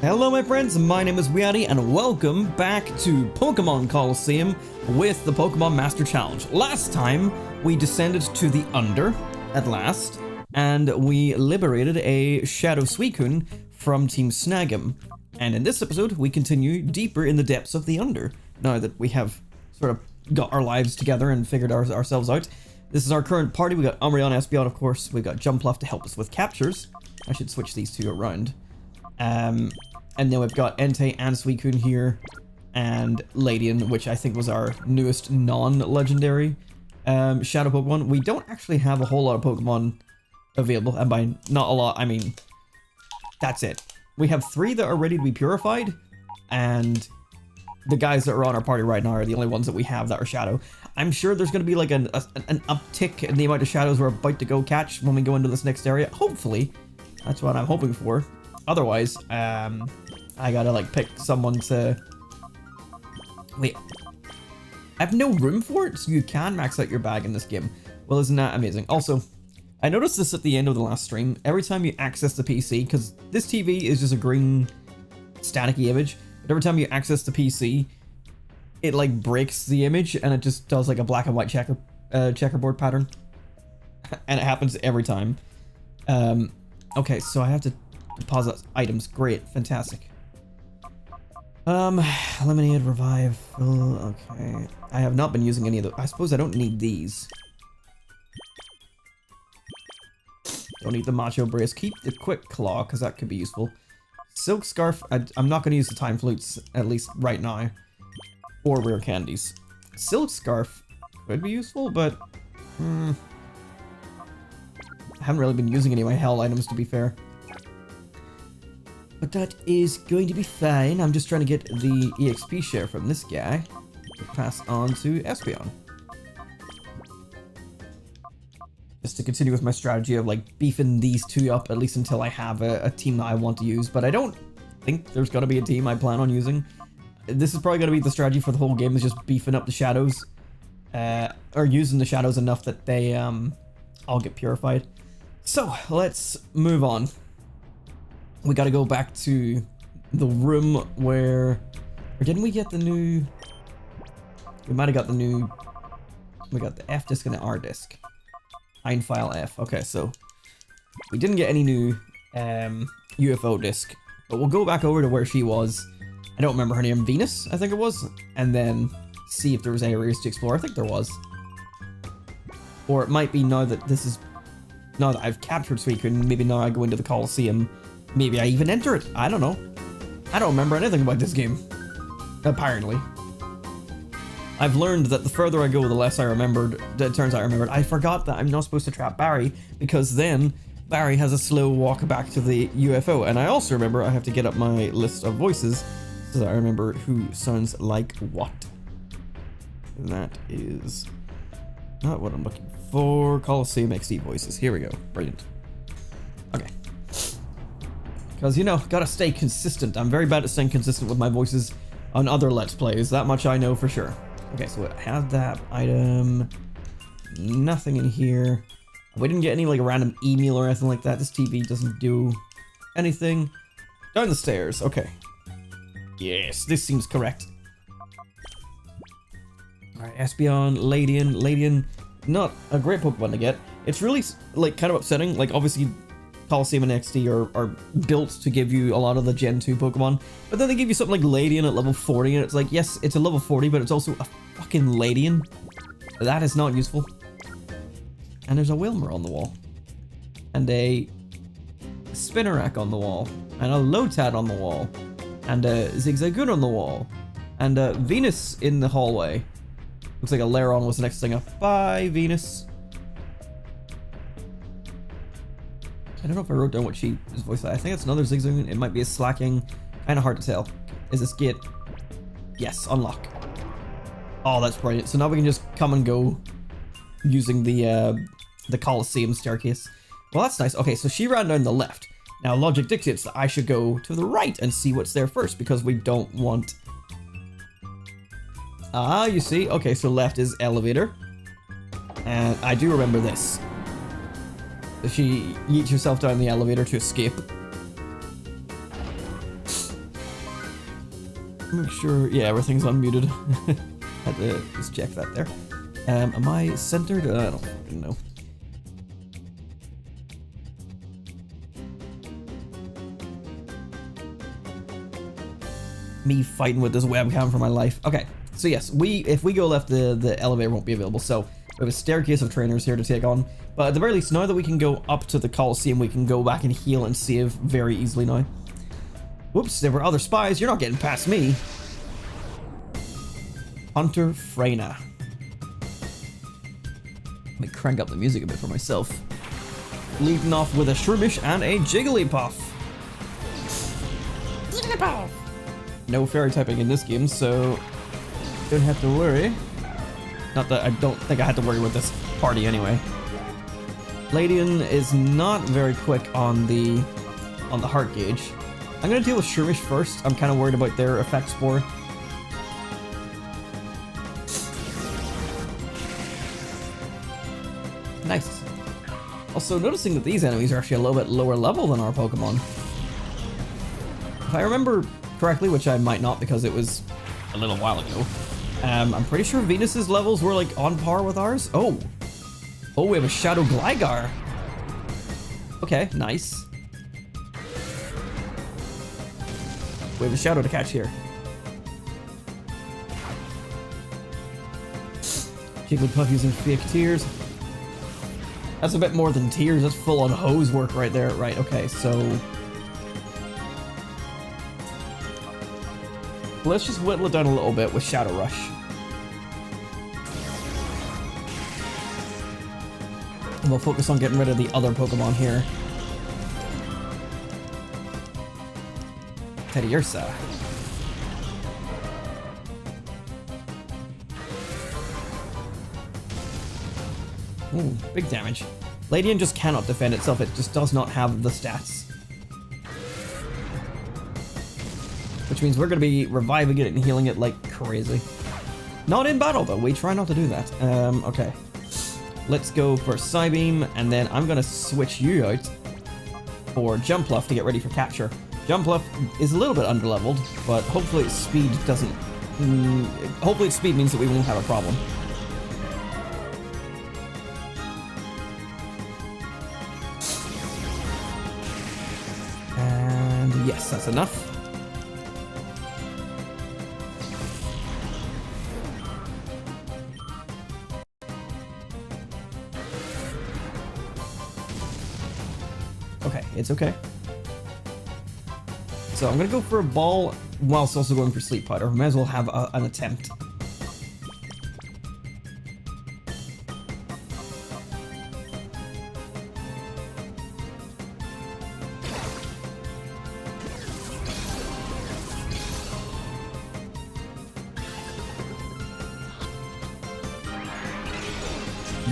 Hello my friends, my name is WeeAddy and welcome back to Pokémon Colosseum with the Pokémon Master Challenge. Last time we descended to the Under at last and we liberated a Shadow Suicune from Team Snag'em. And in this episode we continue deeper in the depths of the Under now that we have sort of got our lives together and figured ourselves out. This is our current party. We got Umbreon, Espeon, of course. We got Jumpluff to help us with captures. I should switch these two around. And then we've got Entei and Suicune here, and Ladian, which I think was our newest non-legendary Shadow Pokemon. We don't actually have a whole lot of Pokemon available, and by not a lot, I mean, that's it. We have 3 that are ready to be purified, and the guys that are on our party right now are the only ones that we have that are Shadow. I'm sure there's going to be like an uptick in the amount of Shadows we're about to go catch when we go into this next area. Hopefully, that's what I'm hoping for. Otherwise, I gotta like pick someone to... Wait, I have no room for it, so you can max out your bag in this game. Well, isn't that amazing? Also, I noticed this at the end of the last stream. Every time you access the PC, because this TV is just a green staticky image, but every time you access the PC, it like breaks the image and it just does like a black and white checkerboard pattern. And it happens every time. Okay, so I have to deposit items. Great, fantastic. Lemonade, revive, okay. I have not been using any of those. I suppose I don't need these. Don't need the Macho Brace. Keep the Quick Claw, because that could be useful. Silk Scarf, I'm not going to use the Time Flutes, at least right now. Or Rare Candies. Silk Scarf could be useful, but... I haven't really been using any of my Hell items, to be fair. But that is going to be fine. I'm just trying to get the EXP share from this guy to pass on to Espeon. Just to continue with my strategy of like beefing these 2 up, at least until I have a team that I want to use. But I don't think there's going to be a team I plan on using. This is probably going to be the strategy for the whole game, is just beefing up the Shadows. Or using the Shadows enough that they all get purified. So, let's move on. We gotta go back to the room where... Or didn't we get the new... We might have got the new... We got the F disc and the R disc. Ein file F. Okay, so... We didn't get any new UFO disc. But we'll go back over to where she was. I don't remember her name. Venus, I think it was. And then see if there was areas to explore. I think there was. Or it might be now that this is... Now that I've captured Suicune, maybe now I go into the Colosseum. Maybe I even enter it. I don't know. I don't remember anything about this game. Apparently. I've learned that the further I go, the less I remembered. It turns out I remembered. I forgot that I'm not supposed to trap Barry, because then Barry has a slow walk back to the UFO. And I also remember I have to get up my list of voices so that I remember who sounds like what. And that is not what I'm looking for. Colosseum XD voices. Here we go. Brilliant. Okay. Because, you know, gotta stay consistent. I'm very bad at staying consistent with my voices on other Let's Plays. That much I know for sure. Okay, so I have that item. Nothing in here. We didn't get any, like, random email or anything like that. This TV doesn't do anything. Down the stairs. Okay. Yes, this seems correct. Alright, Espeon, Ladian. Ladian, not a great Pokemon to get. It's really, like, kind of upsetting. Like, obviously... Colosseum and XD are built to give you a lot of the Gen 2 Pokemon, but then they give you something like Ladian at level 40, and it's like, yes, it's a level 40, but it's also a fucking Ladian. That is not useful. And there's a Wilmer on the wall. And a Spinarak on the wall. And a Lotad on the wall. And a Zigzagoon on the wall. And a Venus in the hallway. Looks like a Lairon was the next thing up. Bye, Venus. I don't know if I wrote down what she is voiced. I think it's another Zigzagoon. It might be a Slacking. Kind of hard to tell. Is this gate? Yes, unlock. Oh, that's brilliant. So now we can just come and go using the Colosseum staircase. Well, that's nice. Okay, so she ran down the left. Now, logic dictates that I should go to the right and see what's there first, because we don't want... Ah, you see? Okay, so left is elevator. And I do remember this. She yeets herself down the elevator to escape. Make sure, yeah, everything's unmuted. Had to just check that there. Am I centered? I don't fucking know. Me fighting with this webcam for my life. Okay, so yes, if we go left, the elevator won't be available. So we have a staircase of trainers here to take on. But at the very least, now that we can go up to the Colosseum, we can go back and heal and save very easily now. Whoops, there were other spies. You're not getting past me. Hunter Freyna. Let me crank up the music a bit for myself. Leading off with a Shroomish and a Jigglypuff. Jigglypuff! No fairy typing in this game, so don't have to worry. Not that I don't think I had to worry with this party anyway. Ladian is not very quick on the heart gauge. I'm gonna deal with Shroomish first. I'm kind of worried about their effect spore. Nice. Also noticing that these enemies are actually a little bit lower level than our Pokemon. If I remember correctly, which I might not because it was a little while ago, I'm pretty sure Venus's levels were like on par with ours. Oh, we have a Shadow Gligar. Okay, nice. We have a Shadow to catch here. Jigglypuff using fake tears. That's a bit more than tears. That's full on hose work right there. Right, okay, so let's just whittle it down a little bit with Shadow Rush. And we'll focus on getting rid of the other Pokemon here. Teddiursa. Ooh, big damage. Ladian just cannot defend itself. It just does not have the stats. Which means we're going to be reviving it and healing it like crazy. Not in battle, though. We try not to do that. Okay. Let's go for Psybeam, and then I'm going to switch you out for Jumpluff to get ready for capture. Jumpluff is a little bit underleveled, but hopefully its speed doesn't... hopefully its speed means that we won't have a problem. And yes, that's enough. Okay, it's okay. So I'm gonna go for a ball whilst also going for sleep powder. Might as well have an attempt.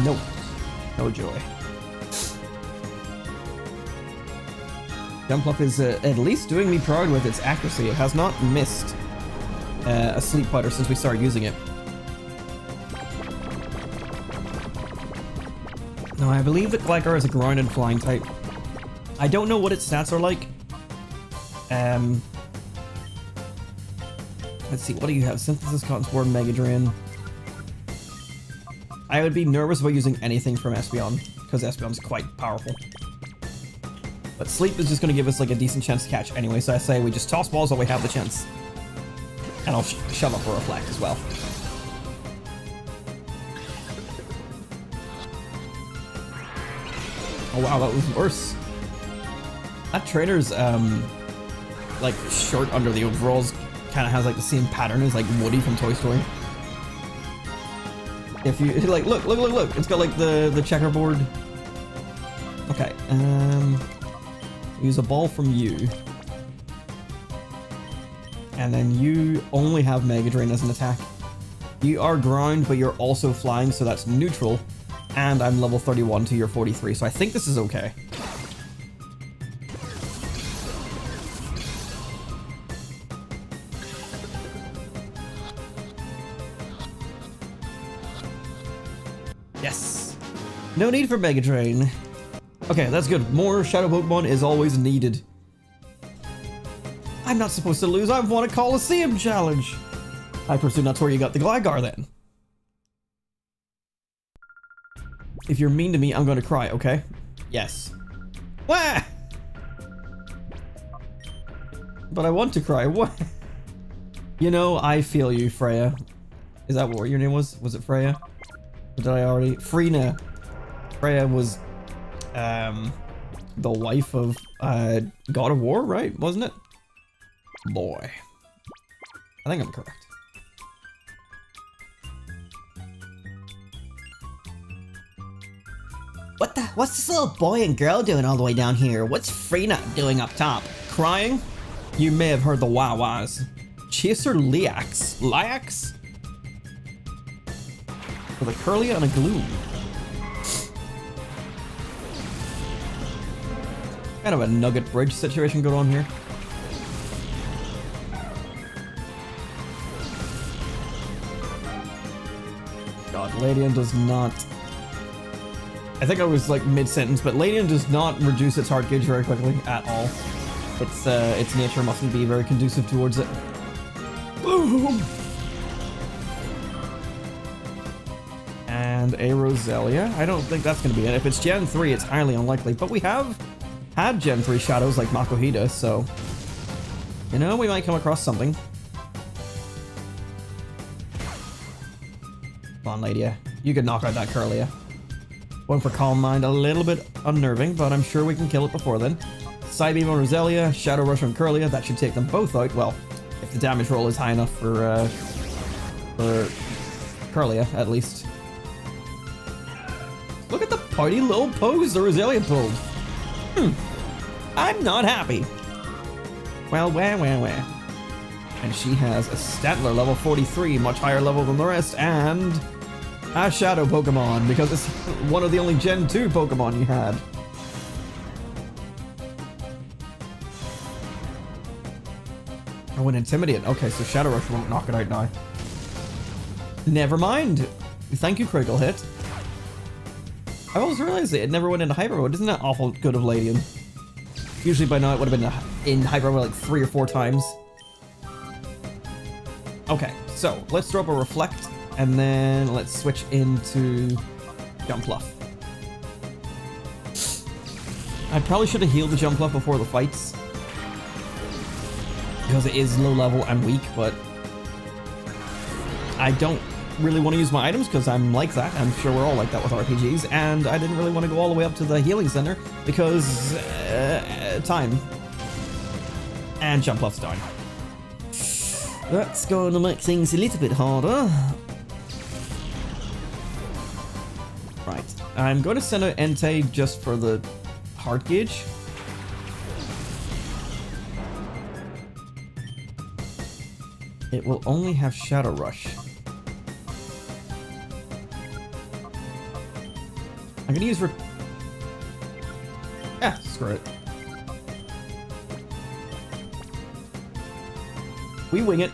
Nope. No joy. Jumpluff is at least doing me proud with its accuracy. It has not missed a sleep powder since we started using it. Now, I believe that Gligar is a ground and flying type. I don't know what its stats are like. Let's see, what do you have? Synthesis, Cotton Spore, Mega Drain. I would be nervous about using anything from Espeon, because Espeon is quite powerful. But Sleep is just going to give us like a decent chance to catch anyway, so I say we just toss balls while we have the chance. And I'll shove up a Reflect as well. Oh wow, that was worse. That trainer's like short under the overalls kind of has like the same pattern as like Woody from Toy Story. If you like, look, it's got like the checkerboard. Okay, use a ball from you, and then you only have Mega Drain as an attack. You are ground, but you're also flying, so that's neutral. And I'm level 31 to your 43, so I think this is okay. Yes. No need for Mega Drain. Okay, that's good. More Shadow Pokemon is always needed. I'm not supposed to lose. I've won a Colosseum challenge. I presume that's where you got the Gligar then. If you're mean to me, I'm going to cry, okay? Yes. Wah! But I want to cry. What? You know, I feel you, Freya. Is that what your name was? Was it Freya? Or did I already? Freena. Freya was the wife of God of War, right? Wasn't it? Boy. I think I'm correct. What's this little boy and girl doing all the way down here? What's Freena doing up top? Crying? You may have heard the wah-wahs. Chaser Liax. Liax? With a Curlia and a Gloom. Kind of a Nugget Bridge situation going on here. God, Ladian does not... I think I was like mid-sentence, but Ladian does not reduce its heart gauge very quickly at all. Its nature mustn't be very conducive towards it. Boom! And a Roselia. I don't think that's going to be it. If it's Gen 3, it's highly unlikely, but we have had Gen 3 shadows like Makuhita, so... You know, we might come across something. Come on, Ladia. You could knock out that Curlia. One for Calm Mind, a little bit unnerving, but I'm sure we can kill it before then. Psybeam on Roselia, Shadow Rush on Curlia, that should take them both out. Well, if the damage roll is high enough for Curlia, at least. Look at the party little pose the Roselia pulled. I'm not happy. Well, wah. And she has a Statler level 43, much higher level than the rest, and a Shadow Pokemon, because it's one of the only Gen 2 Pokemon you had. Oh, and Intimidate. Okay, so Shadow Rush won't knock it out now. Never mind. Thank you, Critical Hit. I always realized it never went into Hyper Mode. Isn't that awful good of Ladian? Usually by now it would have been in Hyper Mode like 3 or 4 times. Okay, so let's throw up a Reflect, and then let's switch into Jumpluff. I probably should have healed the Jumpluff before the fights, because it is low level and weak, but I don't really want to use my items because I'm like that. I'm sure we're all like that with RPGs, and I didn't really want to go all the way up to the healing center because time. And Jumpluff's down. That's going to make things a little bit harder. Right. I'm going to send out Entei just for the heart gauge. It will only have Shadow Rush. I'm gonna use screw it. We wing it.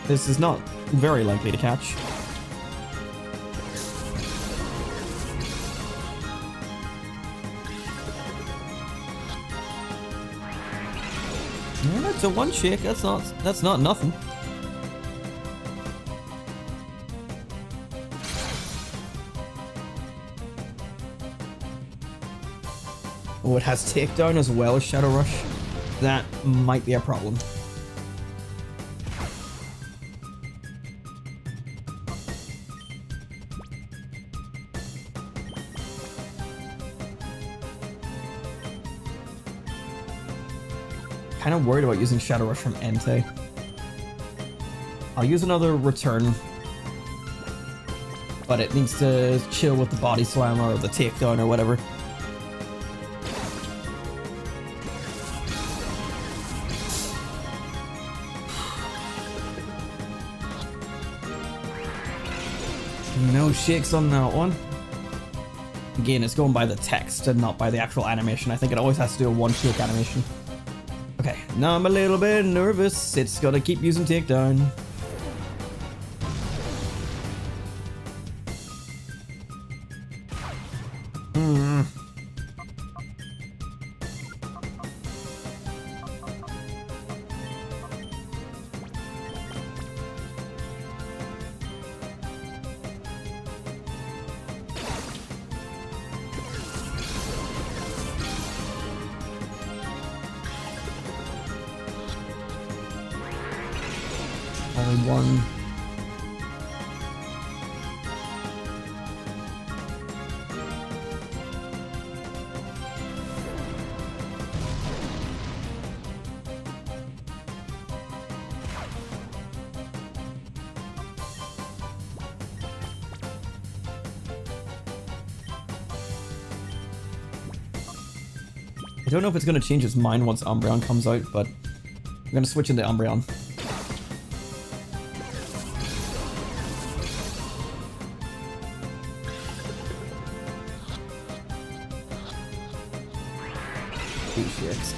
This is not very likely to catch. Yeah, it's a one shake. That's not nothing. Oh, it has Takedown as well as Shadow Rush. That might be a problem. Kind of worried about using Shadow Rush from Entei. I'll use another Return, but it needs to chill with the Body Slam or the Takedown or whatever. No shakes on that one. Again, it's going by the text and not by the actual animation. I think it always has to do a one shake animation. Okay, now I'm a little bit nervous. It's gotta keep using Takedown. Only one. I don't know if it's going to change its mind once Umbreon comes out, but I'm going to switch into Umbreon.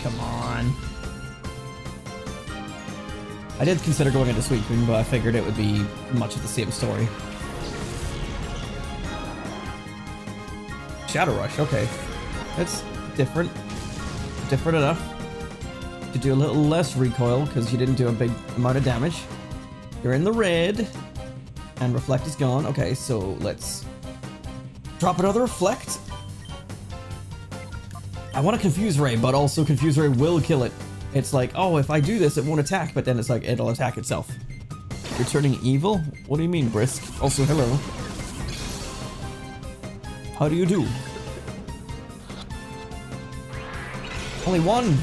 Come on. I did consider going into Suicune, but I figured it would be much of the same story. Shadow Rush, okay. That's different. Different enough to do a little less recoil because you didn't do a big amount of damage. You're in the red, and Reflect is gone. Okay, so let's drop another Reflect. I want to Confuse Ray, but also Confuse Ray will kill it. It's like, oh, if I do this, it won't attack, but then it's like, it'll attack itself. You're turning evil? What do you mean, Brisk? Also, hello. How do you do? Only one.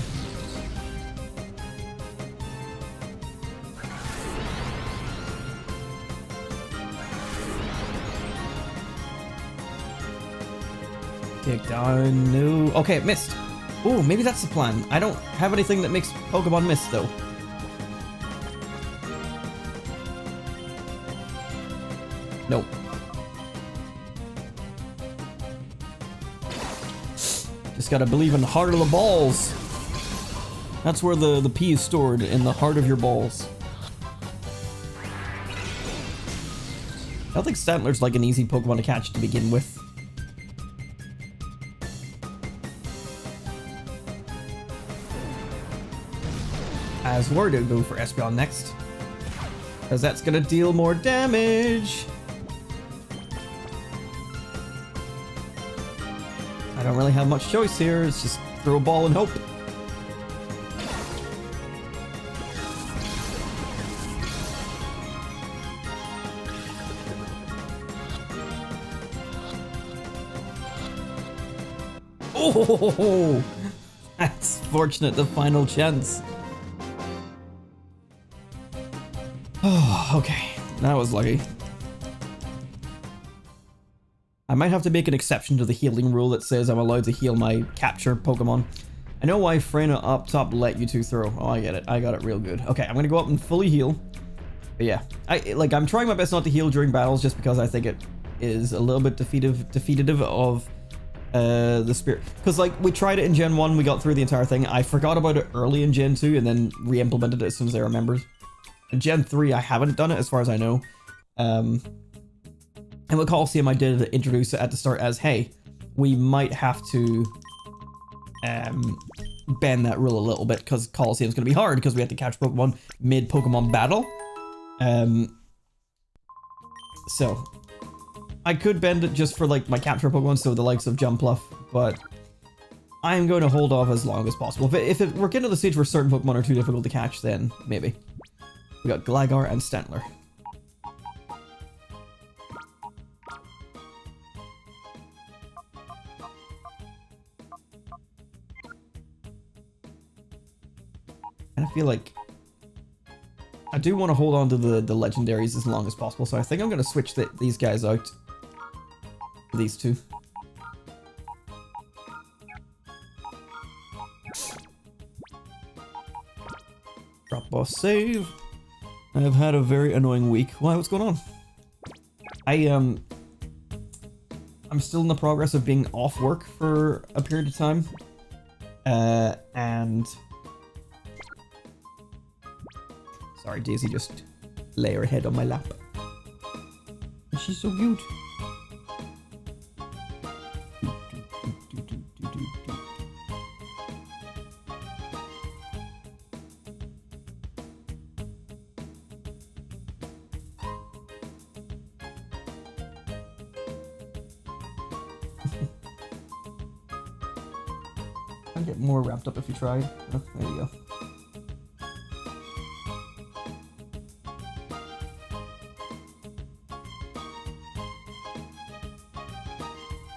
Take down, no. Okay, it missed. Oh, maybe that's the plan. I don't have anything that makes Pokemon miss, though. Nope. Just gotta believe in the heart of the balls. That's where the P is stored, in the heart of your balls. I don't think Stantler's like an easy Pokemon to catch to begin with. As we're gonna go for Espeon next, because that's gonna deal more damage. I don't really have much choice here. It's just throw a ball and hope. Oh, that's fortunate. The final chance. Oh, okay. That was lucky. I might have to make an exception to the healing rule that says I'm allowed to heal my capture Pokemon. I know why Freyna up top let you two throw. Oh, I get it. I got it real good. Okay, I'm gonna go up and fully heal. But yeah, I'm trying my best not to heal during battles just because I think it is a little bit defeative of the spirit. Because like we tried it in Gen 1, we got through the entire thing. I forgot about it early in Gen 2 and then re-implemented it as soon as I remembered. In Gen 3, I haven't done it as far as I know. And with Colosseum, I did introduce it at the start as, hey, we might have to bend that rule a little bit because Colosseum's going to be hard because we have to catch Pokemon mid-Pokemon battle. So, I could bend it just for like my capture Pokemon, so the likes of Jumpluff, but I'm going to hold off as long as possible. If we're getting to the stage where certain Pokemon are too difficult to catch, then maybe. We got Gligar and Stantler. And I feel like I do want to hold on to the legendaries as long as possible, so I think I'm going to switch these guys out. These two. Drop boss save. I've had a very annoying week. Why? What's going on? I'm still in the progress of being off work for a period of time. And sorry, Daisy just lay her head on my lap. And she's so cute. I'd get more wrapped up if you tried. Oh, there you go.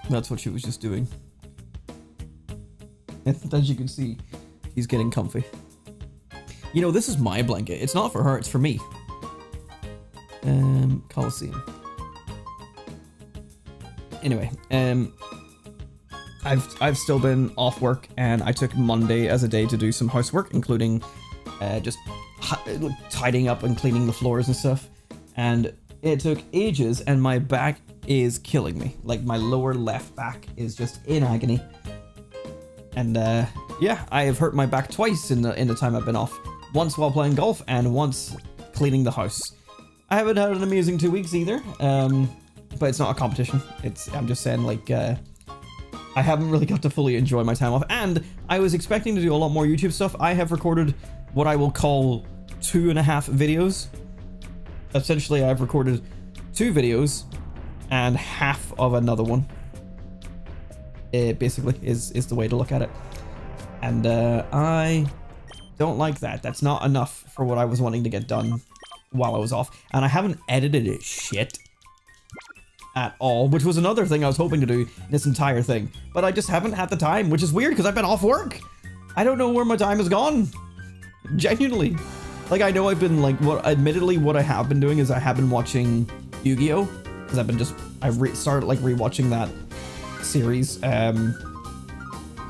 That's what she was just doing. And as you can see, she's getting comfy. You know, this is my blanket. It's not for her, it's for me. Colosseum. Anyway, I've still been off work, and I took Monday as a day to do some housework, including just tidying up and cleaning the floors and stuff. And it took ages, and my back is killing me. Like, my lower left back is just in agony. And yeah, I have hurt my back twice in the time I've been off. Once while playing golf, and once cleaning the house. I haven't had an amazing 2 weeks either, but it's not a competition. I'm just saying, like, I haven't really got to fully enjoy my time off, and I was expecting to do a lot more YouTube stuff. I have recorded what I will call 2.5 videos. Essentially, I've recorded 2 videos and half of another one. It basically is the way to look at it. And I don't like that. That's not enough for what I was wanting to get done while I was off. And I haven't edited it shit at all, which was another thing I was hoping to do this entire thing. But I just haven't had the time, which is weird because I've been off work. I don't know where my time has gone. Genuinely. Like, I know I've been, like, admittedly, what I have been doing is I have been watching Yu-Gi-Oh! Because I've been started, like, rewatching that series,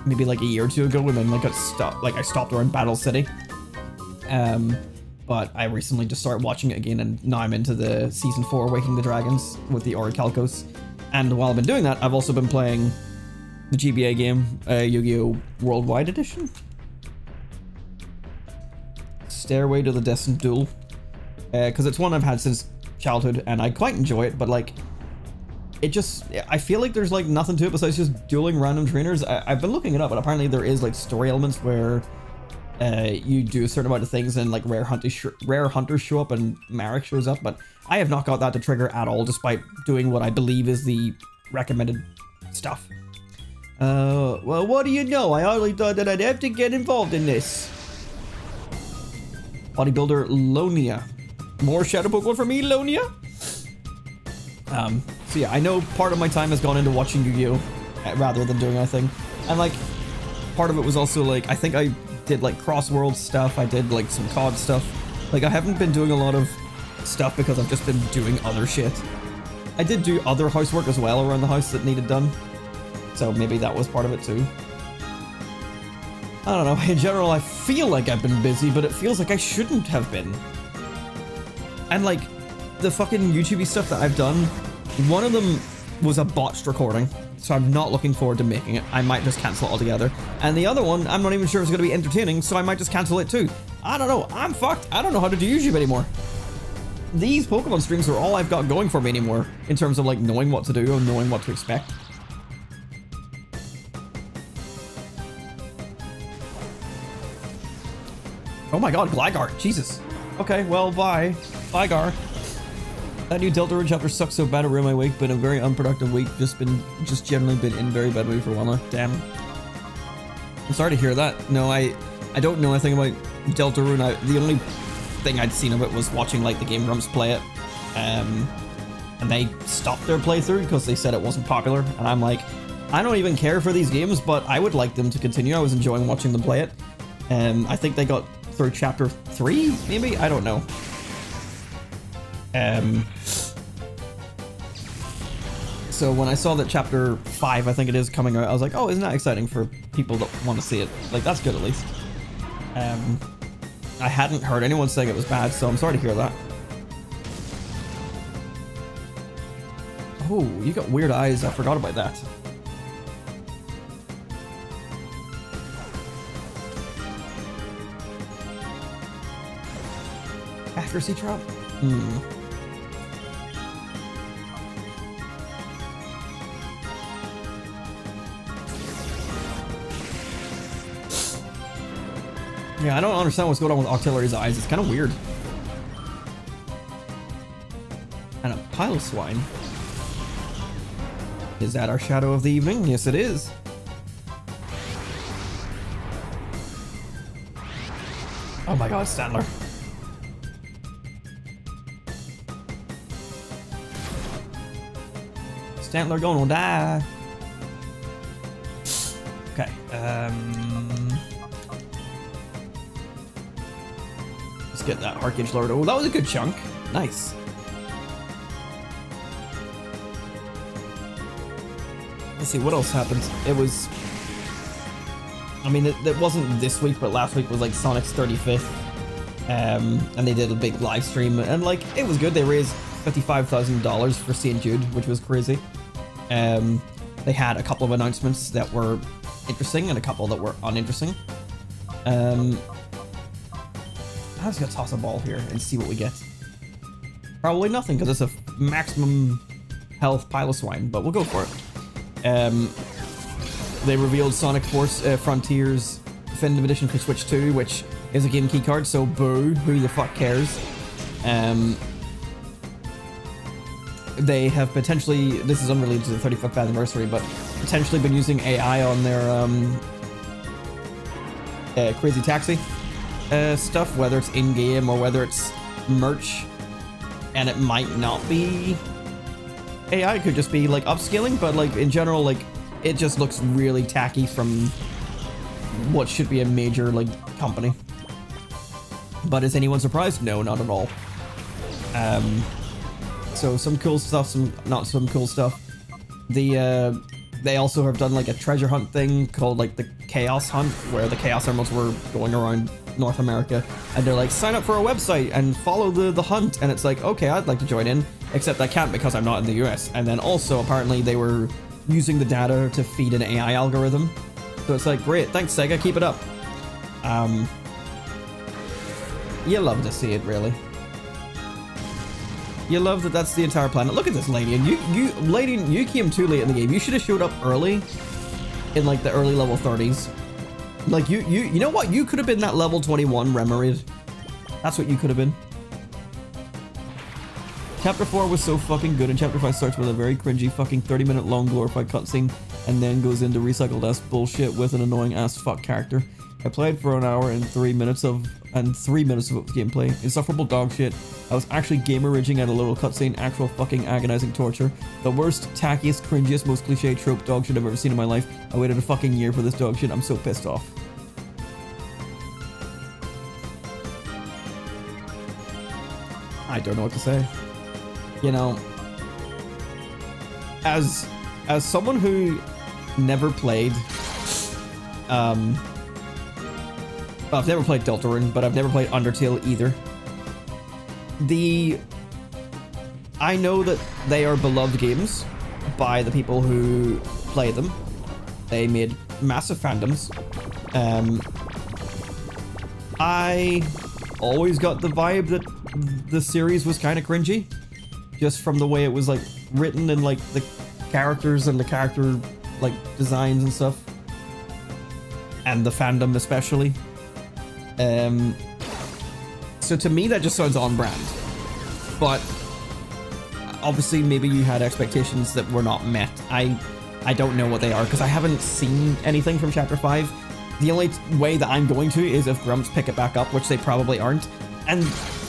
maybe, like, a year or two ago, and then, like, I stopped around Battle City. But I recently just started watching it again, and now I'm into the Season 4 Waking the Dragons with the Orichalcos. And while I've been doing that, I've also been playing the GBA game, Yu-Gi-Oh! Worldwide Edition? Stairway to the Destined Duel, because it's one I've had since childhood, and I quite enjoy it, but, like, I feel like there's, like, nothing to it besides just dueling random trainers. I've been looking it up, and apparently there is, like, story elements where you do a certain amount of things, and, like, rare hunters show up and Marek shows up, but I have not got that to trigger at all, despite doing what I believe is the recommended stuff. Well, what do you know? I hardly thought that I'd have to get involved in this. Bodybuilder Lonia. More Shadow Pokemon for me, Lonia? So yeah, I know part of my time has gone into watching Yu-Gi-Oh! Rather than doing anything. And, like, part of it was also, like, I think I did, like, cross-world stuff, I did, like, some COD stuff. Like, I haven't been doing a lot of stuff because I've just been doing other shit. I did do other housework as well around the house that needed done. So maybe that was part of it too. I don't know, in general I feel like I've been busy, but it feels like I shouldn't have been. And, like, the fucking YouTube-y stuff that I've done, one of them was a botched recording, so I'm not looking forward to making it. I might just cancel it altogether. And the other one, I'm not even sure if it's going to be entertaining, so I might just cancel it too. I don't know, I'm fucked. I don't know how to do YouTube anymore. These Pokemon streams are all I've got going for me anymore, in terms of, like, knowing what to do and knowing what to expect. Oh my god, Gligar, Jesus. Okay, well, bye. Bye, Gar. That new Deltarune chapter sucks so bad it ruined my week. Been a very unproductive week. Just generally been in very bad mood for a while now. Damn. I'm sorry to hear that. No, I don't know anything about Deltarune. The only thing I'd seen of it was watching, like, the Game Grumps play it. And they stopped their playthrough because they said it wasn't popular. And I'm like, I don't even care for these games, but I would like them to continue. I was enjoying watching them play it. I think they got through chapter 3, maybe? I don't know. So when I saw that chapter 5, I think it is, coming out, I was like, oh, isn't that exciting for people that want to see it? Like, that's good at least. I hadn't heard anyone saying it was bad, so I'm sorry to hear that. Oh, you got weird eyes. I forgot about that. Accuracy drop? Yeah, I don't understand what's going on with Octillery's eyes. It's kind of weird. And a Piloswine. Is that our shadow of the evening? Yes, it is. Oh my god, Stantler. Stantler gonna die. Okay. Let's get that Arcage Lord. Oh, that was a good chunk. Nice. Let's see, what else happened? It was... I mean, it wasn't this week, but last week was like Sonic's 35th. And they did a big live stream, and like, it was good. They raised $55,000 for St. Jude, which was crazy. They had a couple of announcements that were interesting and a couple that were uninteresting. I'm just gonna toss a ball here and see what we get. Probably nothing, because it's a maximum health pile of swine, but we'll go for it. They revealed Sonic Force Frontiers Definitive Edition for Switch 2, which is a game key card, so boo, who the fuck cares? They have potentially, this is unrelated to the 35th anniversary, but potentially been using AI on their Crazy Taxi stuff, whether it's in-game or whether it's merch, and it might not be AI, it could just be like upscaling, but like in general, like it just looks really tacky from what should be a major like company. But is anyone surprised? No, not at all. So some cool stuff, some not some cool stuff. They also have done like a treasure hunt thing called like the Chaos Hunt, where the Chaos Emeralds were going around North America, and they're like, sign up for a website and follow the hunt, and it's like, okay, I'd like to join in, except I can't because I'm not in the US. And then also apparently they were using the data to feed an AI algorithm, so it's like, great, thanks Sega, keep it up. You love to see it, really. You love that that's the entire planet. Look at this, Ladian. Ladian, you came too late in the game. You should have showed up early, in like the early level 30s. Like you know what? You could have been that level 21 Remoraid. That's what you could have been. Chapter 4 was so fucking good, and Chapter 5 starts with a very cringy fucking 30-minute long glorified cutscene, and then goes into recycled ass bullshit with an annoying ass fuck character. I played for an hour and 3 minutes of gameplay. Insufferable dog shit. I was actually gamer raging at a little cutscene, actual fucking agonizing torture. The worst, tackiest, cringiest, most cliche trope dog shit I've ever seen in my life. I waited a fucking year for this dog shit. I'm so pissed off. I don't know what to say. You know, as someone who never played, well, I've never played Deltarune, but I've never played Undertale either. I know that they are beloved games by the people who play them. They made massive fandoms. I always got the vibe that the series was kind of cringy, just from the way it was like written and like the characters and the character like designs and stuff, and the fandom especially. So to me that just sounds on brand, but obviously maybe you had expectations that were not met. I don't know what they are because I haven't seen anything from Chapter 5. The only way that I'm going to is if Grumps pick it back up, which they probably aren't. And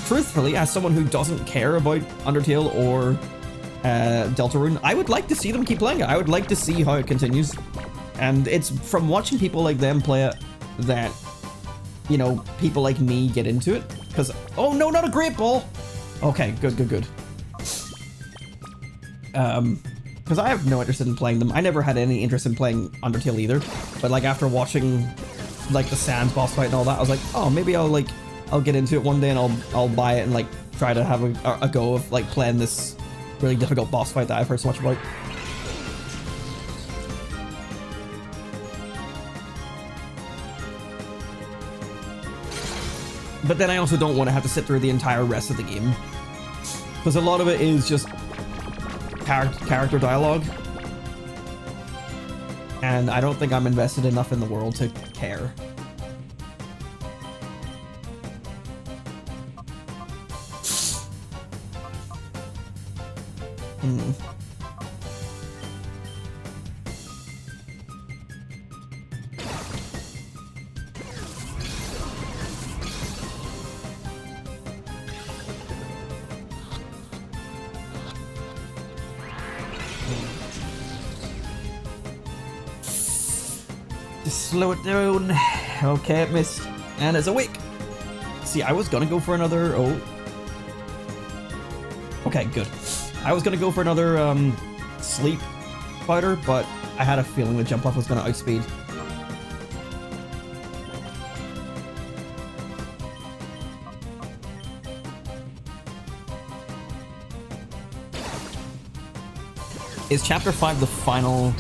truthfully, as someone who doesn't care about Undertale or Deltarune, I would like to see them keep playing it. I would like to see how it continues. And it's from watching people like them play it that, you know, people like me get into it. Because, oh no, not a great ball! Okay, good. Because I have no interest in playing them. I never had any interest in playing Undertale either. But like after watching like the Sans boss fight and all that, I was like, oh, maybe I'll get into it one day and I'll buy it and like try to have a go of like playing this really difficult boss fight that I've heard so much about. But then I also don't want to have to sit through the entire rest of the game, because a lot of it is just character dialogue, and I don't think I'm invested enough in the world to care. slow it down. Okay, it missed. And it's awake. See, I was gonna go for another... Oh. Okay, good. I was gonna go for another sleep fighter, but I had a feeling the jump off was gonna outspeed. Is Chapter 5 the final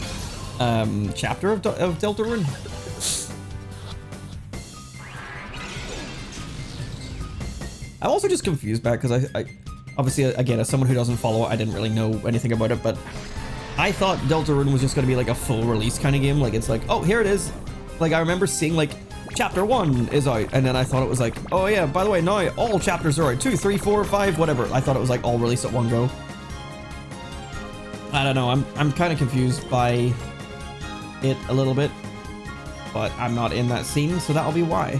chapter of Deltarune? I'm also just confused back because I obviously, again, as someone who doesn't follow it, I didn't really know anything about it, but I thought Deltarune was just going to be like a full release kind of game. Like, it's like, oh, here it is. Like, I remember seeing like Chapter 1 is out, and then I thought it was like, oh yeah, by the way, now all chapters are out. 2, 3, 4, 5, whatever. I thought it was like all released at one go. I don't know, I'm kind of confused by it a little bit, but I'm not in that scene, so that'll be why.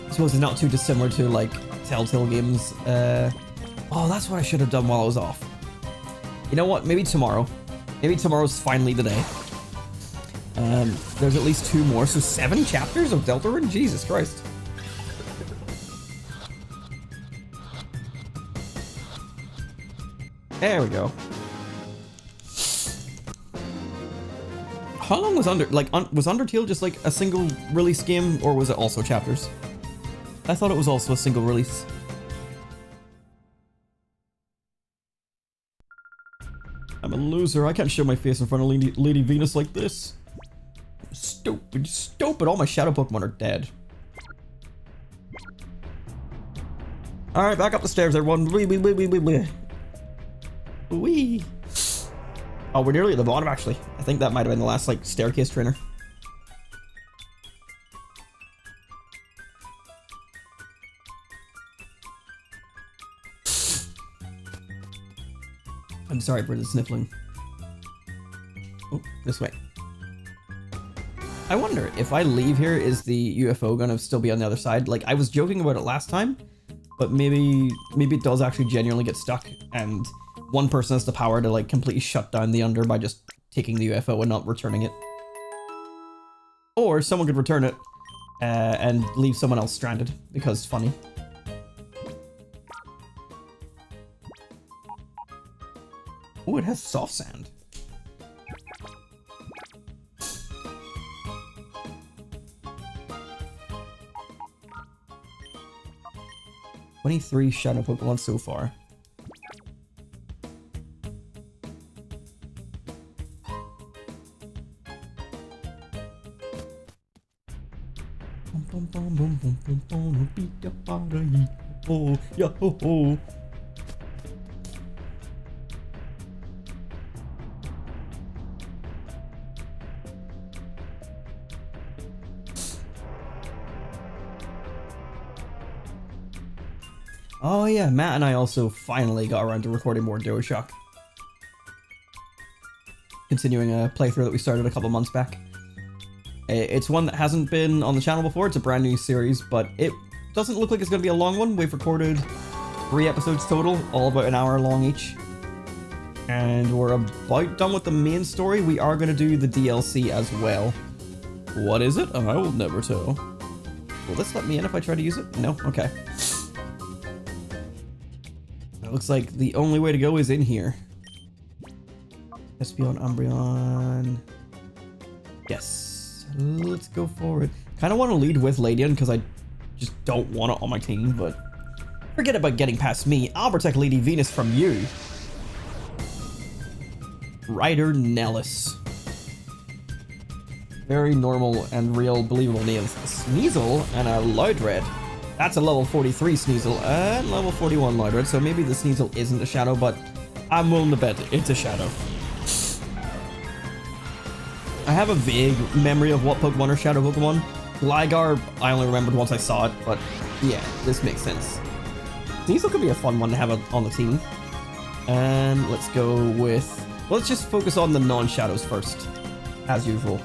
I suppose it's not too dissimilar to like Telltale games. Oh, that's what I should have done while I was off. You know what, maybe tomorrow. Maybe tomorrow's finally the day. There's at least 2 more, so 7 chapters of Deltarune? Jesus Christ. There we go. How long was was Undertale just like a single release game, or was it also chapters? I thought it was also a single release. I'm a loser. I can't show my face in front of Lady Venus like this. Stupid, stupid. All my Shadow Pokemon are dead. Alright, back up the stairs, everyone. Wee. Oh, we're nearly at the bottom, actually. I think that might have been the last, like, staircase trainer. I'm sorry for the sniffling. Oh, this way. I wonder, if I leave here, is the UFO gonna still be on the other side? Like, I was joking about it last time, but maybe it does actually genuinely get stuck, and one person has the power to like completely shut down the Under by just taking the UFO and not returning it. Or someone could return it and leave someone else stranded, because funny. Oh, it has soft sand. "23 Shadow Pokemon so far." Oh, yeah, ho, ho. Oh yeah, Matt and I also finally got around to recording more DuoShock. Continuing a playthrough that we started a couple months back. It's one that hasn't been on the channel before. It's a brand new series, but it doesn't look like it's going to be a long one. We've recorded 3 episodes total, all about an hour long each. And we're about done with the main story. We are going to do the DLC as well. What is it? I will never tell. Will this let me in if I try to use it? No? Okay. It looks like the only way to go is in here. Espeon, Umbreon. Yes. Let's go for it. Kind of want to lead with Ladian because I just don't want it on my team, but forget about getting past me. I'll protect Lady Venus from you. Ryder Nellis. Very normal and real believable names. Sneasel and a Loudred. That's a level 43 Sneasel and level 41 Loudred, so maybe the Sneasel isn't a Shadow, but I'm willing to bet it's a Shadow. I have a vague memory of what Pokemon are Shadow Pokemon. Gligar, I only remembered once I saw it, but yeah, this makes sense. Sneasel could be a fun one to have on the team. And let's go with... Let's just focus on the non-Shadows first, as usual.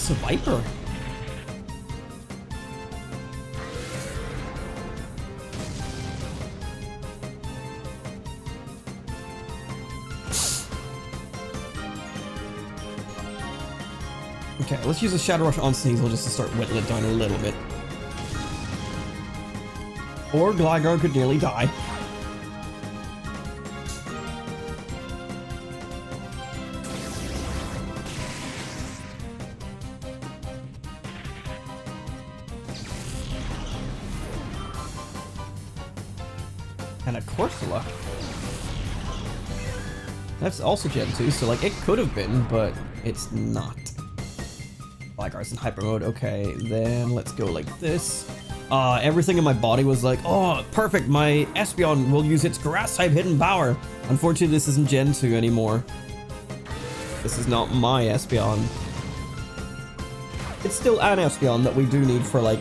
It's a Viper. Okay, let's use a Shadow Rush on Sneasel just to start whittling it down a little bit. Or Gligar could nearly die. And a Corsola. That's also Gen 2, so like it could have been, but it's not. Gligar's in hyper mode. Okay, then let's go like this. Everything in my body was like, oh, perfect, my Espeon will use its grass type hidden power. Unfortunately, this isn't Gen 2 anymore. This is not my Espeon. It's still an Espeon that we do need for like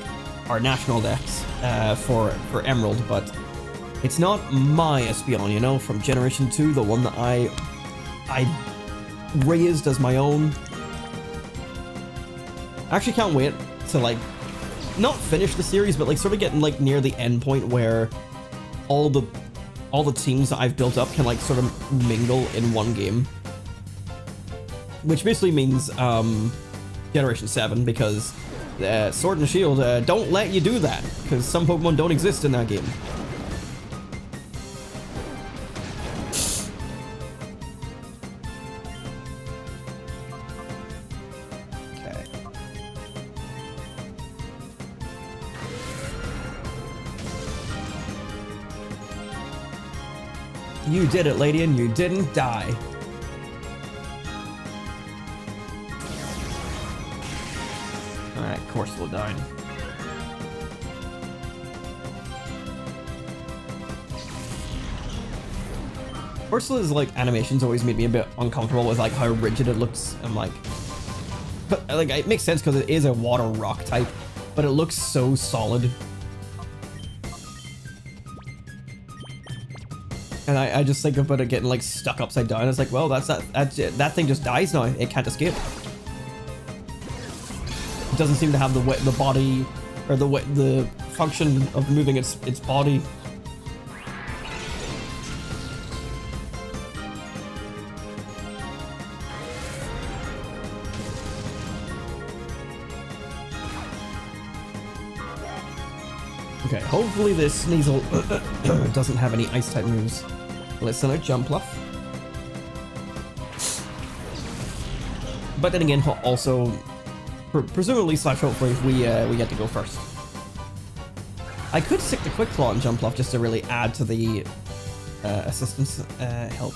our national decks for Emerald, but it's not my Espeon, you know, from Generation 2, the one that I raised as my own. I actually can't wait to like not finish the series, but like sort of getting like near the end point where all the teams that I've built up can like sort of mingle in one game, which basically means Generation 7, because Sword and Shield don't let you do that because some Pokemon don't exist in that game. You did it, lady, and you didn't die. Alright, Corsola died. Corsola's like animations always made me a bit uncomfortable with like how rigid it looks. I'm like, but like it makes sense because it is a water rock type, but it looks so solid. And I just think about it getting like stuck upside down. It's like, well, that thing just dies now. It can't escape. It doesn't seem to have the body or the function of moving its body. Okay, hopefully this Sneasel doesn't have any ice type moves. Listen out, Jumpluff. But then again, also, presumably slash hopefully we get to go first. I could stick the Quick Claw on Jumpluff just to really add to the assistance help.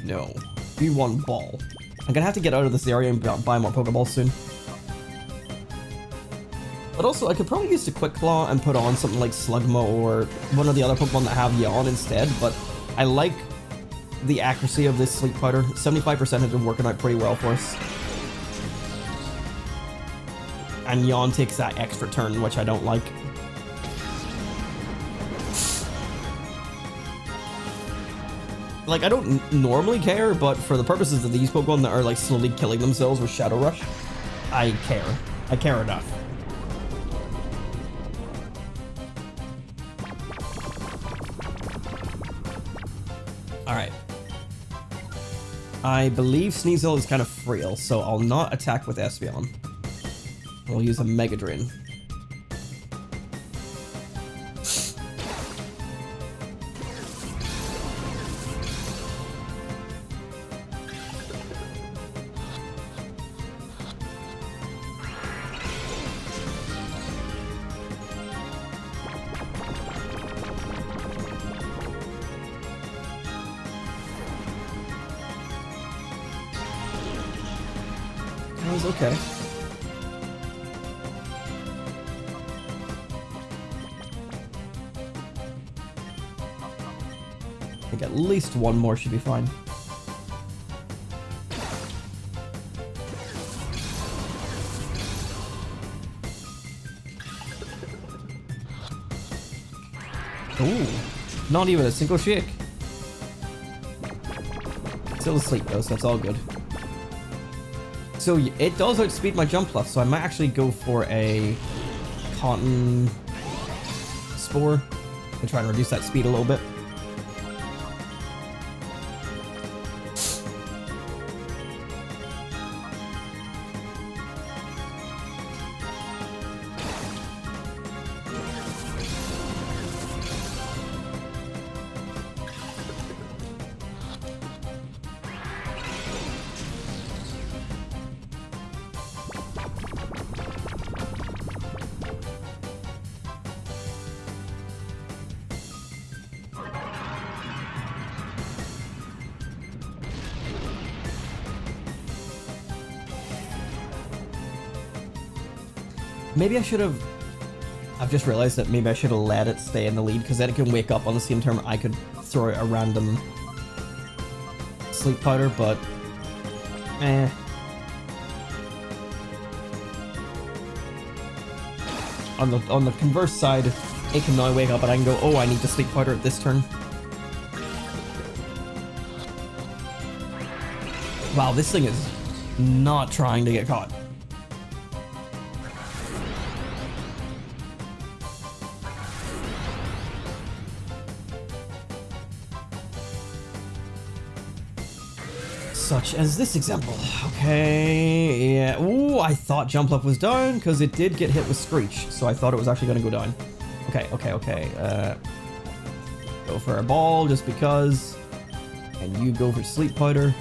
No, you want Ball. I'm gonna have to get out of this area and buy more Pokeballs soon. But also, I could probably use the Quick Claw and put on something like Slugma or one of the other Pokemon that have Yawn instead, but I like the accuracy of this Sleep Powder. 75% has been working out pretty well for us. And Yawn takes that extra turn, which I don't like. Like, I don't normally care, but for the purposes of these Pokemon that are like slowly killing themselves with Shadow Rush, I care. I care enough. Alright. I believe Sneasel is kind of frail, so I'll not attack with Espeon. I'll use a Mega Drain. That was okay. I think at least one more should be fine. Ooh, not even a single shake. Still asleep though, so that's all good. So it does outspeed my jump left, so I might actually go for a cotton spore to try and reduce that speed a little bit. Maybe I should have... I've just realized that maybe I should have let it stay in the lead, because then it can wake up on the same turn I could throw out a random sleep powder, but... On the converse side, it can now wake up and I can go, oh, I need to sleep powder at this turn. Wow, this thing is not trying to get caught. Such as this example. Okay, yeah. Ooh, I thought Jump Up was down because it did get hit with Screech, so I thought it was actually going to go down. Okay. Go for a ball just because. And you go for Sleep Powder.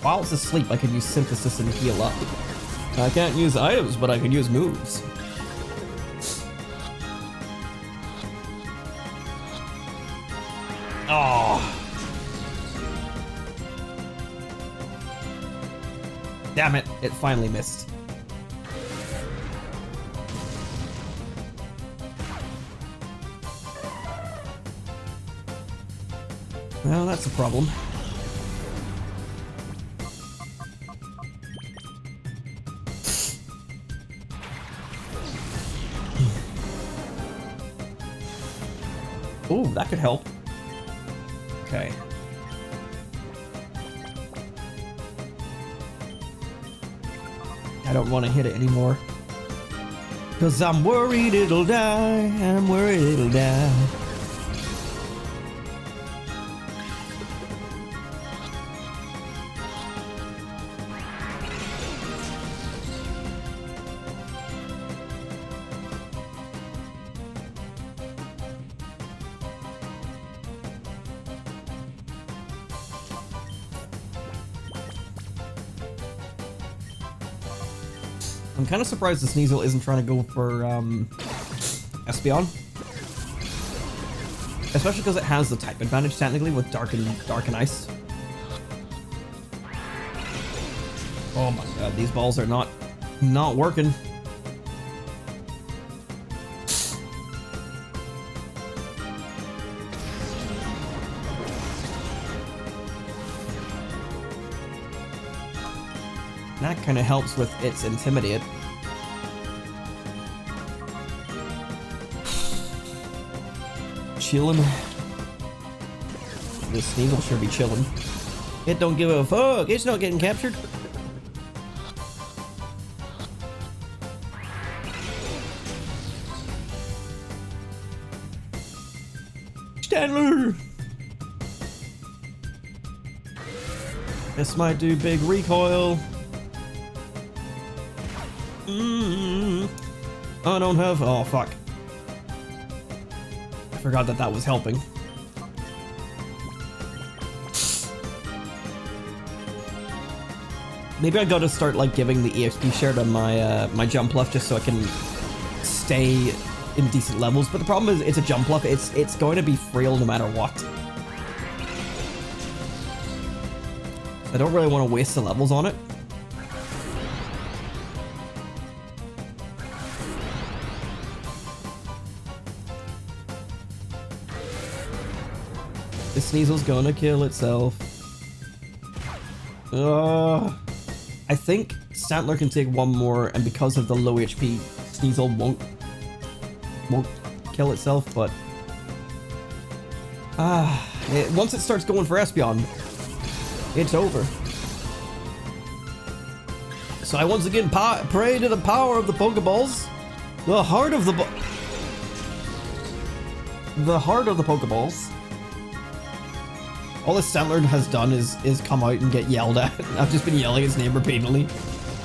While it's asleep, I could use Synthesis and heal up. I can't use items, but I can use moves. Oh. Damn it, it finally missed. Well, that's a problem. Ooh, that could help. Okay. I don't want to hit it anymore. 'Cause I'm worried it'll die. I'm worried it'll die. I'm kind of surprised the Sneasel isn't trying to go for Espeon. Especially because it has the type advantage technically with Dark and Ice. Oh my god, these balls are not working. That kind of helps with its Intimidate. Chillin'. This Sneasel should be chillin'. It don't give a fuck. It's not getting captured. Stanley! This might do big recoil. I don't have... Oh, fuck. I forgot that was helping. Maybe I gotta start, like, giving the EXP share to my jump left just so I can stay in decent levels. But the problem is, it's a jump left. It's going to be frail no matter what. I don't really want to waste the levels on it. This Sneasel's gonna kill itself. I think Stantler can take one more, and because of the low HP, Sneasel won't kill itself, but... once it starts going for Espeon, it's over. So I once again pray to the power of the Pokeballs. The heart of the Pokeballs. All this Stellar has done is come out and get yelled at. I've just been yelling his name repeatedly.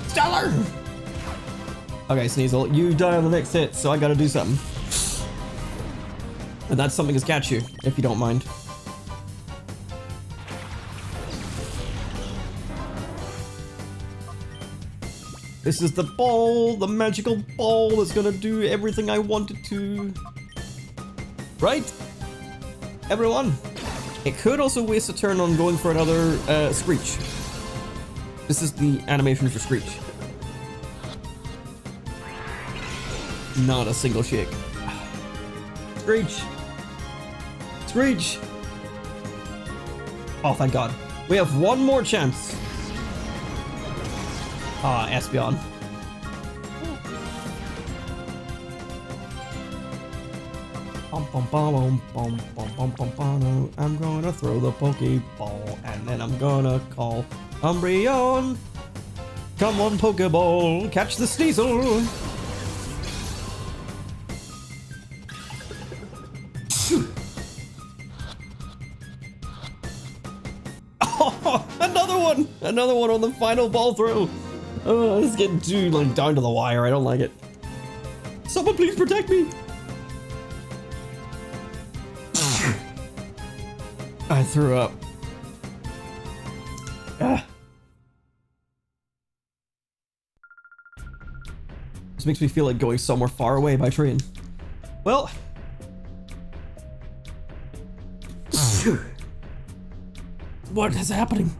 Stellar! Okay, Sneasel, you die on the next hit, so I gotta do something. And that something is catch you, if you don't mind. This is the ball, the magical ball that's gonna do everything I want it to. Right? Everyone? It could also waste a turn on going for another Screech. This is the animation for Screech. Not a single shake. Screech! Screech! Oh, thank God. We have one more chance. Ah, Espeon. I'm gonna throw the Pokeball and then I'm gonna call Umbreon. Come on, Pokeball, catch the Sneasel. Oh, another one on the final ball throw. Oh, this is getting too like down to the wire. I don't like it. Someone please protect me. I threw up. This makes me feel like going somewhere far away by train. Well. What is happening?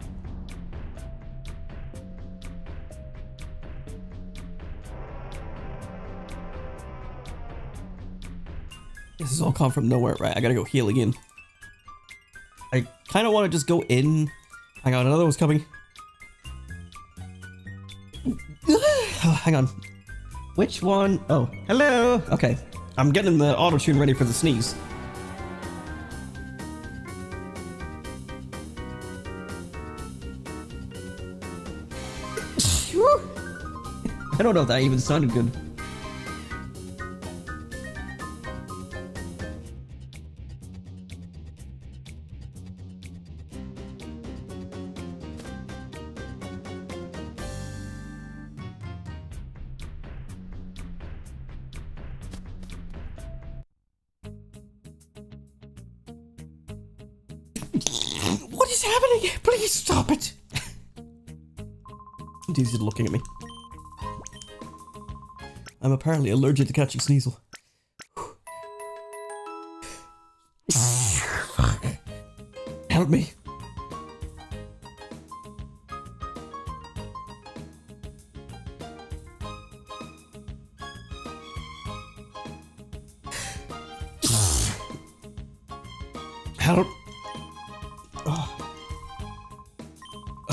This has all come from nowhere, right? I gotta go heal again. I kind of want to just go in. Hang on, another one's coming. Oh, hang on. Which one? Oh, hello. Okay, I'm getting the auto tune ready for the sneeze. I don't know if that even sounded good. What is happening? Please stop it. He's looking at me. I'm apparently allergic to catching Sneasel. Help me. Help. Oh.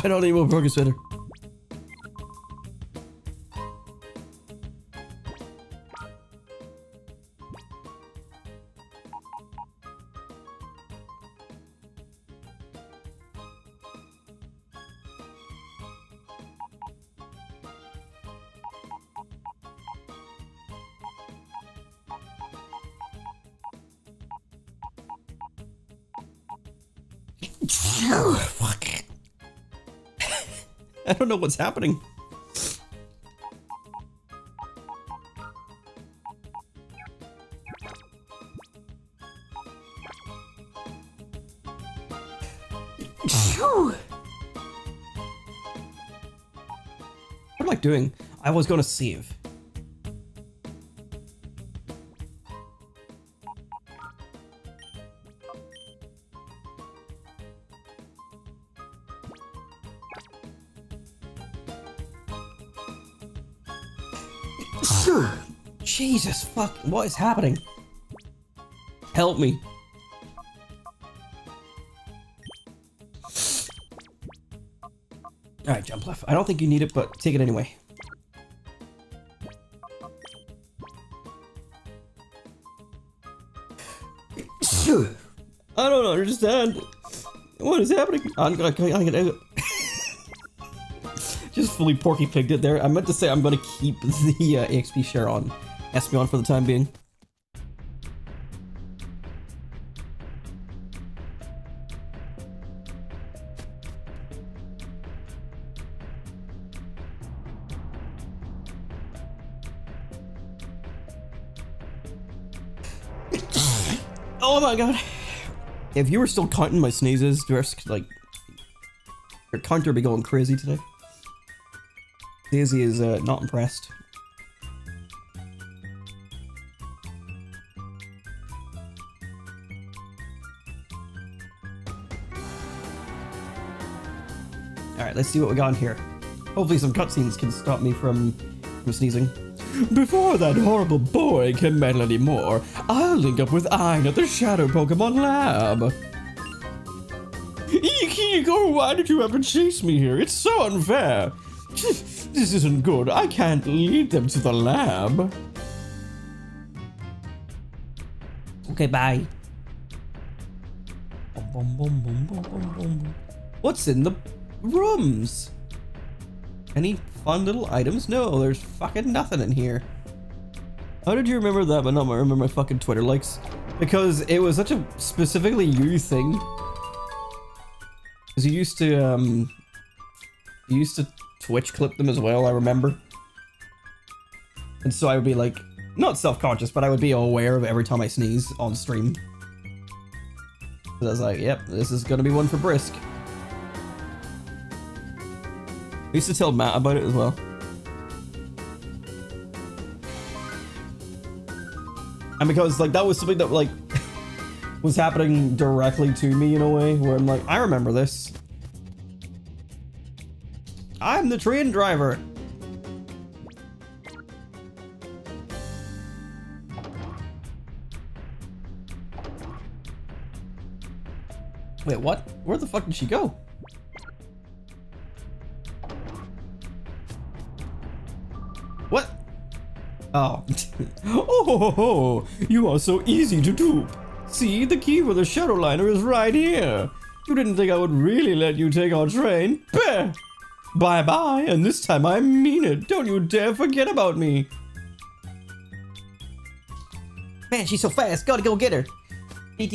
I don't need more progress better. Fuck. I don't know what's happening. What am I doing? I was gonna save. Jesus fuck, what is happening? Help me. Alright, jump left. I don't think you need it, but take it anyway. I don't understand. What is happening? I'm gonna Just fully Porky Pigged it there. I meant to say I'm gonna keep the EXP share on Espeon for the time being. Oh my god. If you were still counting my sneezes, like, your counter be going crazy today. Daisy is not impressed. Alright, let's see what we got in here. Hopefully some cutscenes can stop me from sneezing. Before that horrible boy can meddle anymore, I'll link up with Ayn at the Shadow Pokémon lab. Eek, why did you ever chase me here? It's so unfair. This isn't good. I can't lead them to the lab. Okay, bye. What's in the rooms? Any fun little items? No, there's fucking nothing in here. How did you remember that but not remember my fucking Twitter likes? Because it was such a specifically you thing. Because you used to Twitch clip them as well, I remember. And so I would be like, not self-conscious, but I would be aware of every time I sneeze on stream. So I was like, yep, this is gonna be one for Brisk. I used to tell Matt about it as well. And because like that was something that like was happening directly to me in a way where I'm like, I remember this. I'm the train driver. Wait, what? Where the fuck did she go? What? Oh. Oh, you are so easy to dupe. See, the key for the Shadow Liner is right here. You didn't think I would really let you take our train? Bah! Bye-bye, and this time I mean it. Don't you dare forget about me. Man, she's so fast. Gotta go get her. Oh.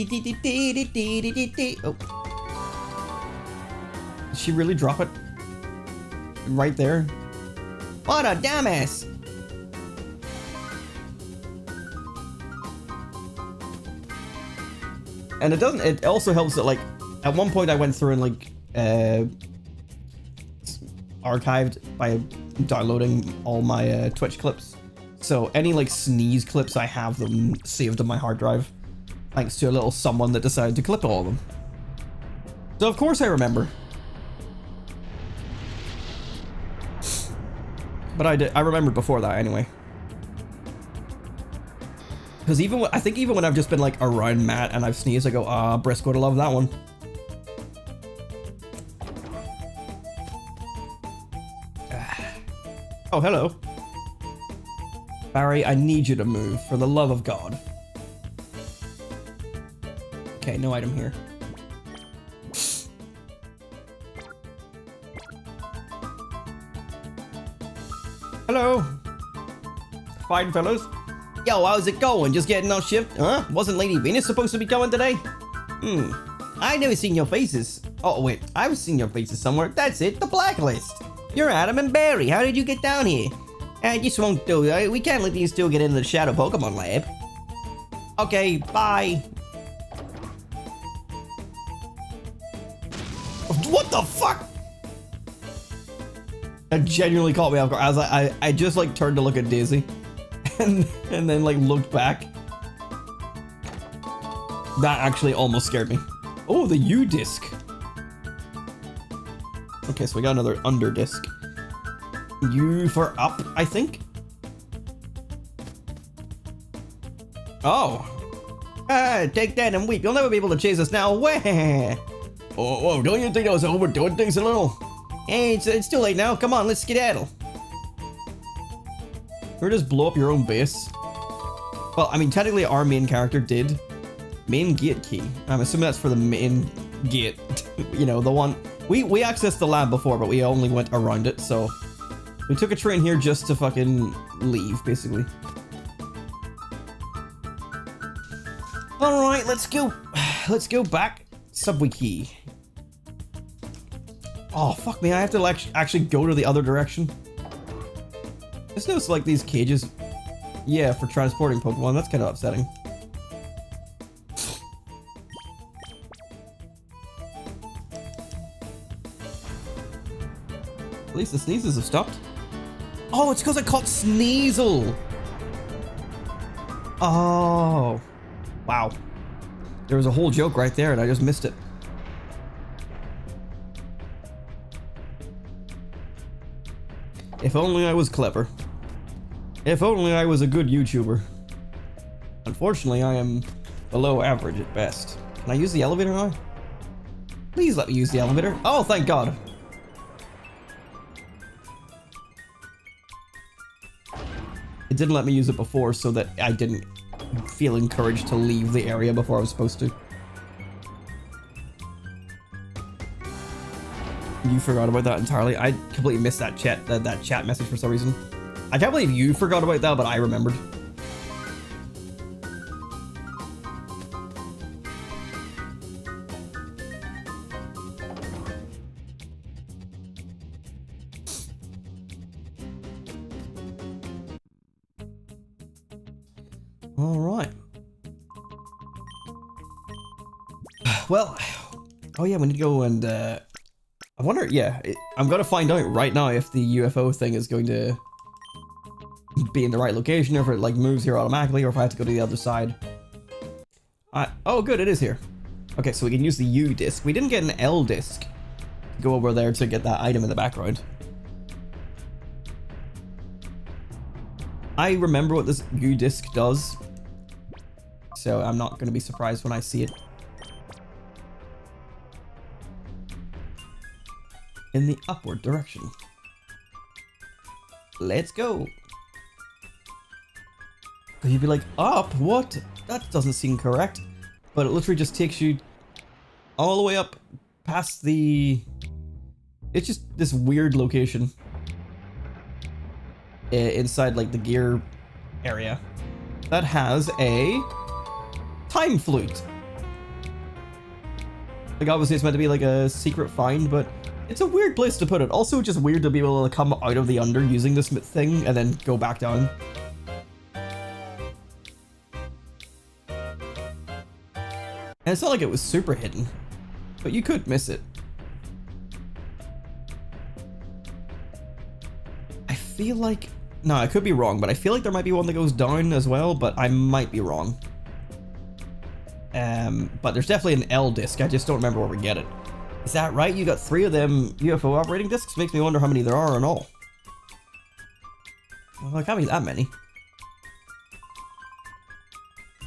Did she really drop it? Right there? What a dumbass. And it also helps that like, at one point I went through and like, archived by downloading all my Twitch clips. So any like sneeze clips, I have them saved on my hard drive. Thanks to a little someone that decided to clip all of them. So of course I remember. But I remembered before that anyway. Because I think even when I've just been like around Matt and I've sneezed, I go, ah, Brisk would have loved that one. Oh, hello. Barry, I need you to move, for the love of God. Okay, no item here. Hello. Fine, fellas. Yo, how's it going? Just getting on shift? Huh? Wasn't Lady Venus supposed to be coming today? I never seen your faces. Oh, wait. I've seen your faces somewhere. That's it, the blacklist. You're Adam and Barry. How did you get down here? I just won't do it. We can't let these two get into the Shadow Pokémon lab. Okay, bye. What the fuck? That genuinely caught me off guard. I was like, I just like turned to look at Daisy, and then like looked back. That actually almost scared me. Oh, the U disc. Okay, so we got another under disc. U for up, I think. Oh. Take that and weep. You'll never be able to chase us now. Wah. Oh, whoa, don't you think I was overdoing things a little? Hey, it's too late now. Come on, let's skedaddle. Or just blow up your own base. Well, I mean, technically our main character did. Main gate key. I'm assuming that's for the main gate. You know, the one We accessed the lab before, but we only went around it, so we took a train here just to fucking leave, basically. Alright, let's go. Let's go back. Subway key. Oh, fuck me. I have to actually go to the other direction. Just noticed, like, these cages. Yeah, for transporting Pokemon. That's kind of upsetting. At least the sneezes have stopped. Oh, it's because I caught Sneasel. Oh. Wow. There was a whole joke right there and I just missed it. If only I was clever. If only I was a good YouTuber. Unfortunately, I am below average at best. Can I use the elevator now? Please let me use the elevator. Oh, thank God. It didn't let me use it before so that I didn't feel encouraged to leave the area before I was supposed to. You forgot about that entirely. I completely missed that chat message for some reason. I can't believe you forgot about that, but I remembered. All right. Well, oh yeah, we need to go and I wonder, yeah, I'm gonna find out right now if the UFO thing is going to be in the right location, or if it like moves here automatically, or if I have to go to the other side. Oh good, it is here. Okay, so we can use the U disc. We didn't get an L disc to go over there to get that item in the background. I remember what this U disc does, so I'm not going to be surprised when I see it. In the upward direction. Let's go. You'd be like, up? What? That doesn't seem correct. But it literally just takes you all the way up past the... It's just this weird location. Inside like the gear area. That has a time flute. Like obviously it's meant to be like a secret find, but it's a weird place to put it. Also just weird to be able to come out of the under using this thing and then go back down. And it's not like it was super hidden, but you could miss it. I feel like... No, I could be wrong, but I feel like there might be one that goes down as well, but I might be wrong. But there's definitely an L disc, I just don't remember where we get it. Is that right? You got 3 of them UFO operating discs? Makes me wonder how many there are in all. Well, there can't be that many.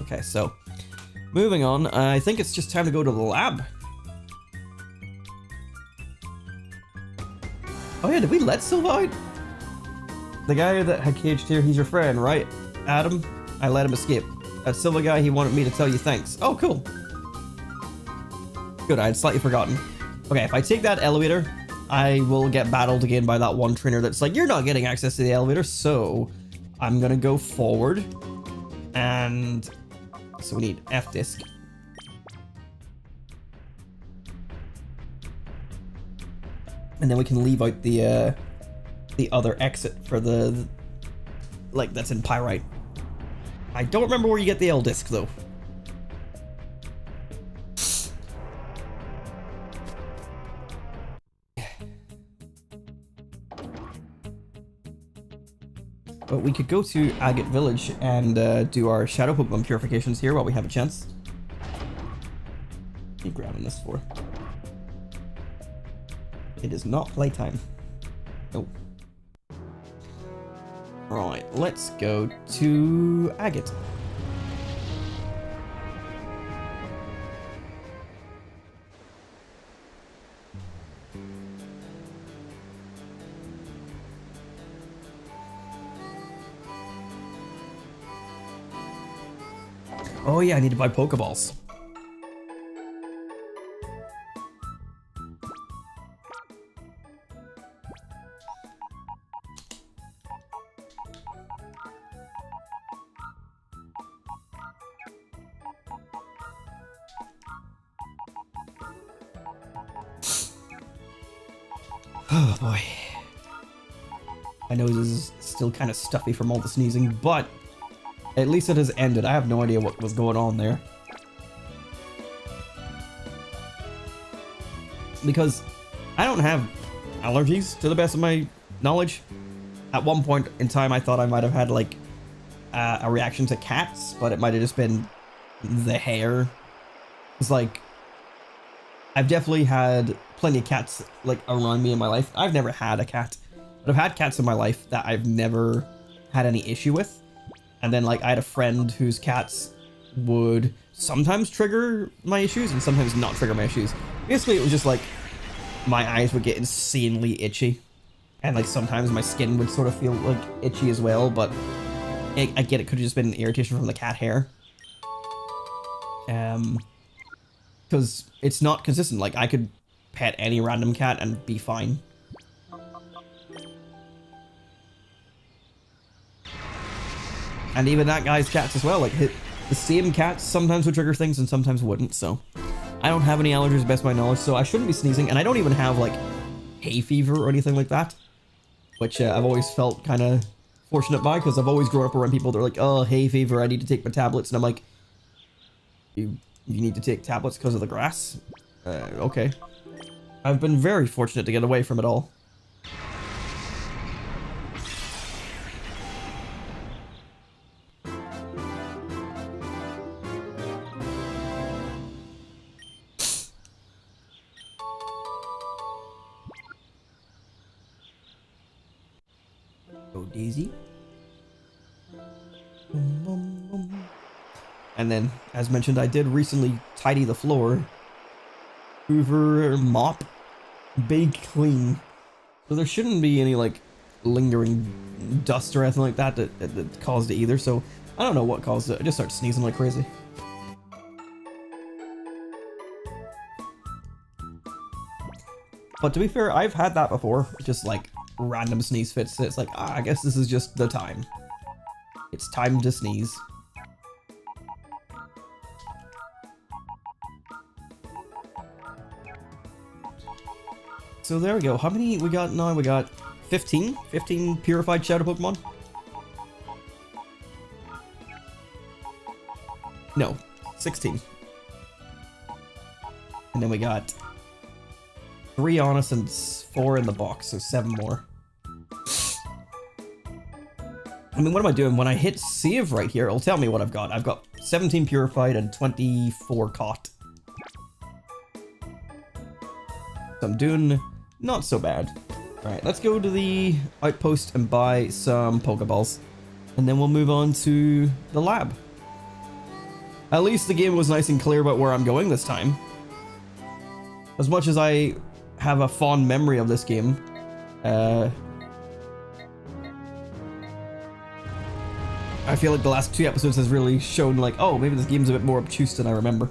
Okay, so... Moving on, I think it's just time to go to the lab. Oh yeah, did we let Silva out? The guy that had caged here, he's your friend, right? Adam? I let him escape. That Silva guy, he wanted me to tell you thanks. Oh, cool. Good, I had slightly forgotten. Okay, if I take that elevator, I will get battled again by that one trainer that's like, you're not getting access to the elevator, so I'm gonna go forward. And... So we need F disc. And then we can leave out the other exit for the like that's in Pyrite. I don't remember where you get the L disc though. But we could go to Agate Village and do our Shadow Pokemon purifications here while we have a chance. What are you grabbing this for? It is not playtime. Oh. Right, let's go to Agate. Oh yeah, I need to buy Pokeballs. Oh boy. My nose is still kind of stuffy from all the sneezing, but at least it has ended. I have no idea what was going on there. Because I don't have allergies, to the best of my knowledge. At one point in time, I thought I might have had, like, a reaction to cats, but it might have just been the hair. It's like, I've definitely had plenty of cats, like, around me in my life. I've never had a cat, but I've had cats in my life that I've never had any issue with. And then, like, I had a friend whose cats would sometimes trigger my issues and sometimes not trigger my issues. Basically, it was just like my eyes would get insanely itchy, and like sometimes my skin would sort of feel like itchy as well, but I get it could have just been irritation from the cat hair. Because it's not consistent. Like, I could pet any random cat and be fine. And even that guy's cats as well, like the same cats sometimes would trigger things and sometimes wouldn't, so I don't have any allergies, best of my knowledge, so I shouldn't be sneezing, and I don't even have, like, hay fever or anything like that, which I've always felt kind of fortunate by, because I've always grown up around people that are like, oh, hay fever, I need to take my tablets, and I'm like, you need to take tablets because of the grass? Okay. I've been very fortunate to get away from it all. Daisy. And then, as mentioned, I did recently tidy the floor. Hoover, mop, big clean. So there shouldn't be any, like, lingering dust or anything like that that caused it either. So I don't know what caused it. I just started sneezing like crazy. But to be fair, I've had that before. Just like random sneeze fits. It's like, I guess this is just the time. It's time to sneeze. So there we go. How many we got now? We got 15? 15 purified Shadow Pokemon? No, 16. And then we got 3 on us and 4 in the box, so 7 more. I mean, what am I doing? When I hit save right here, it'll tell me what I've got. I've got 17 purified and 24 caught. So I'm doing not so bad. Alright, let's go to the outpost and buy some Pokeballs. And then we'll move on to the lab. At least the game was nice and clear about where I'm going this time. As much as I have a fond memory of this game, I feel like the last 2 episodes has really shown like, oh, maybe this game's a bit more obtuse than I remember.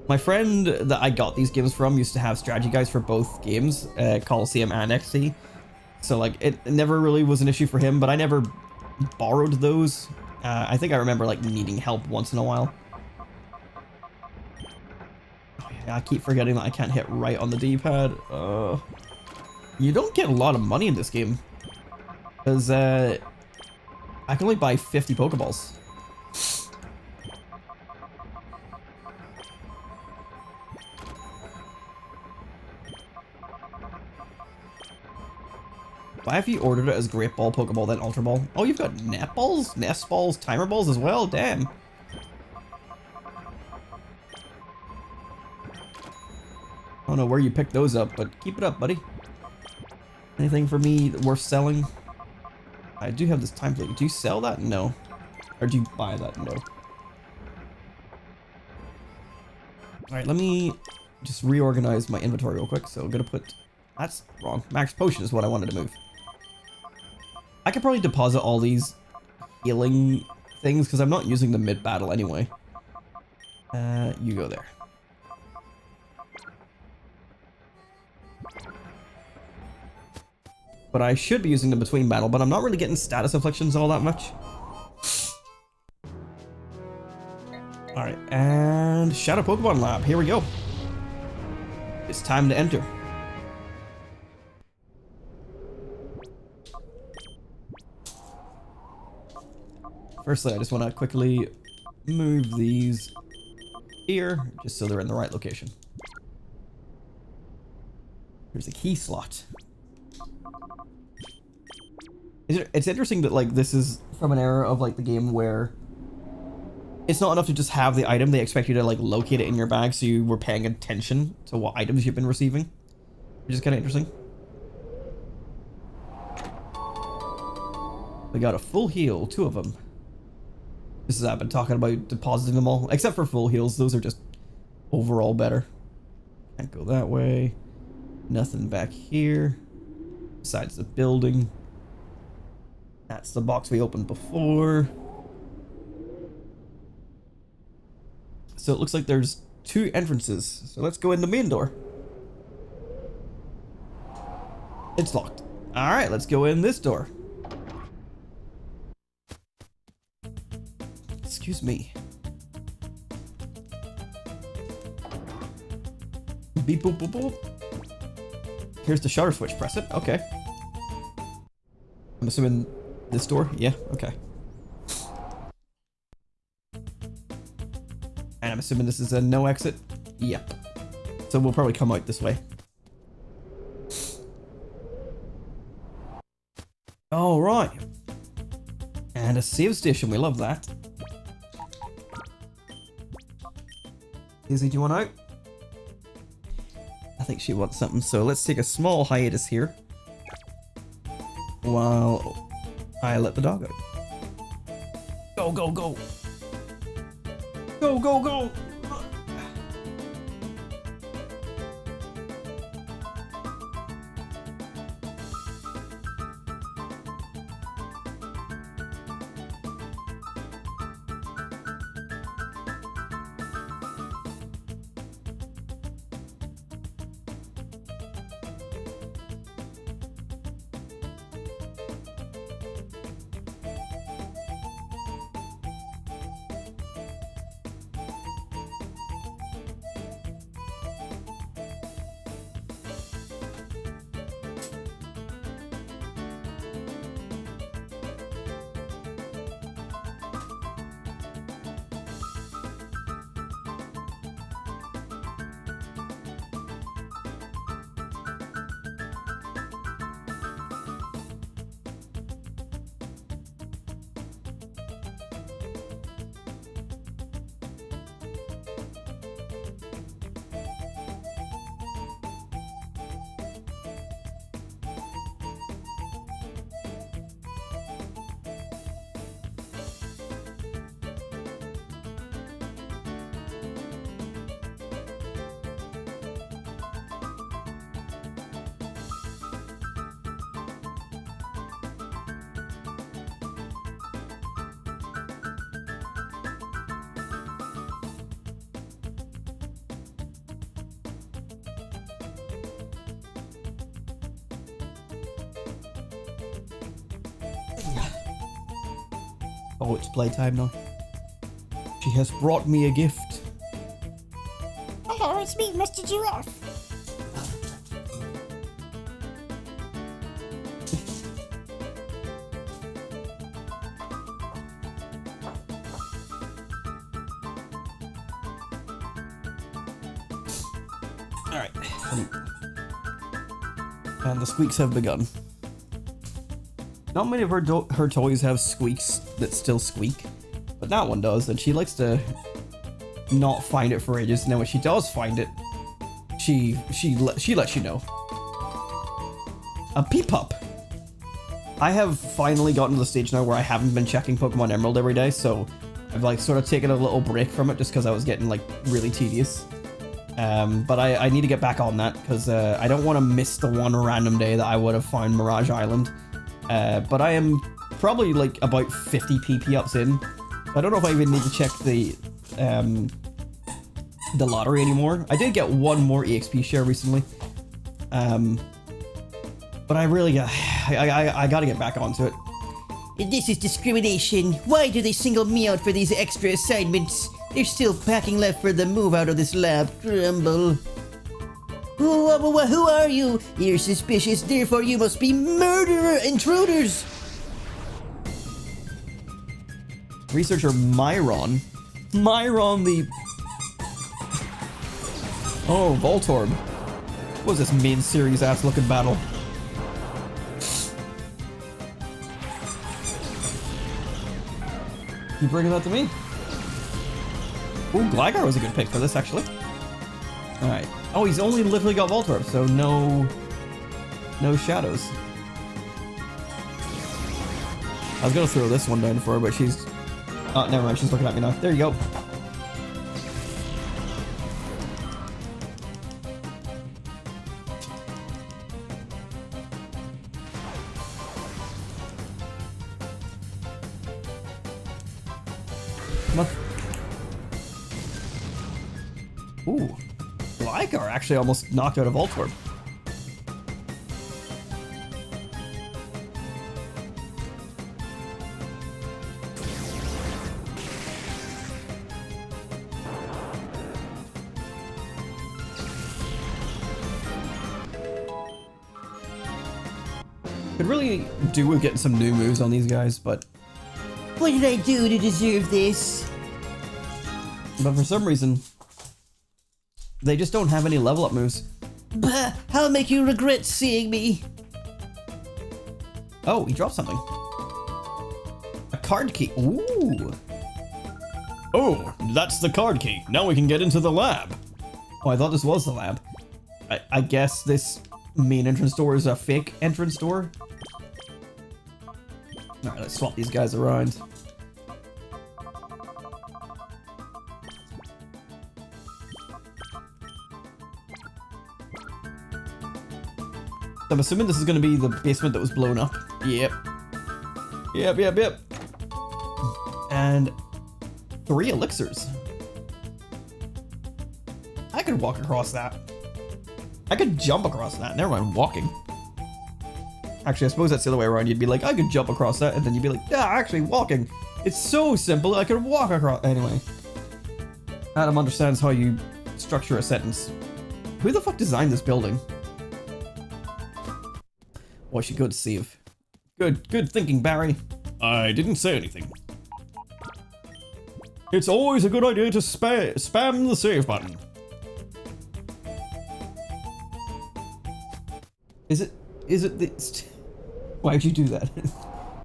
My friend that I got these games from used to have strategy guides for both games, Colosseum and XD. So like, it never really was an issue for him, but I never borrowed those. I think I remember like needing help once in a while. Oh, yeah, I keep forgetting that I can't hit right on the D-pad. You don't get a lot of money in this game, because I can only buy 50 Pokeballs. Why have you ordered it as Great Ball, Pokeball, then Ultra Ball? Oh, you've got Net Balls, Nest Balls, Timer Balls as well? Damn. I don't know where you picked those up, but keep it up, buddy. Anything for me worth selling? I do have this time plate. Do you sell that? No. Or do you buy that? No. Alright, let me just reorganize my inventory real quick. So I'm gonna put... That's wrong. Max Potion is what I wanted to move. I could probably deposit all these healing things because I'm not using them mid-battle anyway. You go there. But I should be using them between battle, but I'm not really getting status afflictions all that much. Alright, and Shadow Pokemon Lab, here we go. It's time to enter. Firstly, I just want to quickly move these here, just so they're in the right location. There's a key slot. It's interesting that, like, this is from an era of, like, the game where it's not enough to just have the item, they expect you to, like, locate it in your bag, so you were paying attention to what items you've been receiving, which is kind of interesting. We got a full heal, 2 of them. This is, I've been talking about depositing them all, except for full heals, those are just overall better. Can't go that way. Nothing back here, besides the building. That's the box we opened before. So it looks like there's 2 entrances. So let's go in the main door. It's locked. Alright, let's go in this door. Excuse me. Beep boop boop boop. Here's the shutter switch. Press it. Okay. I'm assuming this door? Yeah, okay. And I'm assuming this is a no exit? Yep. So we'll probably come out this way. Alright. And a save station, we love that. Izzy, do you want out? I think she wants something, so let's take a small hiatus here. While I let the dog out. Go, go, go. Go, go, go. Oh, it's playtime now. She has brought me a gift. Hello, it's me, Mr. Giraffe. Alright. And the squeaks have begun. Not many of her toys have squeaks that still squeak, but that one does, and she likes to not find it for ages. Now when she does find it, she lets you know. A Peepup. I have finally gotten to the stage now where I haven't been checking Pokemon Emerald every day, so I've like sort of taken a little break from it just because I was getting like really tedious. But I need to get back on that because I don't want to miss the one random day that I would have found Mirage Island. But I am probably like about 50 PP ups in. I don't know if I even need to check the lottery anymore. I did get one more EXP share recently. But I really I gotta get back onto it. This is discrimination. Why do they single me out for these extra assignments? There's still packing left for the move out of this lab. Grumble. Who are you? You're suspicious, therefore you must be murderer intruders. Researcher Myron. Myron the... Oh, Voltorb. What was this main series ass looking battle? You bringing that to me? Ooh, Gligar was a good pick for this, actually. Alright. Oh, he's only literally got Voltorb, so no shadows. I was gonna throw this one down for her, but she's... Oh, never mind, she's looking at me now. There you go. Come on. Ooh. Gligar actually almost knocked out a Voltorb. Could really do with getting some new moves on these guys, but... What did I do to deserve this? But for some reason, they just don't have any level up moves. Bah, I'll make you regret seeing me. Oh, he dropped something. A card key. Ooh. Oh, that's the card key. Now we can get into the lab. Oh, I thought this was the lab. I guess this main entrance door is a fake entrance door. Alright, let's swap these guys around. I'm assuming this is going to be the basement that was blown up. Yep. Yep. And 3 elixirs. I could walk across that. I could jump across that. Never mind, walking. Actually, I suppose that's the other way around. You'd be like, I could jump across that, and then you'd be like, yeah, actually walking. It's so simple, I could walk across. Anyway. Adam understands how you structure a sentence. Who the fuck designed this building? Oh, she could save. Good thinking, Barry. I didn't say anything. It's always a good idea to spam the save button. Is it the... Why'd you do that?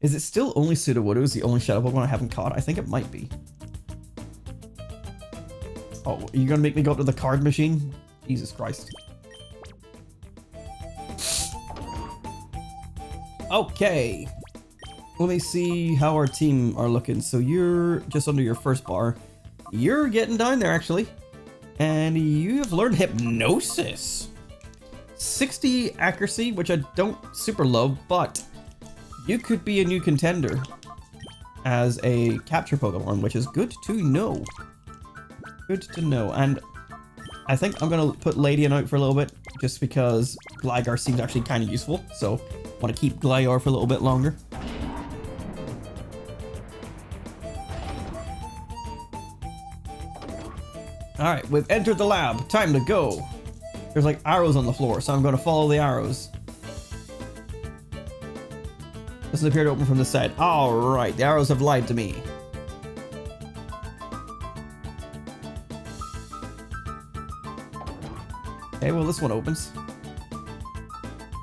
Is it still only Sudowoodo is the only Shadow Pokemon I haven't caught? I think it might be. Oh, are you gonna make me go up to the card machine? Jesus Christ. Okay. Let me see how our team are looking. So you're just under your first bar. You're getting down there, actually. And you have learned Hypnosis. 60 accuracy, which I don't super love, but you could be a new contender as a capture Pokemon, which is good to know. Good to know. And I think I'm going to put Ladian out for a little bit, just because Gligar seems actually kind of useful. So I want to keep Gligar for a little bit longer. Alright, we've entered the lab. Time to go. There's like arrows on the floor, so I'm going to follow the arrows. Doesn't appear to open from the side. Alright, the arrows have lied to me. Okay, well this one opens.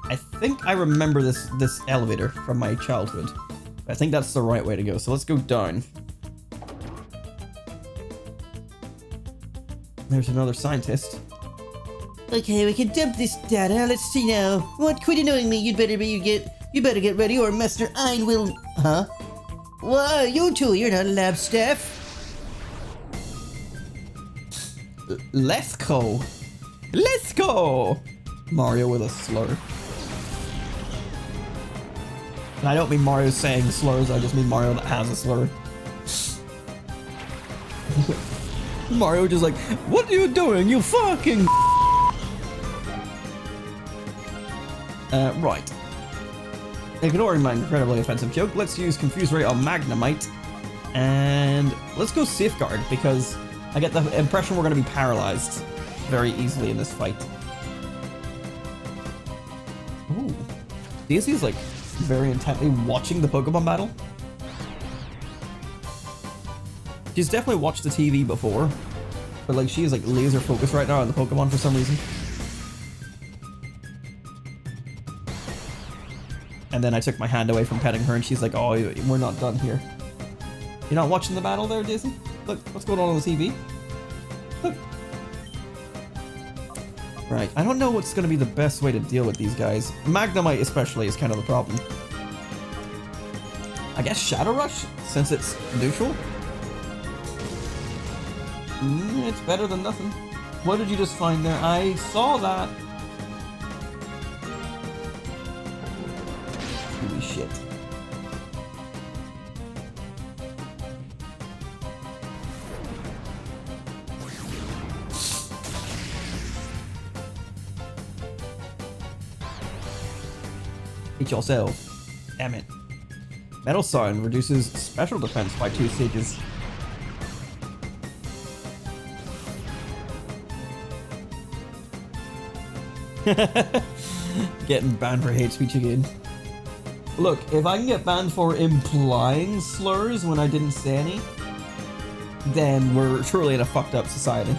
I think I remember this elevator from my childhood. I think that's the right way to go, so let's go down. There's another scientist. Okay, we can dump this data. Let's see now. What? Quit annoying me. You better get ready, or Master Ein will. Huh? Whoa, you two, you're not lab staff. Let's go. Let's go. Mario with a slur. And I don't mean Mario saying slurs. I just mean Mario that has a slur. Mario just like, what are you doing? You fucking. Right. Ignoring my incredibly offensive joke, let's use Confuse Ray on Magnemite. And let's go Safeguard, because I get the impression we're going to be paralyzed very easily in this fight. Ooh. Daisy's like very intently watching the Pokemon battle. She's definitely watched the TV before, but like she is like laser focused right now on the Pokemon for some reason. And then I took my hand away from petting her and she's like, oh, we're not done here. You're not watching the battle there, Daisy? Look, what's going on the TV? Look. Right, I don't know what's going to be the best way to deal with these guys. Magnemite especially is kind of the problem. I guess Shadow Rush, since it's neutral? It's better than nothing. What did you just find there? I saw that. Holy shit. Eat yourself. Damn it. Metal Sign reduces special defense by 2 stages. Getting banned for hate speech again. Look, if I can get banned for implying slurs when I didn't say any, then we're truly in a fucked up society.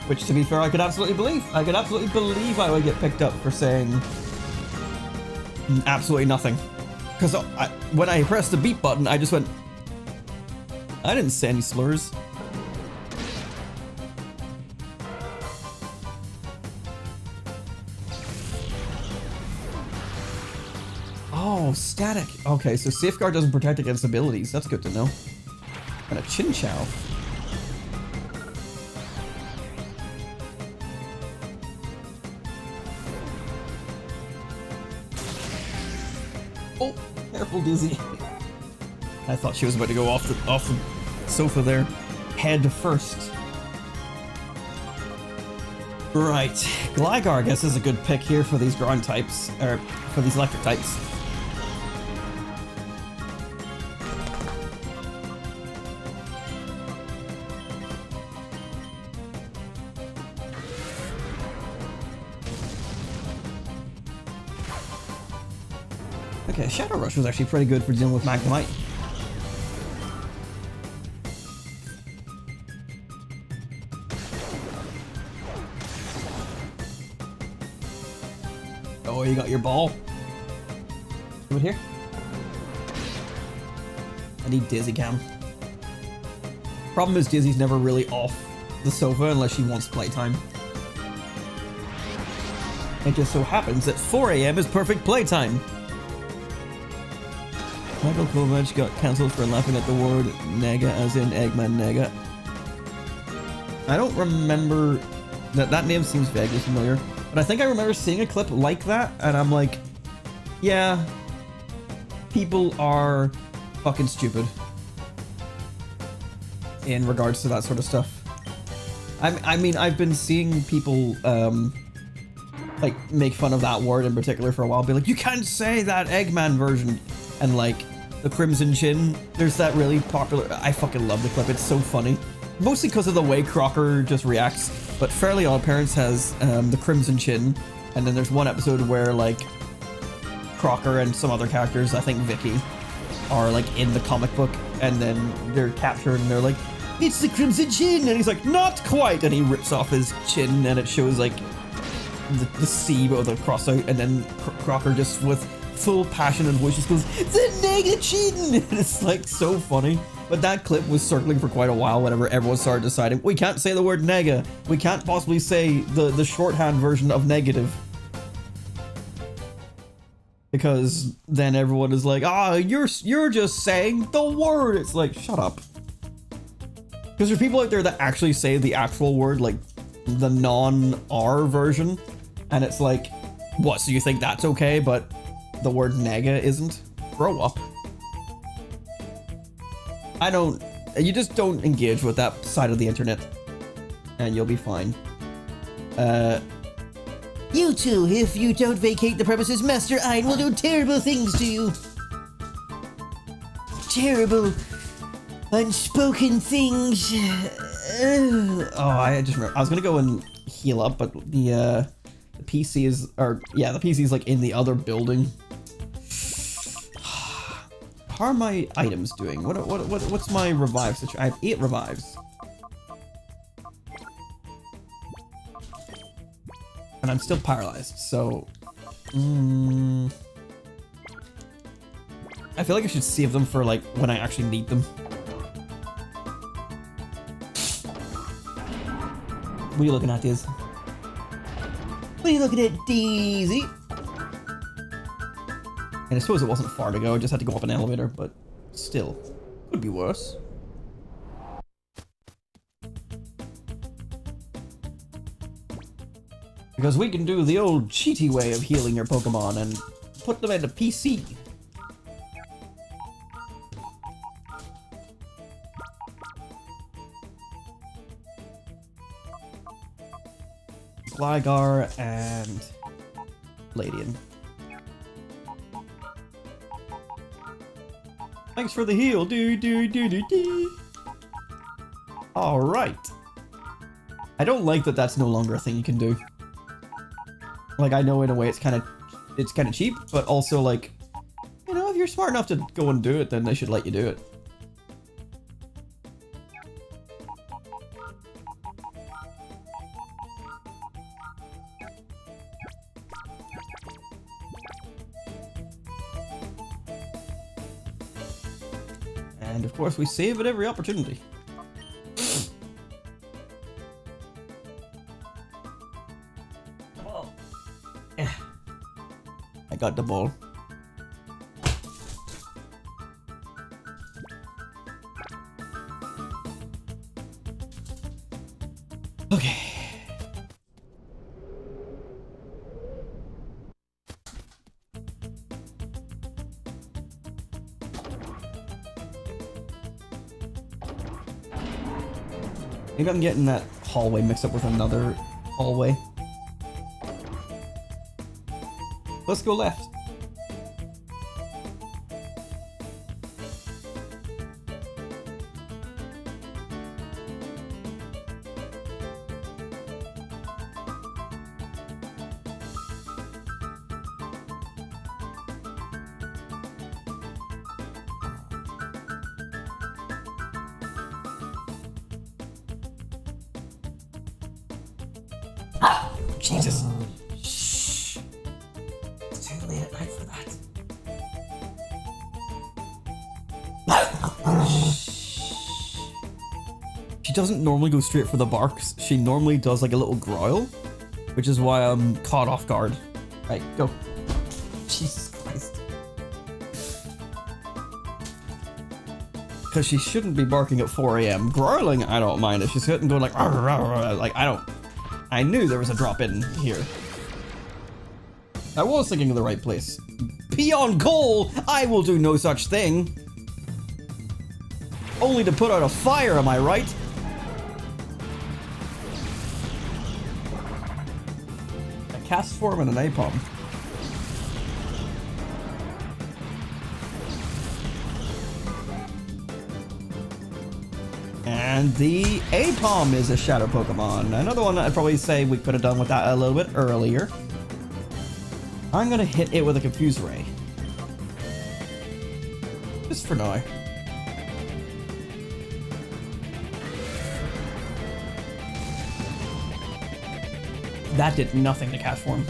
Which, to be fair, I could absolutely believe. I could absolutely believe I would get picked up for saying absolutely nothing. Because when I pressed the beep button, I just went, I didn't say any slurs. Oh, static. Okay, so Safeguard doesn't protect against abilities. That's good to know. And a Chinchou. Oh, careful, Dizzy. I thought she was about to go off the sofa there, head first. Right, Gligar, I guess, is a good pick here for these ground types, or for these electric types. Okay, Shadow Rush was actually pretty good for dealing with Magnemite. Oh, you got your ball. Over here. I need Dizzy Cam. Problem is Dizzy's never really off the sofa unless she wants playtime. It just so happens that 4 AM is perfect playtime. Michael Kovac got cancelled for laughing at the word nega as in Eggman nega. I don't remember that name seems vaguely familiar, but I think I remember seeing a clip like that and I'm like, yeah, people are fucking stupid in regards to that sort of stuff. I mean, I've been seeing people like make fun of that word in particular for a while, be like, you can't say that Eggman version, and like the Crimson Chin, there's that really popular, I fucking love the clip, it's so funny. Mostly because of the way Crocker just reacts, but Fairly Odd Parents has the Crimson Chin, and then there's one episode where like Crocker and some other characters, I think Vicky, are like in the comic book, and then they're captured and they're like, it's the Crimson Chin, and he's like, not quite, and he rips off his chin and it shows like the C with a cross out, and then Crocker just with full passion and voice just goes, the nega chin! And it's like so funny. But that clip was circling for quite a while whenever everyone started deciding, we can't say the word nega. We can't possibly say the shorthand version of negative. Because then everyone is like, you're just saying the word. It's like, shut up. Because there's people out there that actually say the actual word, like the non-R version. And it's like, what, so you think that's okay, but the word nega isn't? Grow up. You just don't engage with that side of the internet and you'll be fine. You too, if you don't vacate the premises, Master Ein will do terrible things to you. Terrible, unspoken things. Oh, I just remember, I was gonna go and heal up, but the PC is, the PC is like in the other building. How are my items doing? What's my revive situation? I have 8 revives. And I'm still paralyzed, so... I feel like I should save them for, like, when I actually need them. What are you looking at, Diz? What are you looking at, Daisy? And I suppose it wasn't far to go, I just had to go up an elevator, but still, could be worse. Because we can do the old cheaty way of healing your Pokemon and put them into PC. Gligar and Ladian. Thanks for the heal. Alright. I don't like that that's no longer a thing you can do. Like, I know in a way it's kind of cheap, but also like, you know, if you're smart enough to go and do it, then they should let you do it. And of course, we save at every opportunity. I got the ball. Okay. Maybe I'm getting that hallway mixed up with another hallway. Let's go left. Jesus. Shh. It's too late at night for that. She doesn't normally go straight for the barks. She normally does like a little growl, which is why I'm caught off guard. Right, go. Jesus Christ. Because she shouldn't be barking at 4 AM. Growling, I don't mind. If she's sitting going like, "Arr, arr, arr," like I knew there was a drop in here. I was thinking of the right place. Peon coal! I will do no such thing. Only to put out a fire, am I right? A cast form and an Apom. And the Apom is a Shadow Pokemon. Another one I'd probably say we could have done with that a little bit earlier. I'm gonna hit it with a Confuse Ray. Just for now. That did nothing to Cast Form.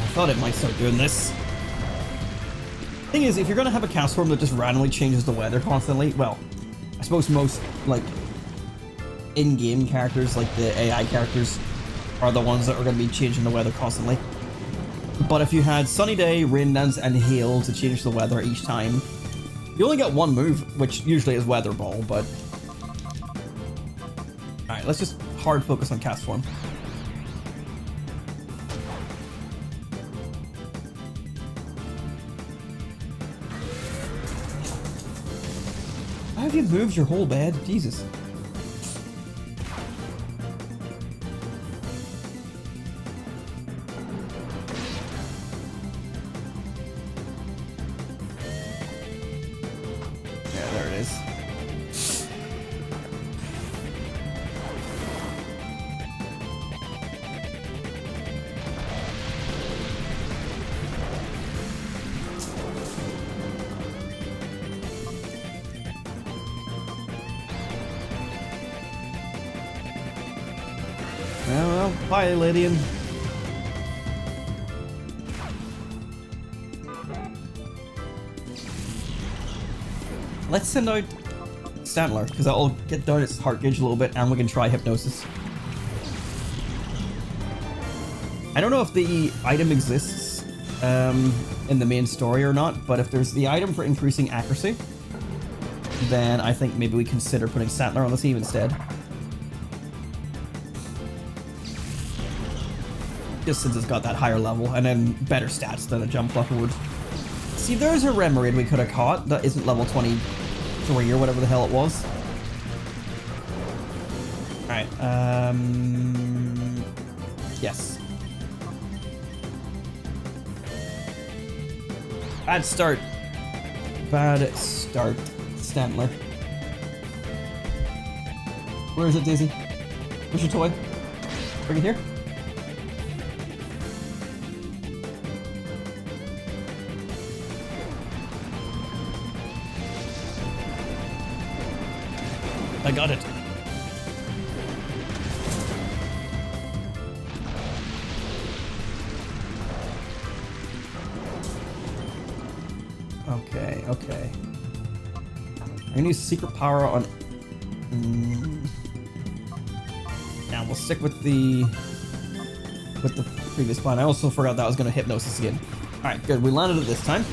I thought it might start doing this. Thing is, if you're gonna have a cast form that just randomly changes the weather constantly, well, I suppose most like in-game characters, like the AI characters, are the ones that are gonna be changing the weather constantly. But if you had Sunny Day, Rain Dance, and Hail to change the weather each time, you only get one move, which usually is Weather Ball, but... Alright, let's just hard focus on cast form. How have you moved your whole bed? Jesus. Yeah, there it is. Well, bye, Lydian. Let's send out Stantler, because that'll get down its heart gauge a little bit, and we can try Hypnosis. I don't know if the item exists in the main story or not, but if there's the item for increasing accuracy, then I think maybe we consider putting Stantler on the team instead. Just since it's got that higher level, and then better stats than a Jump Plucker would. See, there's a Remoraid we could have caught that isn't level 23 or whatever the hell it was. Alright, yes. Bad start. Bad start, Stantler. Where is it, Daisy? Where's your toy? Bring it here. I got it. Okay, okay. I'm gonna use secret power on. Now we'll stick with the previous plan. I also forgot that I was gonna Hypnosis again. All right, good. We landed it this time.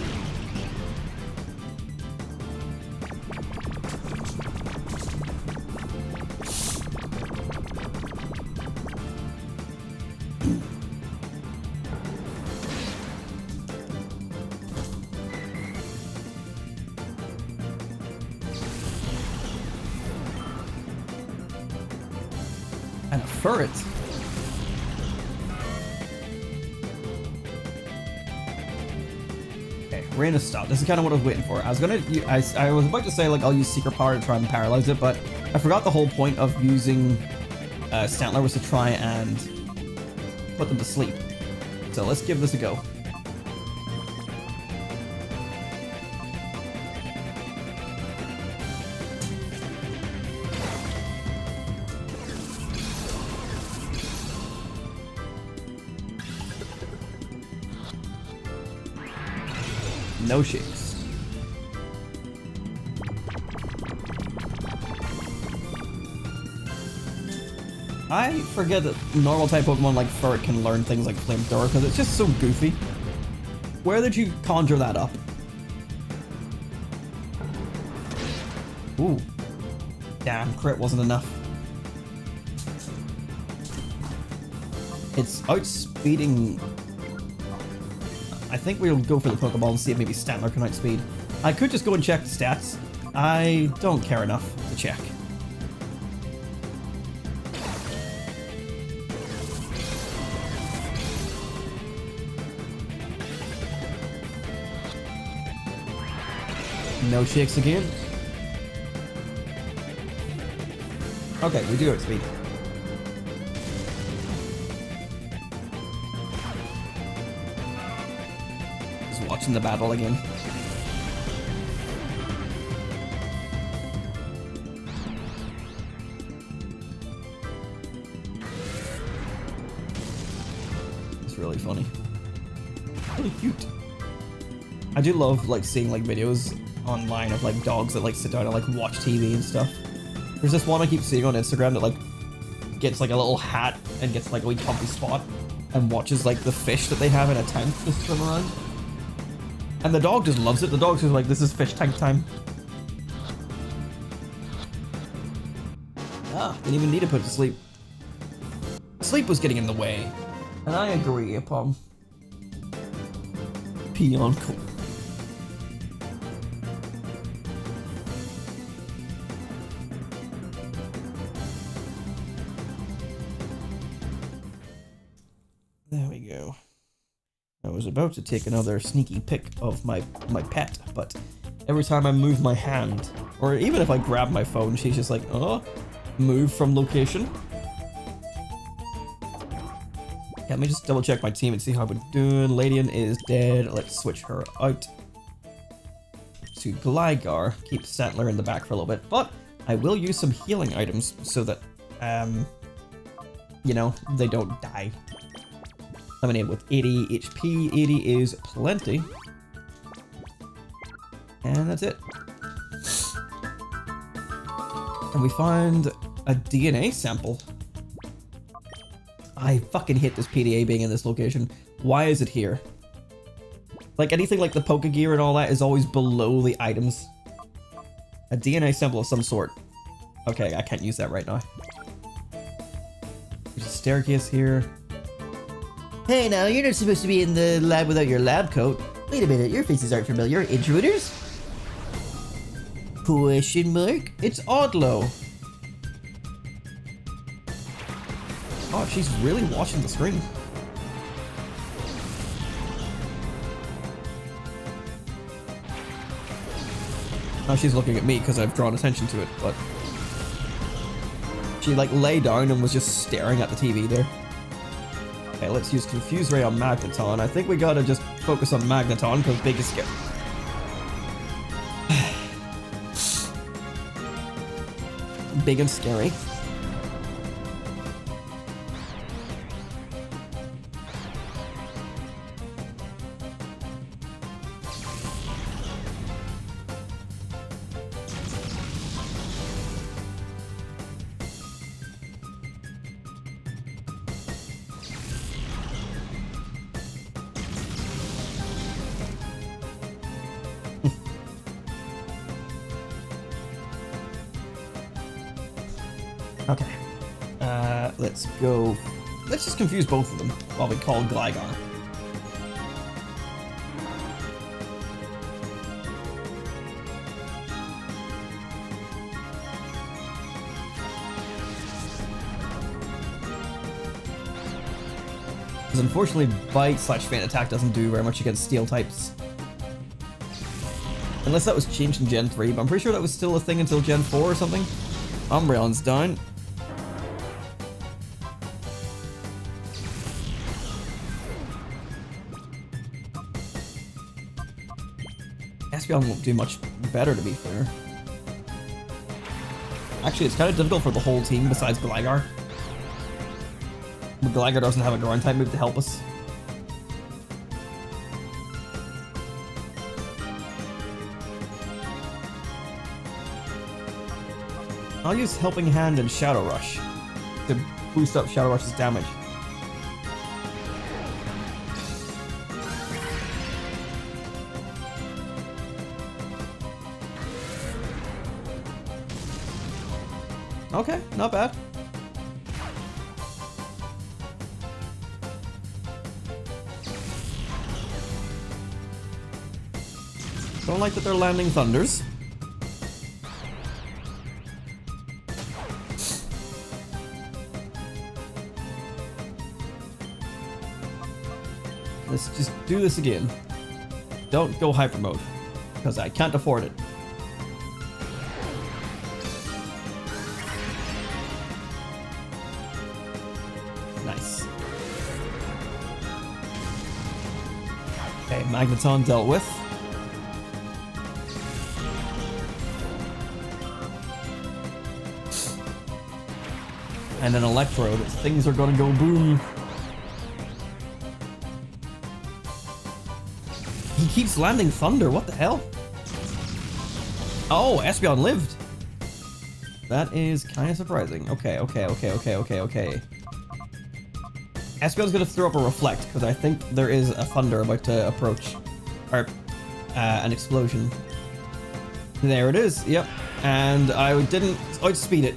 And a Furret. Okay, Rain has stopped. This is kind of what I was waiting for. I was about to say, like, I'll use Secret Power to try and paralyze it, but I forgot the whole point of using Stantler was to try and put them to sleep. So let's give this a go. No shakes. I forget that normal type Pokemon like Furret can learn things like Flamethrower because it's just so goofy. Where did you conjure that up? Ooh. Damn, crit wasn't enough. It's outspeeding. I think we'll go for the Pokeball and see if maybe Stantler can outspeed. I could just go and check the stats. I don't care enough to check. No shakes again. Okay, we do outspeed. Watching the battle again. It's really funny. Really cute. I do love like seeing like videos online of like dogs that like sit down and like watch TV and stuff. There's this one I keep seeing on Instagram that like gets like a little hat and gets like a wee comfy spot and watches like the fish that they have in a tank just swim around. And the dog just loves it. The dog's just like, this is fish tank time. Ah, didn't even need to put it to sleep. Sleep was getting in the way. And I agree upon. Peon cool. There we go. I was about to take another sneaky pic of my pet, but every time I move my hand, or even if I grab my phone, she's just like, oh, move from location. Yeah, let me just double check my team and see how we're doing. Ladian is dead. Let's switch her out to Gligar. Keep Stantler in the back for a little bit, but I will use some healing items so that you know, they don't die. Lemonade with 80 HP. 80 is plenty. And that's it. And we find a DNA sample. I fucking hate this PDA being in this location. Why is it here? Like anything like the Pokegear and all that is always below the items. A DNA sample of some sort. Okay, I can't use that right now. There's a staircase here. Hey now, you're not supposed to be in the lab without your lab coat. Wait a minute, your faces aren't familiar. Intruders? Question mark? It's Odlo. Oh, she's really watching the screen. Now she's looking at me because I've drawn attention to it, but she like lay down and was just staring at the TV there. Okay, let's use Confuse Ray on Magneton. I think we gotta just focus on Magneton because big is scary. Big and scary. Okay. Let's go. Let's just confuse both of them while we call Gligar. Because unfortunately, Bite/Faint Attack doesn't do very much against Steel types. Unless that was changed in Gen 3, but I'm pretty sure that was still a thing until Gen 4 or something. Umbreon's down. Espeon won't do much better, to be fair. Actually, it's kind of difficult for the whole team besides Gligar. But Gligar doesn't have a ground type move to help us. I'll use Helping Hand and Shadow Rush to boost up Shadow Rush's damage. Okay, not bad. Don't like that they're landing thunders. Let's just do this again. Don't go hyper mode, because I can't afford it. Nice. Okay, Magneton dealt with. And an Electrode. Things are gonna go boom. He keeps landing thunder, what the hell? Oh, Espeon lived. That is kind of surprising. Okay. Espeon's gonna throw up a Reflect, because I think there is a thunder about to approach. Or, an explosion. There it is, yep. And I didn't outspeed it.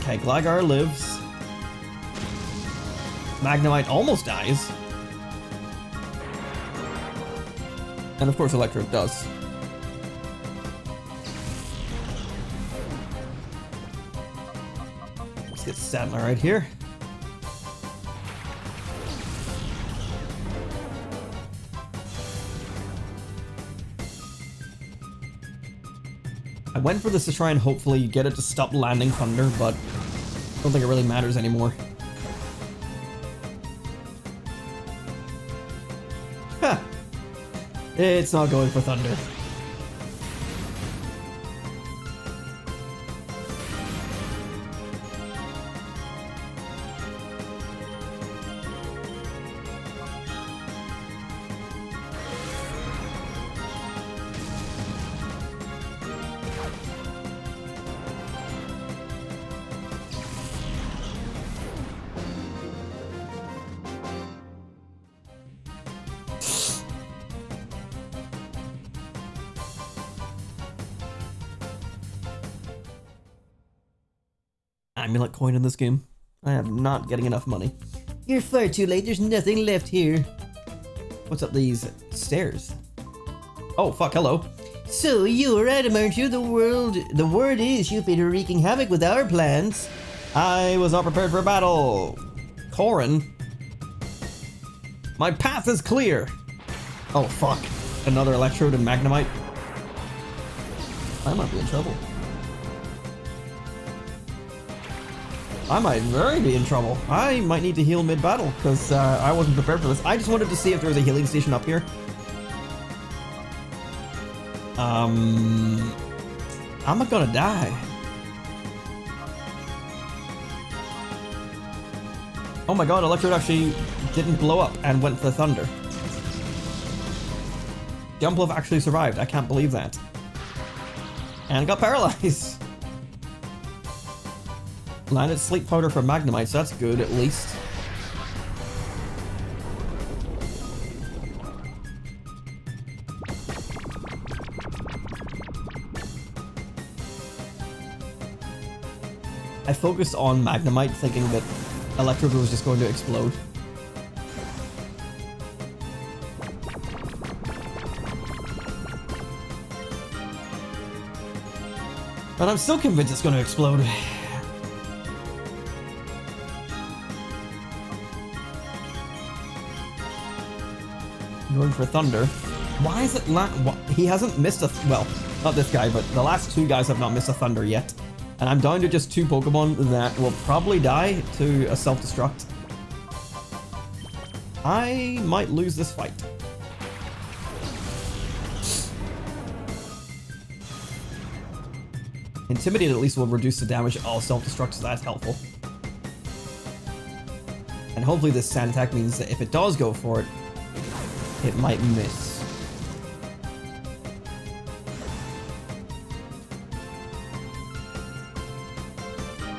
Okay, Gligar lives. Magnemite almost dies. And of course Electrode does. Let's get Sandler right here. I went for this to try and hopefully get it to stop landing thunder, but I don't think it really matters anymore. Huh. It's not going for Thunder. Amulet coin in this game. I am not getting enough money. You're far too late. There's nothing left here. What's up these stairs? Oh, fuck, hello. So you're Adam, aren't you? The word is you've been wreaking havoc with our plans. I was not prepared for a battle. Corrin. My path is clear. Oh, fuck. Another Electrode and Magnemite. I might be in trouble. I might very be in trouble. I might need to heal mid-battle, because I wasn't prepared for this. I just wanted to see if there was a healing station up here. I'm not gonna die. Oh my god, Electrode actually didn't blow up and went for Thunder. Jumpluff actually survived. I can't believe that. And got paralyzed. Landed Sleep Powder for Magnemite, so that's good at least. I focused on Magnemite thinking that Electrode was just going to explode. But I'm still convinced it's going to explode. Going for Thunder. Why is it he hasn't missed a... well, not this guy, but the last two guys have not missed a Thunder yet. And I'm down to just two Pokemon that will probably die to a self-destruct. I might lose this fight. Intimidate at least will reduce the damage of all self-destructs, so that's helpful. And hopefully this Sand Attack means that if it does go for it, it might miss.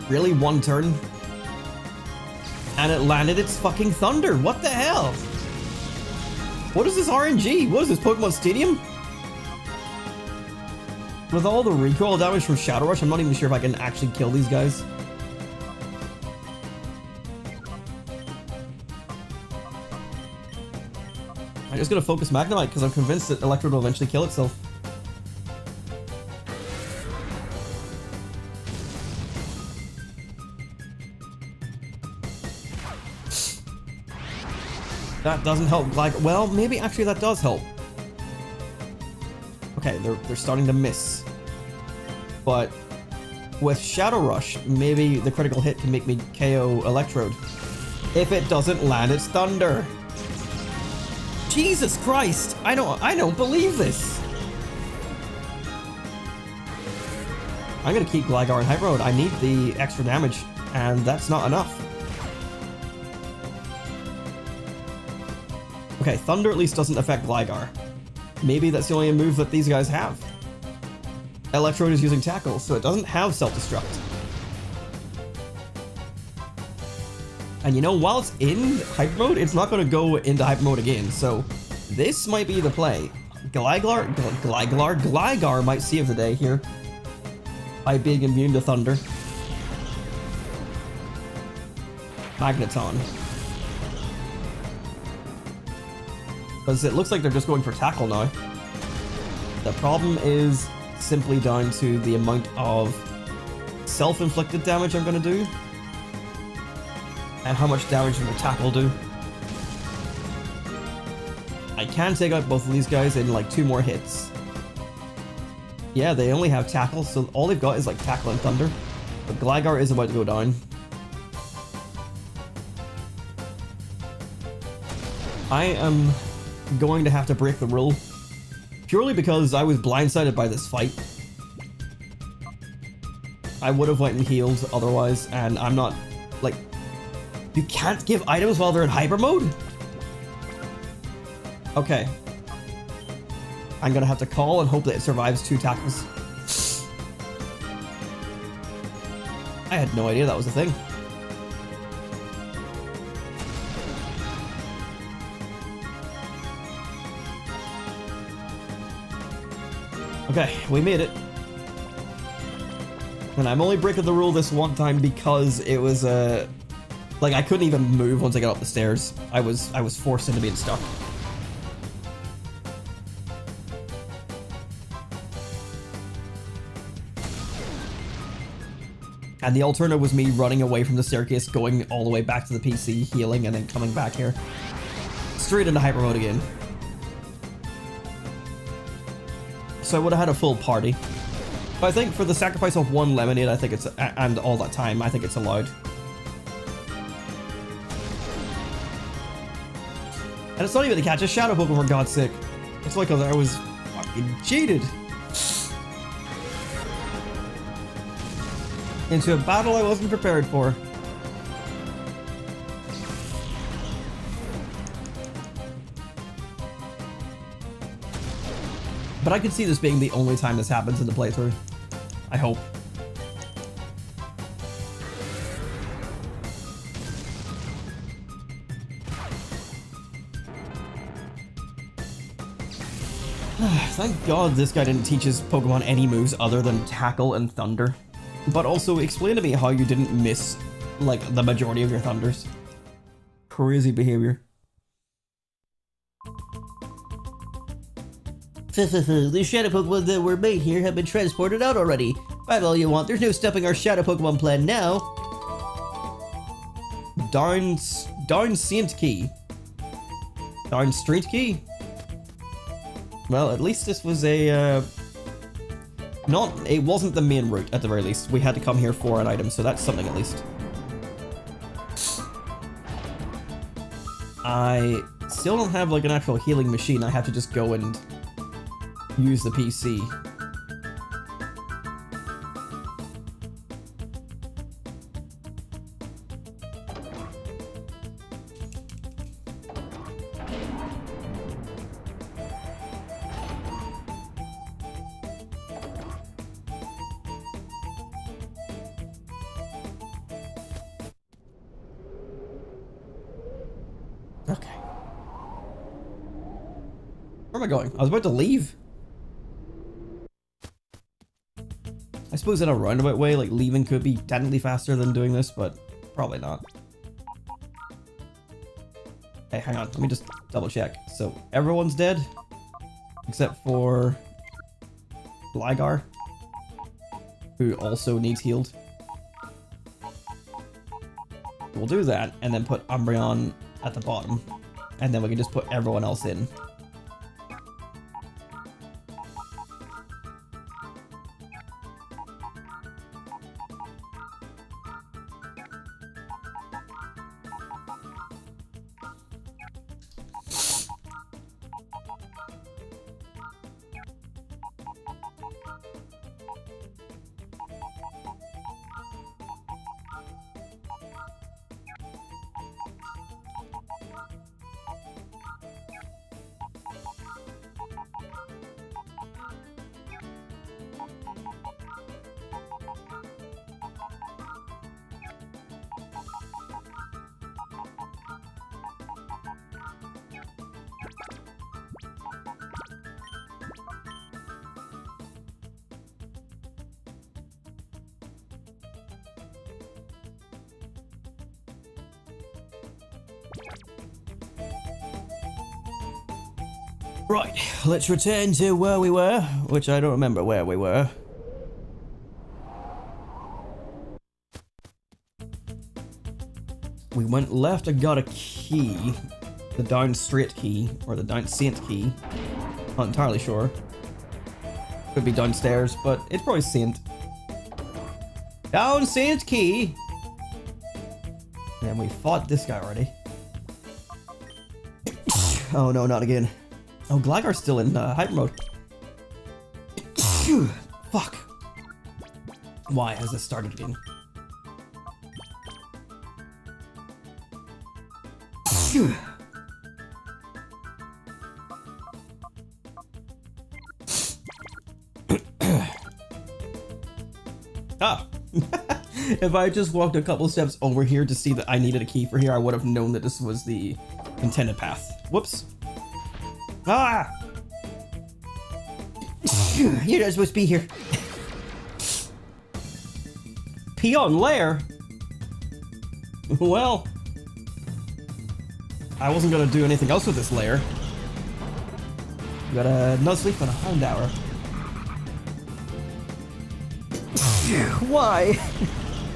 Really? One turn? And it landed its fucking Thunder. What the hell? What is this RNG? What is this, Pokemon Stadium? With all the recoil damage from Shadow Rush, I'm not even sure if I can actually kill these guys. I'm just gonna focus Magnemite because I'm convinced that Electrode will eventually kill itself. That doesn't help. Like, well, maybe actually that does help. Okay, they're starting to miss. But with Shadow Rush, maybe the critical hit can make me KO Electrode. If it doesn't land its Thunder. Jesus Christ! I don't believe this. I'm gonna keep Gligar in Hyper Mode. I need the extra damage, and that's not enough. Okay, Thunder at least doesn't affect Gligar. Maybe that's the only move that these guys have. Electrode is using Tackle, so it doesn't have Self-Destruct. And you know, while it's in Hyper Mode, it's not going to go into Hyper Mode again, so this might be the play. Gligar might save the day here by being immune to Thunder. Magneton. Because it looks like they're just going for Tackle now. The problem is simply down to the amount of self-inflicted damage I'm going to do. And how much damage will Tackle do. I can take out both of these guys in like 2 more hits. Yeah, they only have Tackle, so all they've got is like Tackle and Thunder. But Gligar is about to go down. I am going to have to break the rule Purely because I was blindsided by this fight. I would have went and healed otherwise, and I'm not, like... You can't give items while they're in hyper mode? Okay. I'm gonna have to call and hope that it survives 2 tackles. I had no idea that was a thing. Okay, we made it. And I'm only breaking the rule this one time because it was like I couldn't even move once I got up the stairs. I was forced into being stuck. And the alternative was me running away from the staircase, going all the way back to the PC, healing, and then coming back here. Straight into hyper mode again. So I would have had a full party. But I think for the sacrifice of 1 lemonade, I think it's, and all that time, I think it's allowed. And it's not even to catch a Shadow Pokémon, for God's sake. It's like I was fucking cheated. Into a battle I wasn't prepared for. But I could see this being the only time this happens in the playthrough. I hope. Thank God this guy didn't teach his Pokemon any moves other than Tackle and Thunder. But also, explain to me how you didn't miss, like, the majority of your Thunders. Crazy behavior. The Shadow Pokemon that were made here have been transported out already. Fight all you want, there's no stopping our Shadow Pokemon plan now. Darn Saint Key. Darn Street Key? Well, at least this was a, it wasn't the main route, at the very least. We had to come here for an item, so that's something at least. I still don't have, like, an actual healing machine. I have to just go and use the PC. Okay. Where am I going? I was about to leave. I suppose in a roundabout way, like, leaving could be technically faster than doing this, but probably not. Hey, hang on. Let me just double check. So, everyone's dead? Except for Gligar, who also needs healed. We'll do that, and then put Umbreon at the bottom, and then we can just put everyone else in. Right, let's return to where we were, which I don't remember where we were. We went left and got a key. The Down Straight key, or the Down Saint key. Not entirely sure. Could be downstairs, but it's probably Saint. Down Saint key! And we fought this guy already. Oh no, not again. Oh, Gligar's still in hyper mode. Fuck. Why has this started again? Ah. If I just walked a couple steps over here to see that I needed a key for here, I would have known that this was the intended path. Whoops. Ah! You're not supposed to be here. Peon Lair? Well, I wasn't gonna do anything else with this lair. We got a Nuzleaf and a Houndour. Why?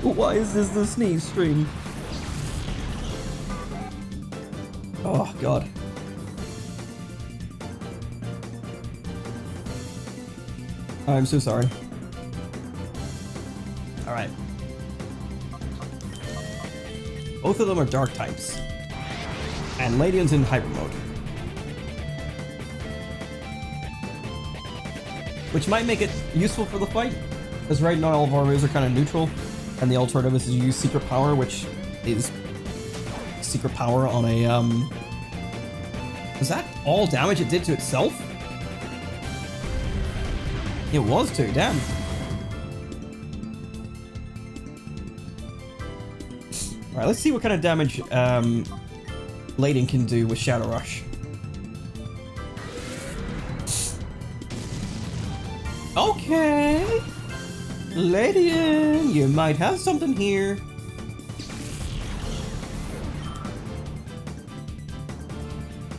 Why is this the sneeze stream? Oh, God. I'm so sorry. Alright. Both of them are dark types. And Ladian's in hyper mode. Which might make it useful for the fight, because right now all of our ways are kind of neutral, and the alternative is to use Secret Power, which is Secret Power on a, Was that all damage it did to itself? It was too, damn. Alright, let's see what kind of damage Ladian can do with Shadow Rush. Okay! Ladian, you might have something here.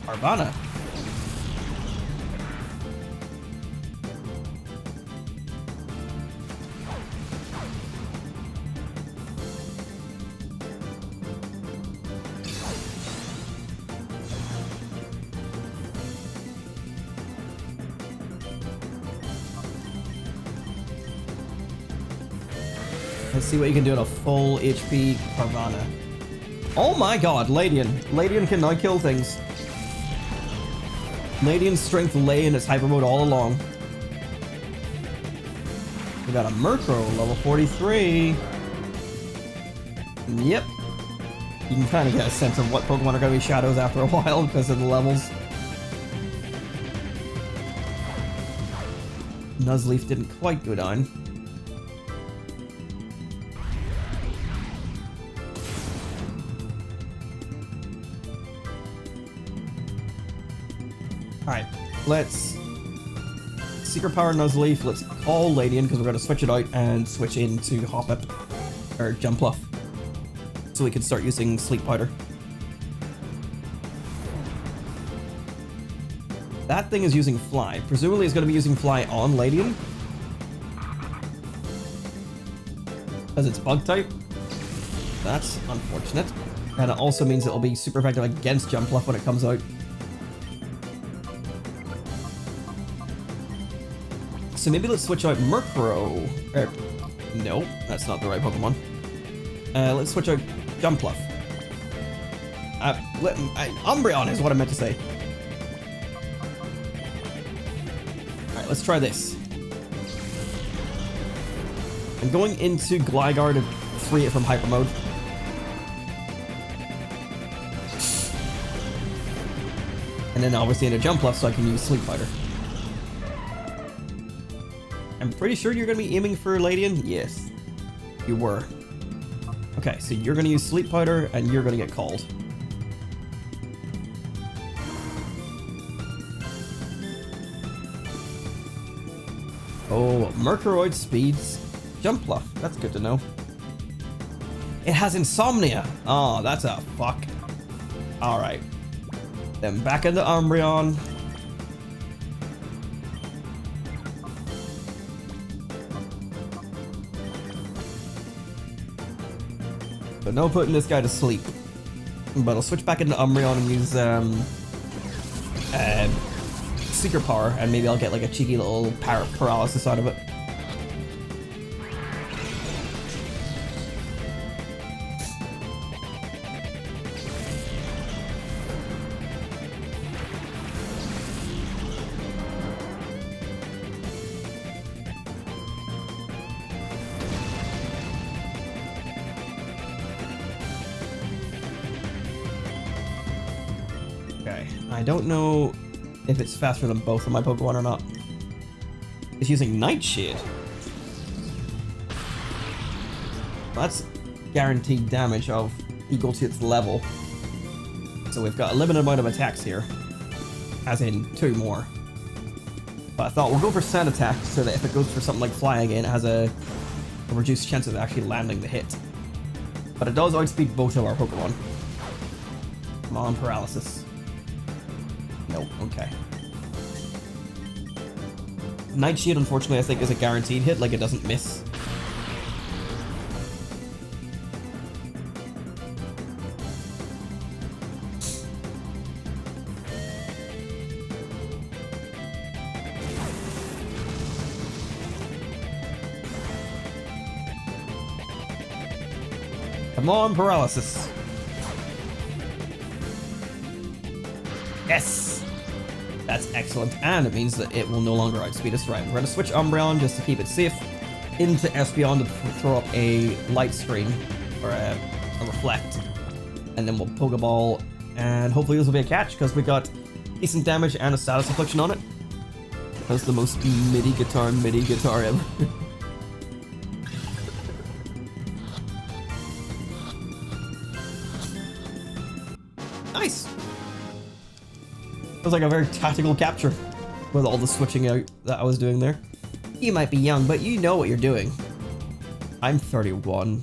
Carvana. Let's see what you can do on a full HP Carvana. Oh my god, Ladian. Ladian can now kill things. Ladian's strength lay in its hyper mode all along. We got a Murkrow, level 43. Yep. You can kind of get a sense of what Pokemon are going to be shadows after a while because of the levels. Nuzleaf didn't quite go down. Alright, let's Secret Power Nuzleaf, let's call Ladian because we're going to switch it out and switch into Hoppip, or Jumpluff, so we can start using Sleep Powder. That thing is using Fly. Presumably it's going to be using Fly on Ladian, because it's Bug type. That's unfortunate. And it also means it'll be super effective against Jumpluff when it comes out. So maybe let's switch out Murkrow. No, that's not the right Pokemon. Let's switch out Jumpluff. Umbreon is what I meant to say. Alright, let's try this. I'm going into Gligar to free it from Hyper Mode. And then obviously into Jumpluff so I can use Sleep Fighter. I'm pretty sure you're going to be aiming for Ladian. Yes, you were. Okay, so you're going to use Sleep Powder and you're going to get called. Oh, Murkroid speeds Jumpluff. That's good to know. It has Insomnia. Oh, that's a fuck. Alright. Then back into Umbreon. So no putting this guy to sleep. But I'll switch back into Umbreon and use Secret Power, and maybe I'll get like a cheeky little paralysis out of it. I don't know if it's faster than both of my Pokemon or not. It's using Nightshade. That's guaranteed damage of equal to its level. So we've got a limited amount of attacks here. As in 2 more. But I thought we'll go for sand attack so that if it goes for something like fly again, it has a reduced chance of actually landing the hit. But it does outspeed both of our Pokemon. Come on, paralysis. Nope, okay. Nightshade, unfortunately, I think is a guaranteed hit, like it doesn't miss. Come on, paralysis. Yes! That's excellent, and it means that it will no longer outspeed us. Right, we're going to switch Umbreon just to keep it safe into Espeon to throw up a light screen, or a reflect. And then we'll Pokeball, and hopefully this will be a catch, because we got decent damage and a status affliction on it. That's the most MIDI guitar ever. Nice! It was like a very tactical capture with all the switching out that I was doing there. You might be young, but you know what you're doing. I'm 31.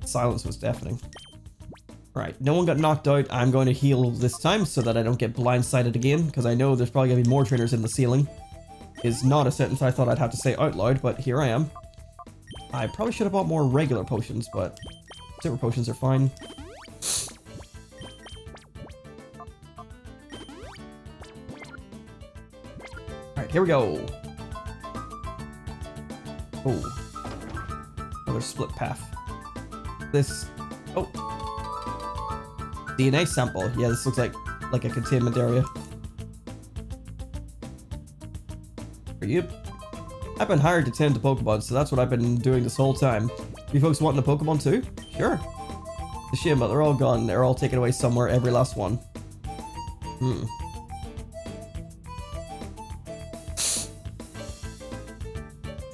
Silence was deafening. Right, no one got knocked out. I'm going to heal this time so that I don't get blindsided again, because I know there's probably going to be more trainers in the ceiling. Is not a sentence I thought I'd have to say out loud, but here I am. I probably should have bought more regular potions, but super potions are fine. Alright, here we go. Oh. Another split path. This... Oh. DNA sample. Yeah, this looks like a containment area. Yep. I've been hired to tend to Pokemon, so that's what I've been doing this whole time. You folks wanting a Pokemon too? Sure. It's a shame, but they're all gone. They're all taken away somewhere, every last one.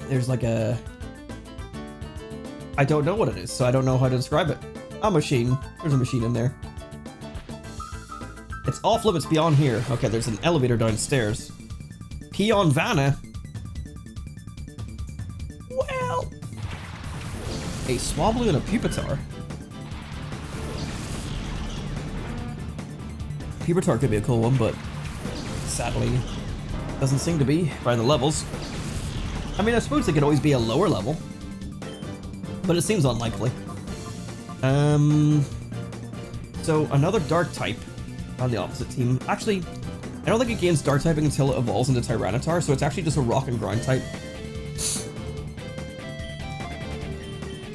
There's like a... I don't know what it is, so I don't know how to describe it. A machine. There's a machine in there. It's off limits beyond here. Okay, there's an elevator downstairs. Peon Vanna? Well... A Swablu and a Pupitar. Pupitar could be a cool one, but sadly, doesn't seem to be by the levels. I mean, I suppose it could always be a lower level, but it seems unlikely. So another Dark type on the opposite team. Actually, I don't think it gains Dark typing until it evolves into Tyranitar, so it's actually just a Rock and Ground type.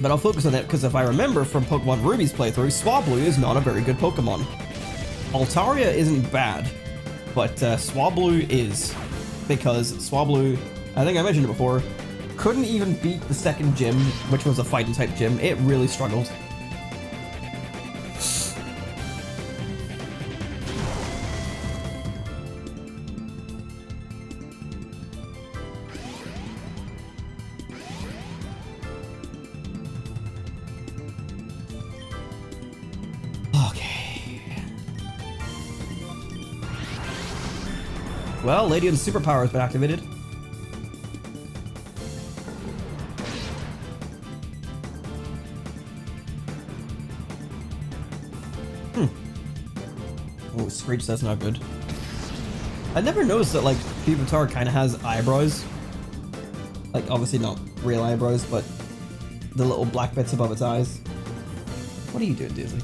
But I'll focus on it because if I remember from Pokemon Ruby's playthrough, Swablu is not a very good Pokemon. Altaria isn't bad, but Swablu is, because Swablu, I think I mentioned it before, couldn't even beat the second gym, which was a fighting type gym. It really struggled. Well, Ladian's superpower has been activated. Oh, Screech, that's not good. I never noticed that, like, Pupitar kind of has eyebrows. Like, obviously not real eyebrows, but the little black bits above its eyes. What are you doing, Disney?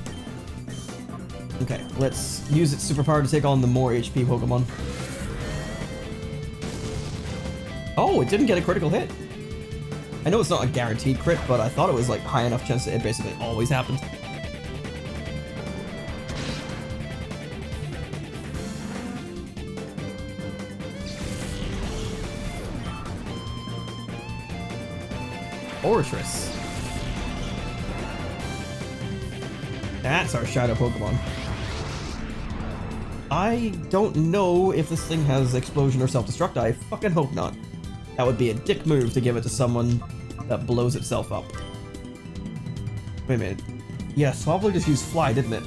Okay, let's use its superpower to take on the more HP Pokemon. Oh, it didn't get a critical hit. I know it's not a guaranteed crit, but I thought it was like high enough chance that it basically always happened. Oratris. That's our Shadow Pokemon. I don't know if this thing has Explosion or Self-Destruct. I fucking hope not. That would be a dick move to give it to someone that blows itself up. Wait a minute. Yeah, Swablu just used Fly, didn't it?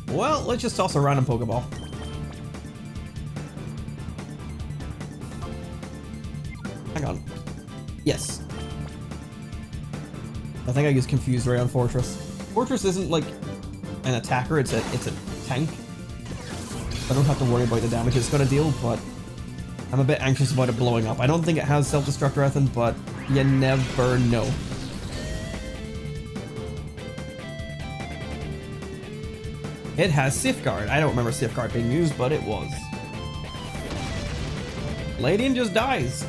Well, let's just toss a random Pokeball. Hang on. Yes. I think I used Confused Ray on Fortress. Fortress isn't like an attacker, it's a tank. I don't have to worry about the damage it's gonna deal, but I'm a bit anxious about it blowing up. I don't think it has Self-Destruct or anything, but you never know. It has Safeguard. I don't remember Safeguard being used, but it was. Ladian just dies.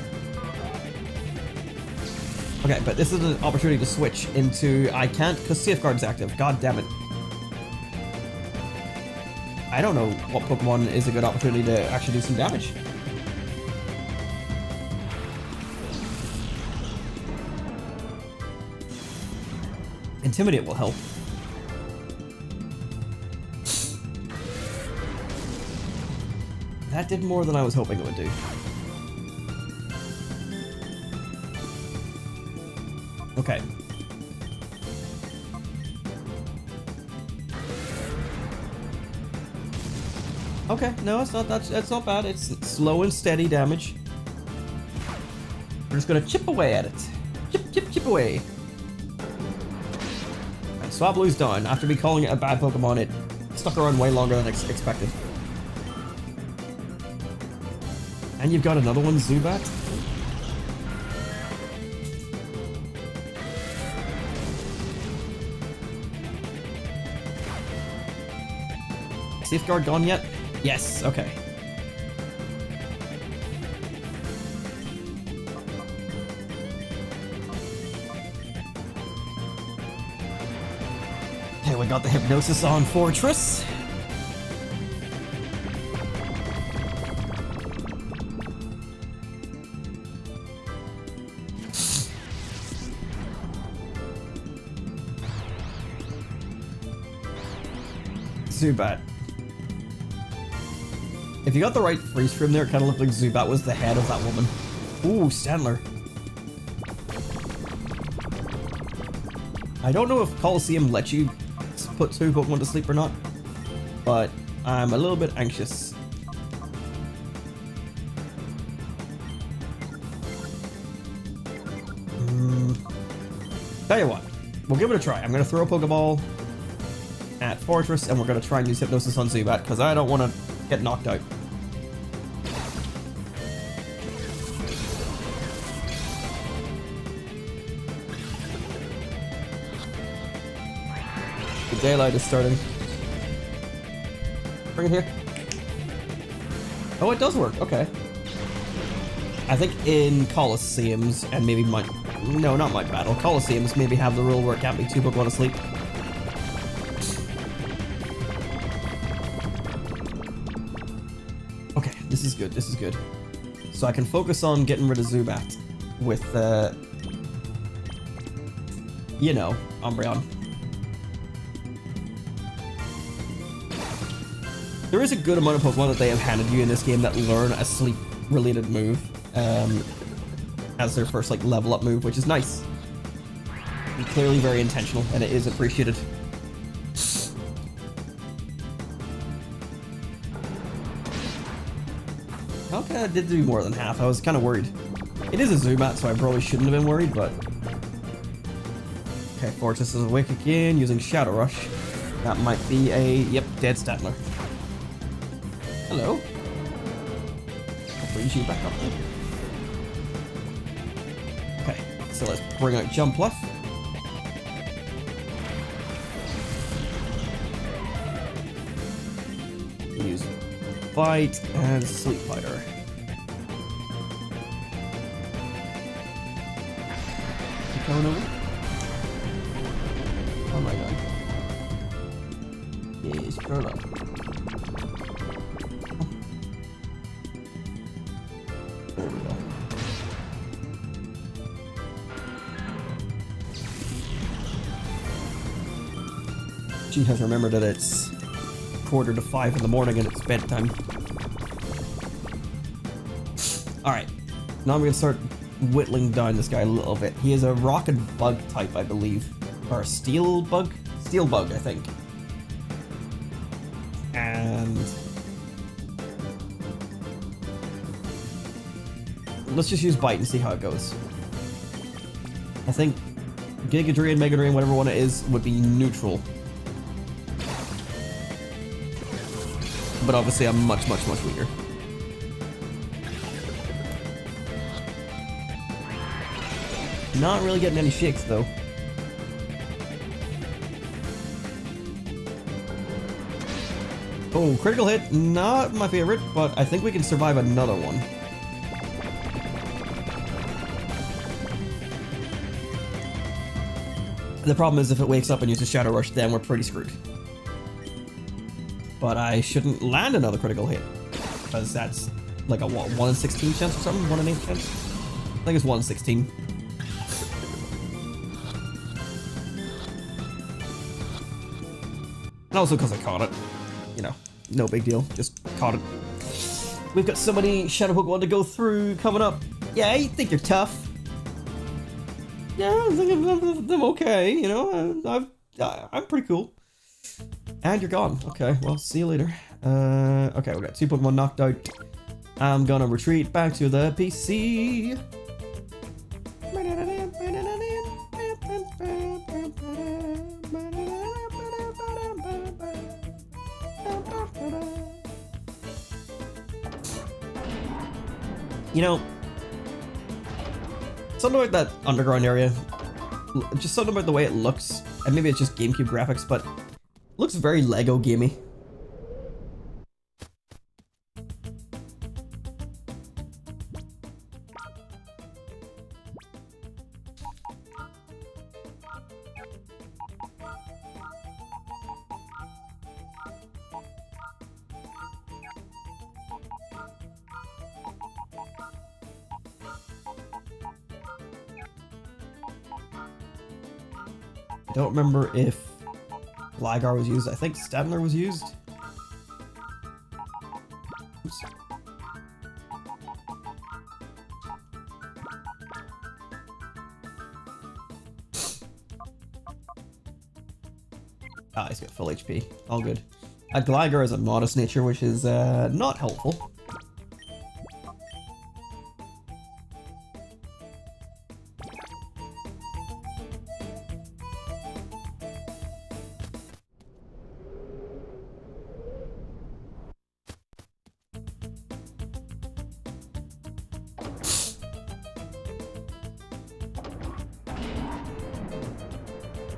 Okay, but this is an opportunity to switch into... I can't because Safeguard's active. God damn it. I don't know what Pokemon is a good opportunity to actually do some damage. Intimidate will help. That did more than I was hoping it would do. Okay. Okay, no, it's not that. It's not bad. It's slow and steady damage. We're just gonna chip away at it. Chip away. Right, Swablu's done. After me calling it a bad Pokemon, it stuck around way longer than expected. And you've got another one, Zubat. Safeguard gone yet? Yes, okay. Okay, we got the Hypnosis on Fortress. Zubat. If you got the right freeze frame there, it kind of looked like Zubat was the head of that woman. Ooh, Stantler. I don't know if Colosseum lets you put two Pokemon to sleep or not, but I'm a little bit anxious. Tell you what, we'll give it a try. I'm going to throw a Pokeball at Fortress, and we're going to try and use Hypnosis on Zubat, because I don't want to get knocked out. The daylight is starting. Bring it here. Oh, it does work. Okay. I think in Colosseums, and maybe my... No, not my battle. Colosseums maybe have the rule where it can't be two Pokemon asleep. Okay, this is good. This is good. So I can focus on getting rid of Zubat with, you know, Umbreon. There is a good amount of Pokemon that they have handed you in this game that learn a sleep-related move as their first like level up move, which is nice. And clearly very intentional, and it is appreciated. Okay, I did do more than half. I was kind of worried. It is a Zubat, so I probably shouldn't have been worried, but... Okay, Fortress is awake again, using Shadow Rush. That might be a... Yep, dead Stantler. Hello. I'll bring you back up there. Okay, so let's bring out Jumpluff. Use Bite and Sleep Fighter. Keep going over. Oh my god. Yes, curl up. She has remembered that it's 4:45 in the morning and it's bedtime. Alright, now I'm gonna start whittling down this guy a little bit. He is a rock and bug type, I believe. Or a steel bug? Steel bug, I think. And let's just use bite and see how it goes. I think Giga Drain, Mega Drain, whatever one it is, would be neutral. But obviously I'm much weaker. Not really getting any shakes though. Oh, critical hit, not my favorite, but I think we can survive another one. The problem is if it wakes up and uses Shadow Rush, then we're pretty screwed. But I shouldn't land another critical hit, because that's like a what, 1 in 16 chance or something? 1 in 8 chance? I think it's 1 in 16. And also because I caught it. You know, no big deal, just caught it. We've got so many Shadow Pokemon to go through coming up. Yeah, you think you're tough? Yeah, I think I'm okay, you know, I'm pretty cool. And you're gone. Okay, well, see you later. Okay, we got 2 Pokemon knocked out. I'm gonna retreat back to the PC. You know, something like that underground area, just something about the way it looks, and maybe it's just GameCube graphics, but it looks very Lego gamey. I don't remember if Gligar was used. I think Stadler was used. Oops. Ah, he's got full HP. All good. Gligar is a modest nature, which is not helpful.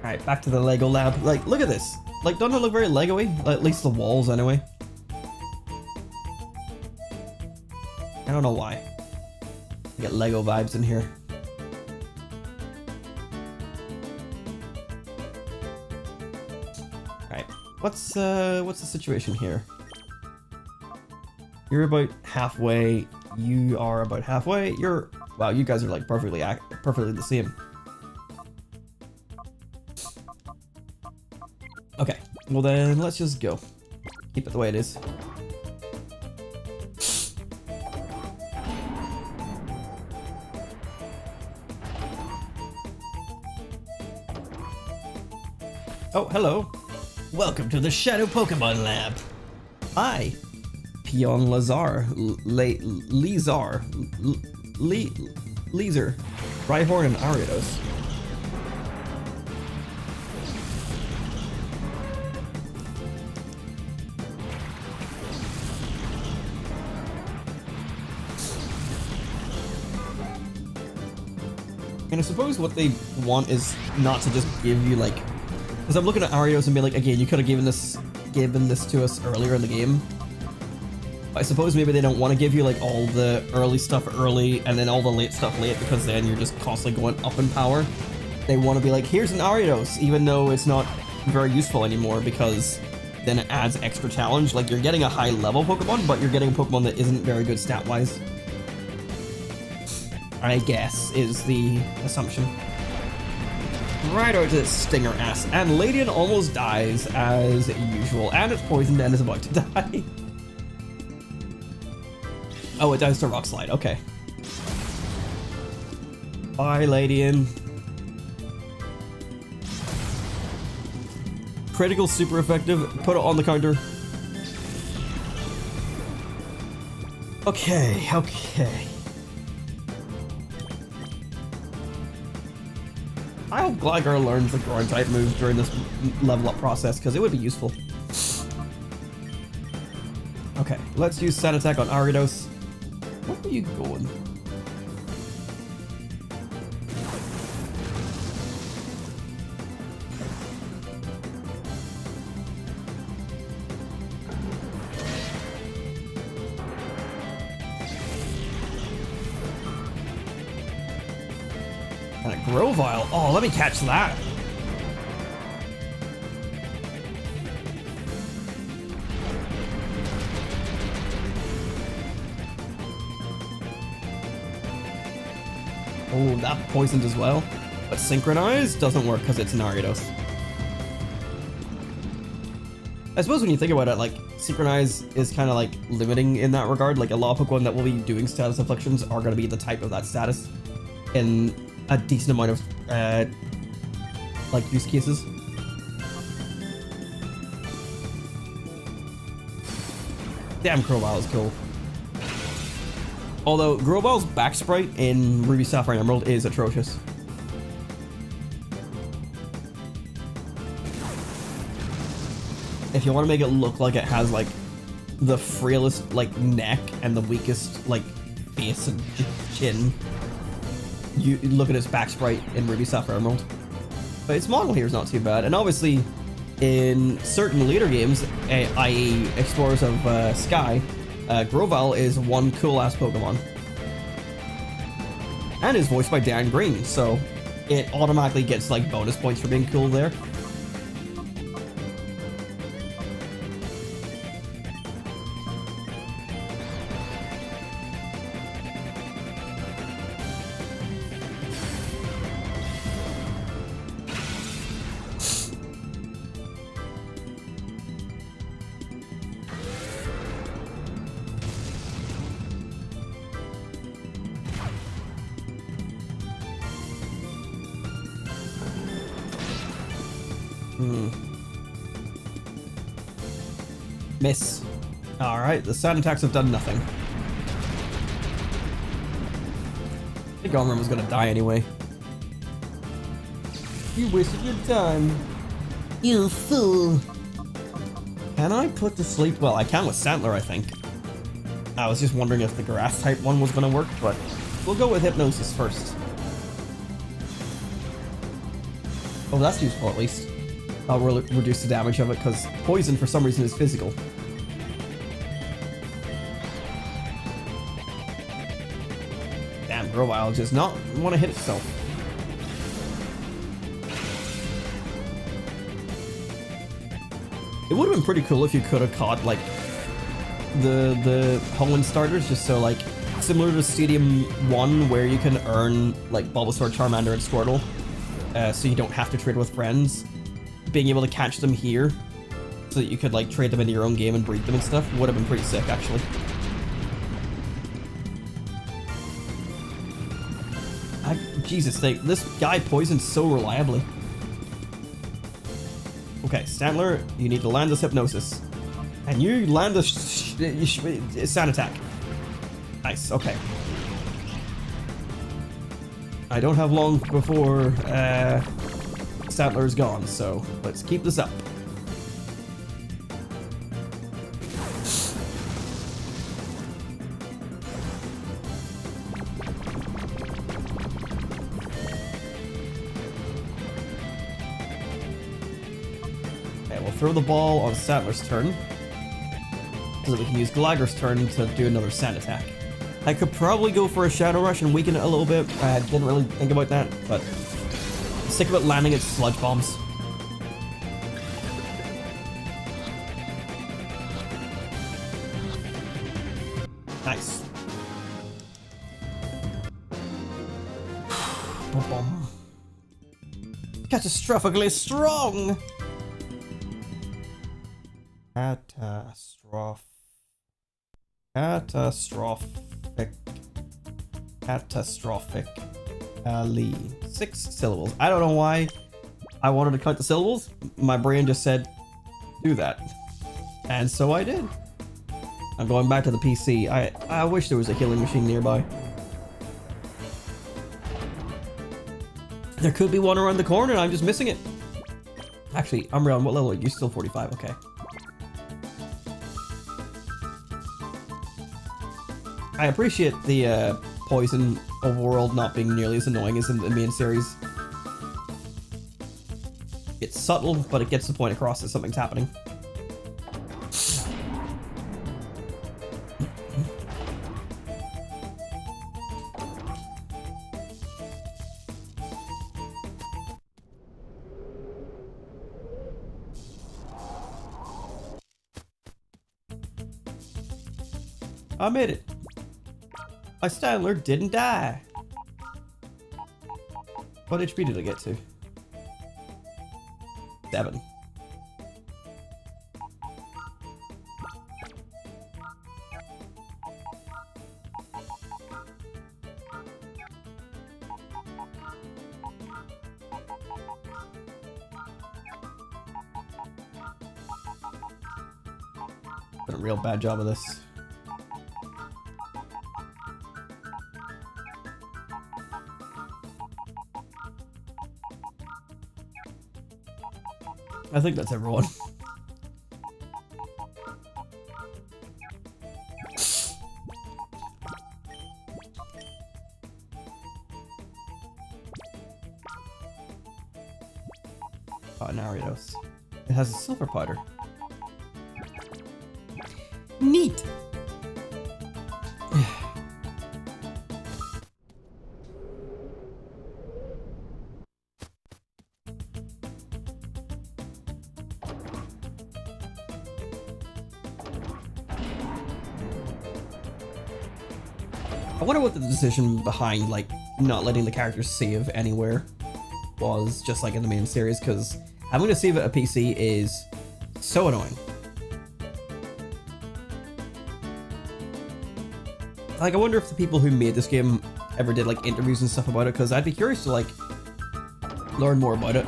Alright, back to the Lego lab. Like, look at this. Like, doesn't it look very Lego-y? Like, at least the walls, anyway. I don't know why. I get Lego vibes in here. Alright, what's the situation here? You're about halfway. You are about halfway. Wow, you guys are like perfectly the same. Okay, well then let's just go. Keep it the way it is. Oh, hello. Welcome to the Shadow Pokémon Lab. Hi, Pion Lazar, Leezer, Rhyhorn, and Ariados. And I suppose what they want is not to just give you like, because I'm looking at Arios and be like, again, you could have given this to us earlier in the game. I suppose maybe they don't want to give you like all the early stuff early and then all the late stuff late, because then you're just constantly going up in power. They want to be like, here's an Ariados, even though it's not very useful anymore, because then it adds extra challenge. Like, you're getting a high level Pokemon, but you're getting a Pokemon that isn't very good stat wise, I guess, is the assumption. right out to its stinger ass, and Ladian almost dies as usual, and it's poisoned and is about to die. Oh, it dies to Rock Slide, okay. Bye, Ladian. Critical, super effective. Put it on the counter. Okay, okay. I hope Gligar learns the ground type moves during this level up process, because it would be useful. Okay, let's use Sand Attack on Ariados. Where are you going? And a Grovyle. Oh, let me catch that. Oh, that poisoned as well. But Synchronize doesn't work because it's an Ariados. I suppose when you think about it, like, Synchronize is kind of like limiting in that regard. Like, a lot of Pokemon that will be doing status afflictions are going to be the type of that status in a decent amount of, like, use cases. Damn, Grovyle is cool. Although, Grovyle's back sprite in Ruby, Sapphire, and Emerald is atrocious. If you want to make it look like it has, like, the frailest, like, neck and the weakest, like, face and chin, you look at its back sprite in Ruby, Sapphire, Emerald. But its model here is not too bad. And obviously, in certain later games, i.e. Explorers of Sky, Grovyle is one cool-ass Pokemon. And is voiced by Dan Green, so it automatically gets, like, bonus points for being cool there. Miss. Alright, the sand attacks have done nothing. I think Omram was gonna die anyway. You wasted your time. You fool. Can I put to sleep? Well, I can with Santler, I think. I was just wondering if the grass type one was gonna work, but we'll go with Hypnosis first. Oh, that's useful at least. I'll reduce the damage of it, because poison for some reason is physical. Damn, Grovyle does not want to hit itself. It would have been pretty cool if you could have caught, like, the Hoenn starters, just so, like, similar to Stadium 1, where you can earn, like, Bulbasaur, Charmander, and Squirtle, so you don't have to trade with friends. Being able to catch them here so that you could, like, trade them into your own game and breed them and stuff would have been pretty sick, actually. Jesus, this guy poisons so reliably. Okay, Stantler, you need to land this Hypnosis. And you land the Sand Attack. Nice, okay. I don't have long before Stantler is gone, so let's keep this up. Okay, we'll throw the ball on Stantler's turn, so that we can use Gligar's turn to do another Sand Attack. I could probably go for a Shadow Rush and weaken it a little bit. I didn't really think about that, but I'm sick of it landing its Sludge Bombs. Nice. Catastrophically strong! Catastrophic. 6 syllables. I don't know why I wanted to count the syllables. My brain just said, do that. And so I did. I'm going back to the PC. I wish there was a healing machine nearby. There could be one around the corner and I'm just missing it. Actually, Umbreon, what level are you? You're still 45, okay. I appreciate the poison overworld not being nearly as annoying as in the main series. It's subtle, but it gets the point across that something's happening. I made it. My Stanler didn't die. What HP did I get to? 7. Did a real bad job of this. I think that's everyone. Oh, Narios. It has a silver powder. Neat! I wonder what the decision behind, like, not letting the characters save anywhere was, just like in the main series, because having to save at a PC is so annoying. Like, I wonder if the people who made this game ever did, like, interviews and stuff about it, because I'd be curious to, like, learn more about it.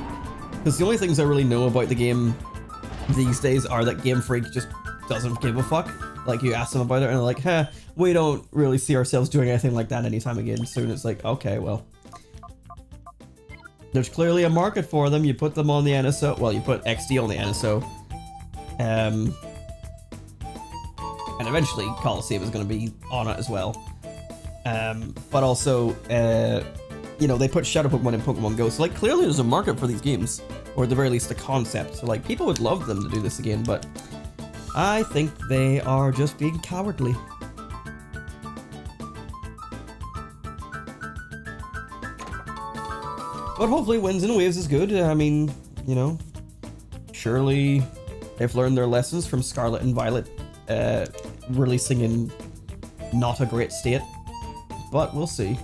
Because the only things I really know about the game these days are that Game Freak just doesn't give a fuck. Like, you ask them about it and they're like, huh, we don't really see ourselves doing anything like that anytime again soon. It's like, okay, well, there's clearly a market for them. You put them on the NSO. Well, you put XD on the NSO. And eventually Colosseum is going to be on it as well. But also, you know, they put Shadow Pokémon in Pokémon Go. So, like, clearly there's a market for these games. Or at the very least, a concept. So, like, people would love them to do this again, but I think they are just being cowardly. But hopefully Winds and Waves is good. I mean, you know, surely they've learned their lessons from Scarlet and Violet releasing in not a great state. But we'll see.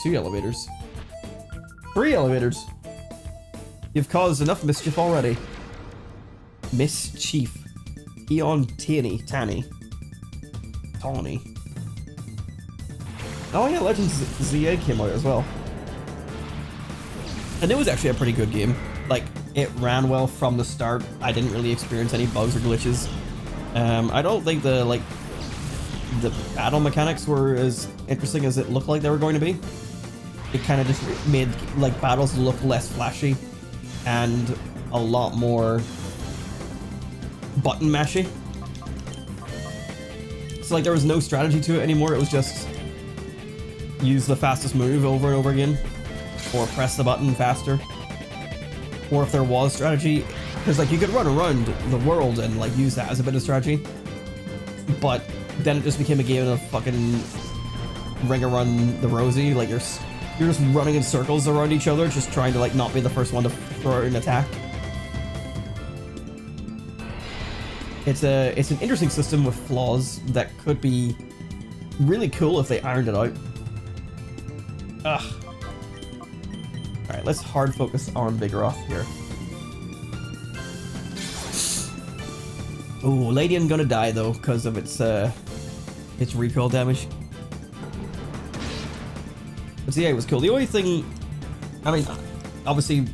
2 elevators. 3 elevators. You've caused enough mischief already. Mischief. Tawny. Oh yeah, Legends ZA came out as well. And it was actually a pretty good game. Like, it ran well from the start. I didn't really experience any bugs or glitches. I don't think the battle mechanics were as interesting as it looked like they were going to be. It kind of just made, like, battles look less flashy and a lot more button mashy. So, like, there was no strategy to it anymore. It was just use the fastest move over and over again, or press the button faster. Or if there was strategy, because, like, you could run around the world and, like, use that as a bit of strategy, but then it just became a game of fucking ring around the rosy. Like, you're just running in circles around each other, just trying to, like, not be the first one to throw out an attack. It's an interesting system with flaws that could be really cool if they ironed it out. Ugh. let's hard focus on Vigoroth here. Ooh, Ladian gonna die though because of its recoil damage. But ZA was cool. The only thing, I mean, obviously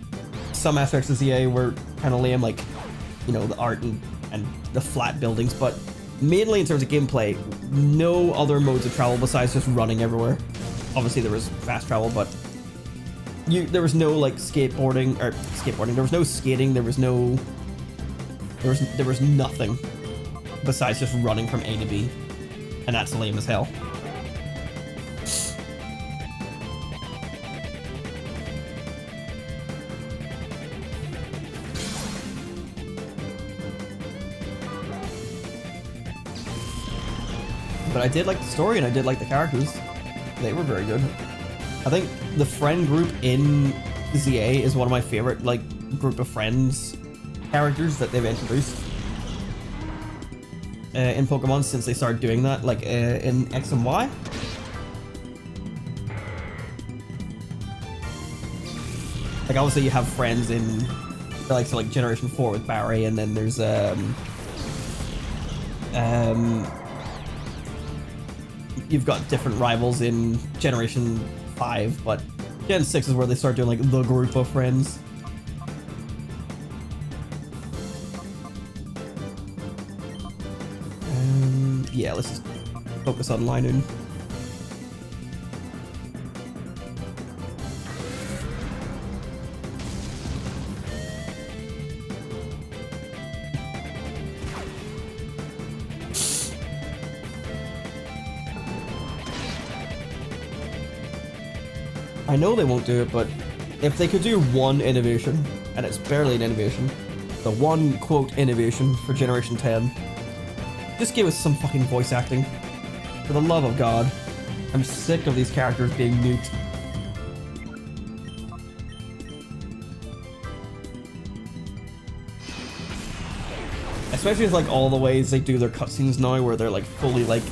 some aspects of ZA were kind of lame, like, you know, the art and the flat buildings, but mainly in terms of gameplay, no other modes of travel besides just running everywhere. Obviously there was fast travel, but there was no like skateboarding, there was no skating, there was nothing besides just running from A to B, and that's lame as hell. But I did like the story and I did like the characters. They were very good. I think the friend group in ZA is one of my favorite like group of friends characters that they've introduced in Pokemon since they started doing that, like in X and Y. Like obviously you have friends in like so like Generation 4 with Barry, and then there's you've got different rivals in Generation 5, but Gen 6 is where they start doing like the group of friends. Yeah, let's just focus on Linoon. I know they won't do it, but if they could do one innovation, and it's barely an innovation, the one quote innovation for Generation 10, just give us some fucking voice acting. For the love of God. I'm sick of these characters being nuked. Especially with like all the ways they do their cutscenes now, where they're like fully like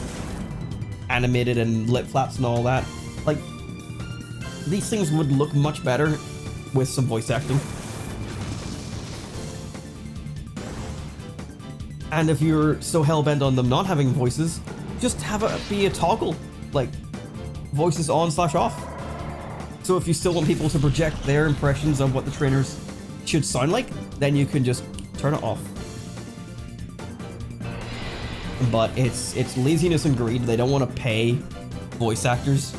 animated and lip flaps and all that. Like, these things would look much better with some voice acting. And if you're so hell-bent on them not having voices, just have it be a toggle, like voices on/off. So if you still want people to project their impressions of what the trainers should sound like, then you can just turn it off. But it's laziness and greed. They don't want to pay voice actors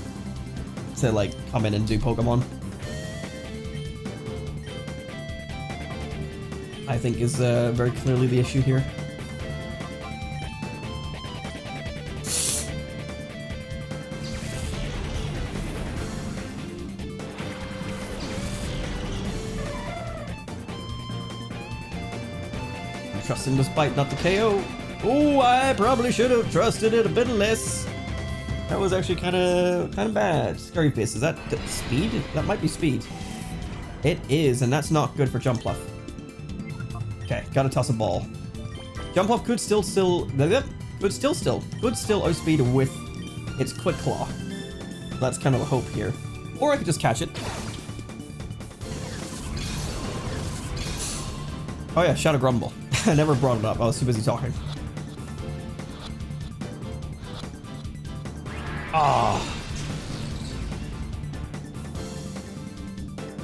to like come in and do Pokemon. I think is very clearly the issue here. Trusting despite not the KO. Oh, I probably should have trusted it a bit less. That was actually kind of bad. Scary Face, is that speed? That might be speed. It is, and that's not good for Jumpluff. Okay, gotta toss a ball. Jumpluff could still outspeed with its Quick Claw. That's kind of a hope here. Or I could just catch it. Oh yeah, Shadow Grumble. I never brought it up. I was too busy talking. Ah.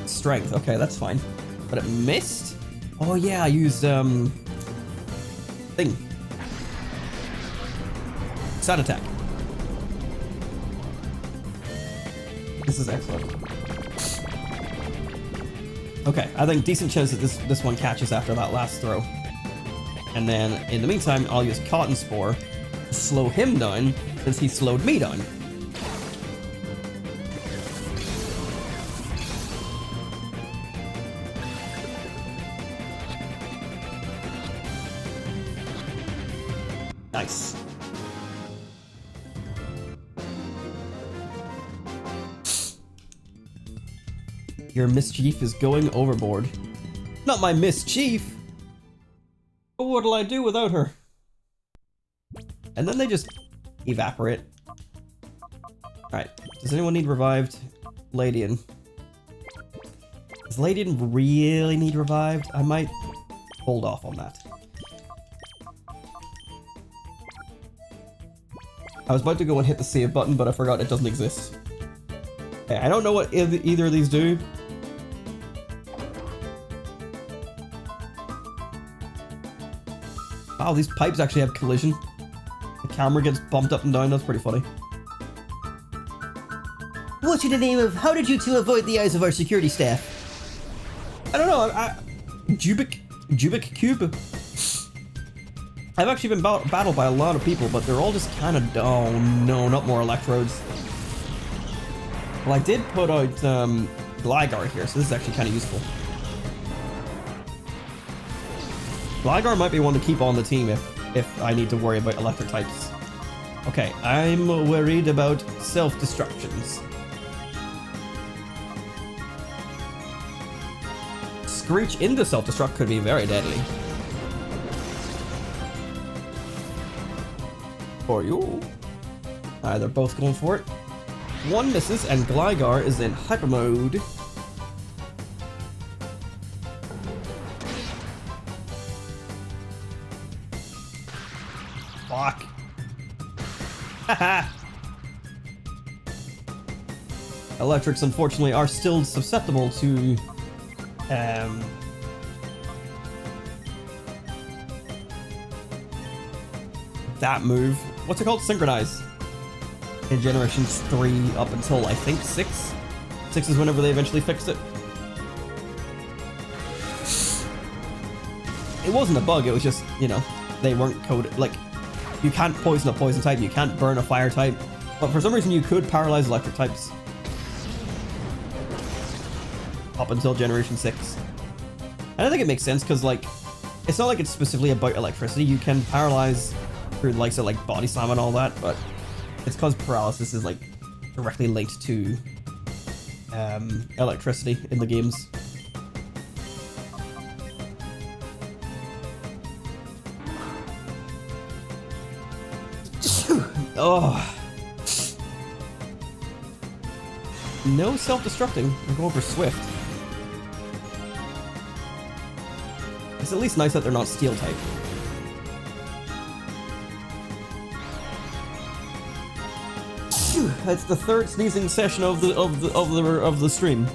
Strength. Okay, that's fine. But it missed? Oh yeah, I used thing. Side attack. This is excellent. Okay, I think decent chance that this one catches after that last throw. And then in the meantime, I'll use Cotton Spore to slow him down since he slowed me down. Nice. Your mischief is going overboard. Not my mischief! But what'll I do without her? And then they just evaporate. Alright, does anyone need revived? Ladian. This lady didn't really need revived. I might hold off on that. I was about to go and hit the save button, but I forgot it doesn't exist. Okay, I don't know what either of these do. Wow, these pipes actually have collision. The camera gets bumped up and down, that's pretty funny. What in the name of, how did you two avoid the eyes of our security staff? I don't know, Jubic Cube. I've actually been battled by a lot of people, but they're all just kind of, oh no, not more electrodes. Well, I did put out Gligar here, so this is actually kind of useful. Gligar might be one to keep on the team if I need to worry about electric types. Okay, I'm worried about self-destructions. Screech into self-destruct could be very deadly. For you. Alright, they're both going for it. One misses and Gligar is in hyper mode. Fuck. Haha. Electrics, unfortunately, are still susceptible to that move. What's it called? Synchronize. In Generations 3 up until, I think, 6? 6 is whenever they eventually fixed it. It wasn't a bug, it was just, you know, they weren't coded. Like, you can't poison a poison type, you can't burn a fire type, but for some reason you could paralyze electric types. Up until Generation 6. And I think it makes sense, because, like, it's not like it's specifically about electricity. You can paralyze through the likes of, like, body slam and all that, but it's because paralysis is, like, directly linked to electricity in the games. Oh. No self-destructing. We're going for Swift. It's at least nice that they're not steel type. That's the third sneezing session of the stream.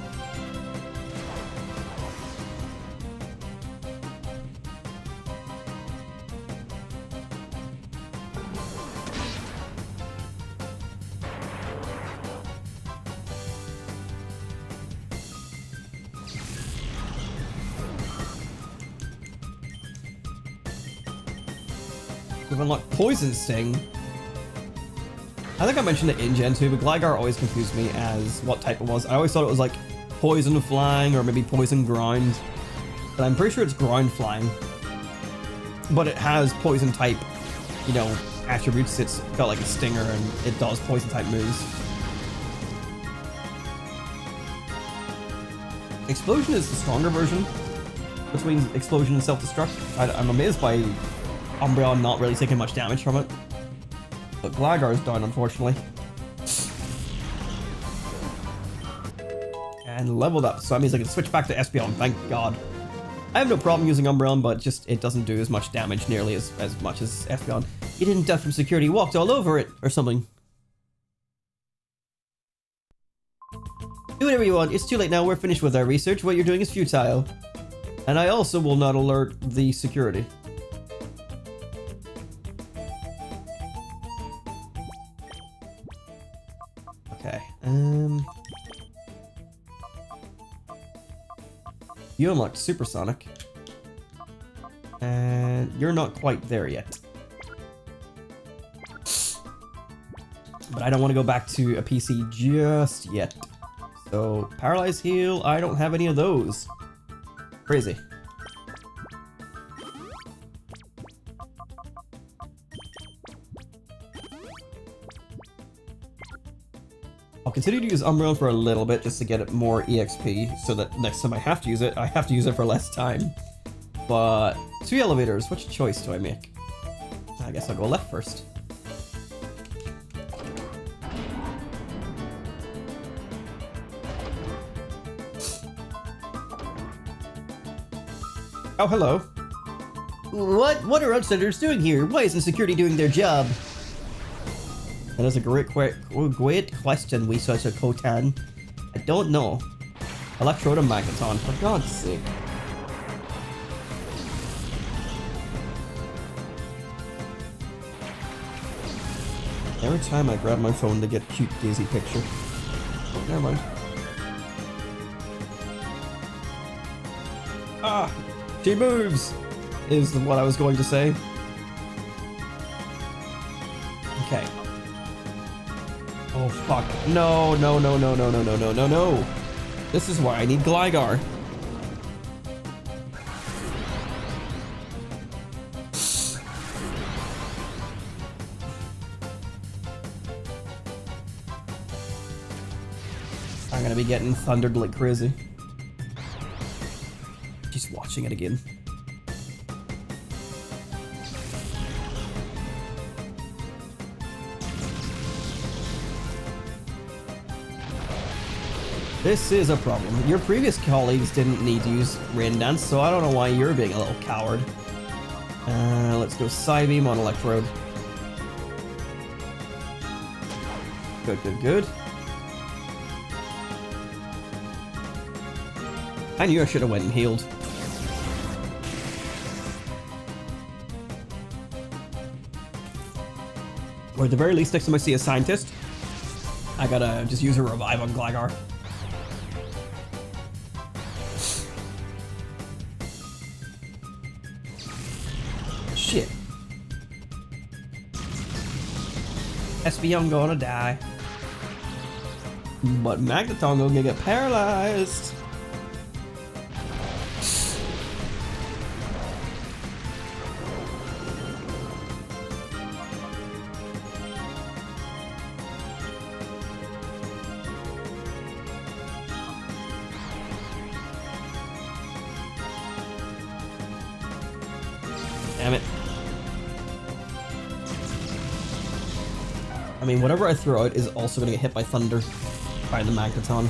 We've unlocked Poison Sting. I think I mentioned it in Gen 2, but Gligar always confused me as what type it was. I always thought it was like Poison Flying or maybe Poison Ground. But I'm pretty sure it's Ground Flying. But it has Poison type, you know, attributes. It's got like a stinger and it does Poison type moves. Explosion is the stronger version between Explosion and Self-Destruct. I'm amazed by Umbreon not really taking much damage from it. But Gligar is down, unfortunately. And leveled up, so that means I can switch back to Espeon, thank God. I have no problem using Umbreon, but just it doesn't do as much damage nearly as much as Espeon. You didn't die from security, walked all over it, or something. Do whatever you want, it's too late now, we're finished with our research, what you're doing is futile. And I also will not alert the security. Okay, you unlocked Supersonic, and you're not quite there yet. But I don't want to go back to a PC just yet. So, Paralyze Heal, I don't have any of those. Crazy. I'll continue to use Umbreon for a little bit just to get it more EXP, so that next time I have to use it for less time. But 2 elevators, which choice do I make? I guess I'll go left first. Oh, hello. What are outsiders doing here? Why isn't security doing their job? That is a great question, we such a Kotan. I don't know. Electrode and Magneton, for God's sake. Every time I grab my phone to get a cute Daisy picture. Oh, never mind. Ah! She moves! Is what I was going to say. Okay. Oh fuck. No, no, no, no, no, no, no, no, no, no. This is why I need Gligar. I'm gonna be getting thundered like crazy. She's watching it again. This is a problem. Your previous colleagues didn't need to use Rain Dance, so I don't know why you're being a little coward. Let's go Psybeam on Electrode. Good, good, good. I knew I should have went and healed. Or at the very least, next time I see a scientist, I gotta just use a revive on Gligar. Shit. Espeon gonna die. But Magneton gonna get paralyzed. Damn it. I mean, whatever I throw out is also going to get hit by Thunder by the Magneton.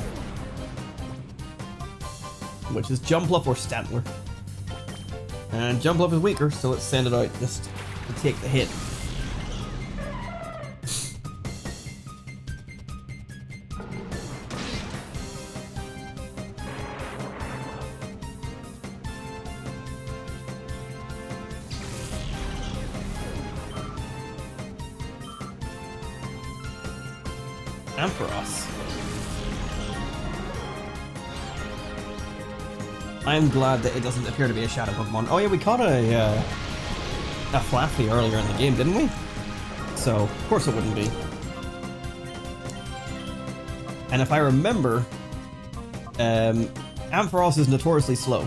Which is Jumpluff or Stantler. And Jumpluff is weaker, so let's send it out just to take the hit. Ampharos. I'm glad that it doesn't appear to be a Shadow Pokemon. Oh yeah, we caught a Flaffy earlier in the game, didn't we? So, of course it wouldn't be. And if I remember, Ampharos is notoriously slow.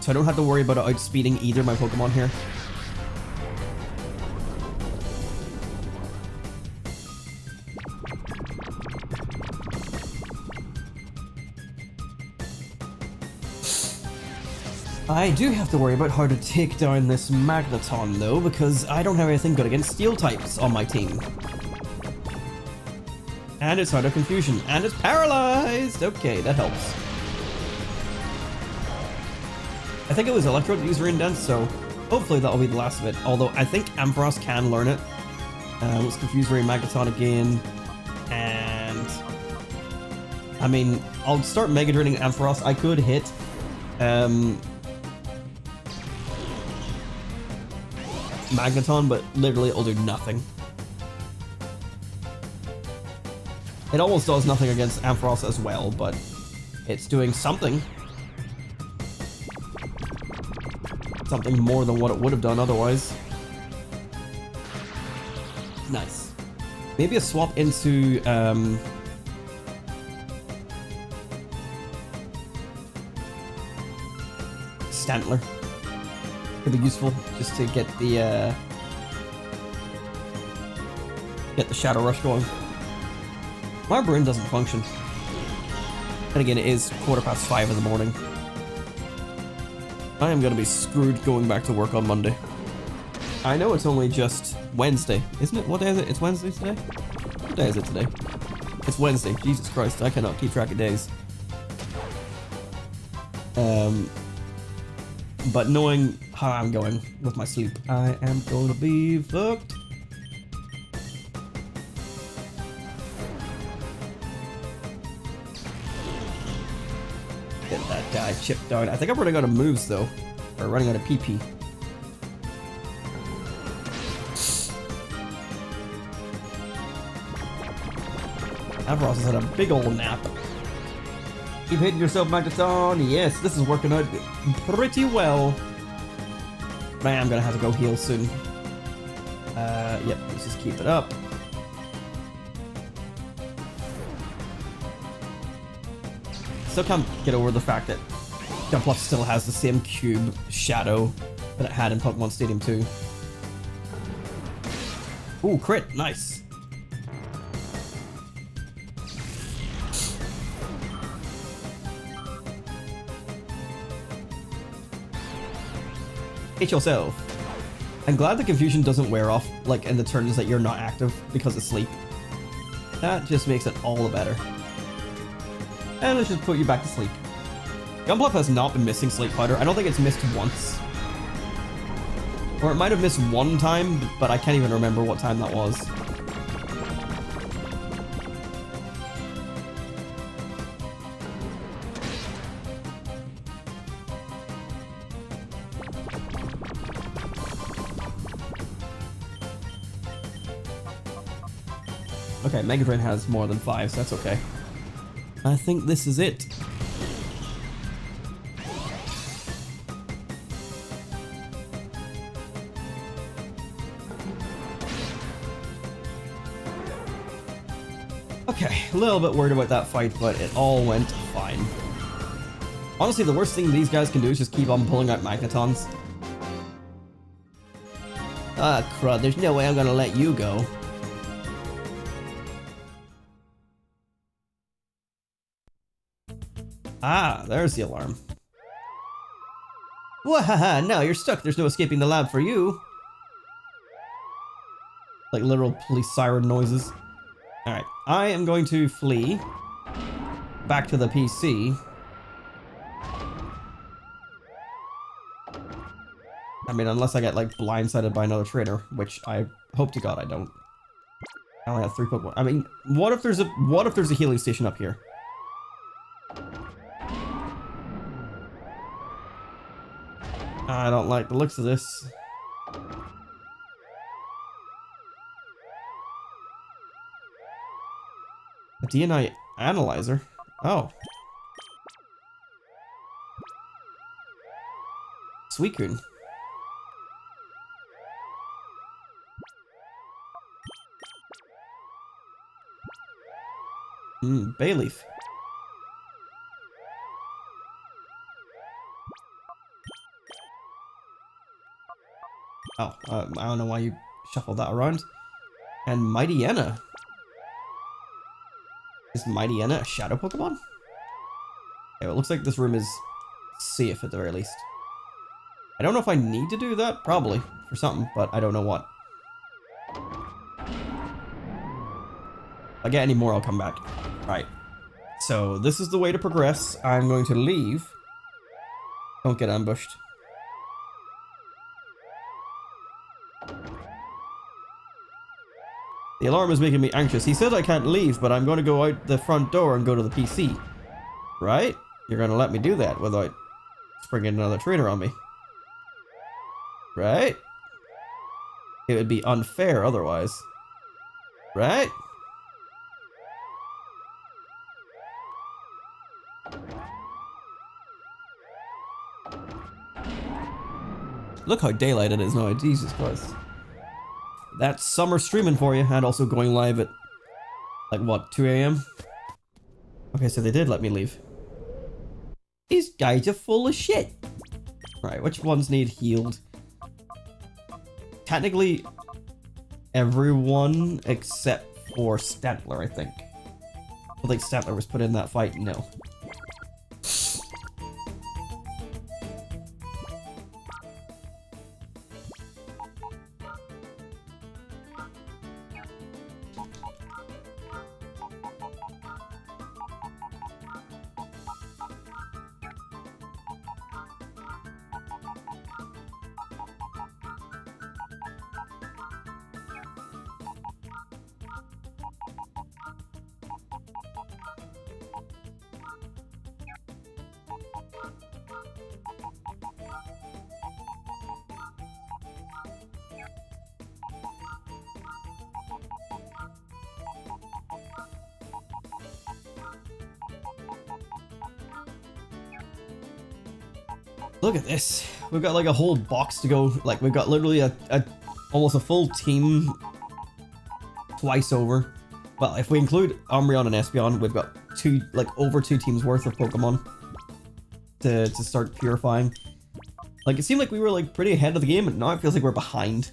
So I don't have to worry about outspeeding either of my Pokemon here. I do have to worry about how to take down this Magneton though, because I don't have anything good against Steel types on my team. And it's out of confusion, and it's paralyzed! Okay, that helps. I think it was Electrode that used Rain Dance, so hopefully that'll be the last of it. Although I think Ampharos can learn it. Let's confuse Rain Magneton again. And I mean, I'll start Mega Draining Ampharos. I could hit Magneton, but literally it'll do nothing. It almost does nothing against Ampharos as well, but it's doing something. Something more than what it would have done otherwise. Nice. Maybe a swap into Stantler. Could be useful just to get the Shadow Rush going. My brain doesn't function. And again, it is 5:15 in the morning. I am gonna be screwed going back to work on Monday. I know it's only just Wednesday, isn't it? What day is it? It's Wednesday today? What day is it today? It's Wednesday. Jesus Christ, I cannot keep track of days. But knowing how I'm going with my sleep, I am going to be fucked. Get that guy chipped down. I think I'm running out of moves though, or running out of PP. Avros has had a big old nap. Keep hitting yourself, Magneton. Yes, this is working out pretty well. But I am gonna have to go heal soon. Yep, let's just keep it up. Still can't get over the fact that Gunpluff still has the same cube shadow that it had in Pokemon Stadium 2. Ooh, crit, nice. Hate yourself. I'm glad the confusion doesn't wear off, like in the turns that you're not active because of sleep. That just makes it all the better. And let's just put you back to sleep. Gunpluff has not been missing sleep powder. I don't think it's missed once. Or it might have missed one time, but I can't even remember what time that was. Okay, Mega Drain has more than 5, so that's okay. I think this is it. Okay, a little bit worried about that fight, but it all went fine. Honestly, the worst thing these guys can do is just keep on pulling out Magnetons. Ah, crud, there's no way I'm gonna let you go. Ah, there's the alarm. Wahaha, now you're stuck. There's no escaping the lab for you. Like literal police siren noises. Alright, I am going to flee back to the PC. I mean, unless I get like blindsided by another trainer, which I hope to God I don't. I only have 3 Pokemon. I mean, what if there's a healing station up here? I don't like the looks of this. A DNA analyzer? Oh. Suicune. Bayleaf. Oh, I don't know why you shuffled that around. And Mightyena. Is Mightyena a Shadow Pokemon? Yeah, it looks like this room is safe at the very least. I don't know if I need to do that, probably, for something, but I don't know what. If I get any more, I'll come back. Right. So, this is the way to progress. I'm going to leave. Don't get ambushed. The alarm is making me anxious. He said I can't leave, but I'm going to go out the front door and go to the PC. Right? You're going to let me do that without springing another trainer on me. Right? It would be unfair otherwise. Right? Look how daylight it is now. Jesus Christ. That's summer streaming for you, and also going live at, like, what, 2 AM? Okay, so they did let me leave. These guys are full of shit. Right, which ones need healed? Technically, everyone except for Stantler, I think. I don't think Stantler was put in that fight, no. Look at this. We've got like a whole box to go. Like we've got literally almost a full team twice over. Well, if we include Umbreon and Espeon, we've got over two teams worth of Pokemon to start purifying. Like, it seemed like we were like pretty ahead of the game, and now it feels like we're behind.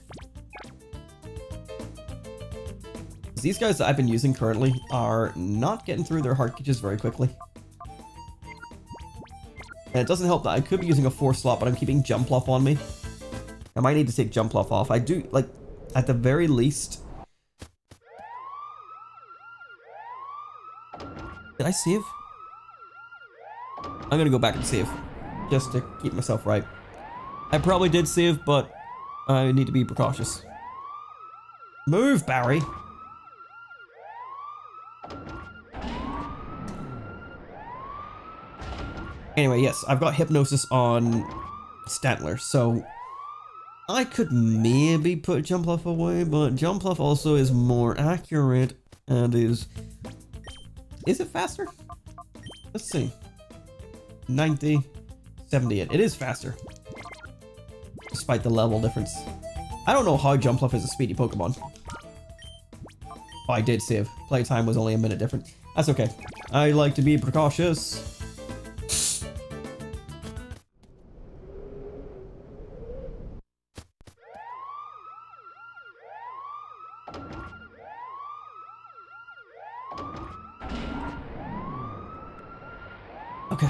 These guys that I've been using currently are not getting through their heart gauges very quickly. And it doesn't help that I could be using a 4 slot, but I'm keeping Jumpluff on me. I might need to take Jumpluff off. I do, like, at the very least... Did I save? I'm gonna go back and save, just to keep myself right. I probably did save, but I need to be precautious. Move, Barry! Anyway, yes, I've got Hypnosis on Stantler, so I could maybe put Jumpluff away, but Jumpluff also is more accurate and is it faster? Let's see. 90, 78. It is faster, despite the level difference. I don't know how Jumpluff is a speedy Pokemon. Oh, I did save. Playtime was only a minute different. That's okay. I like to be precautious. Okay.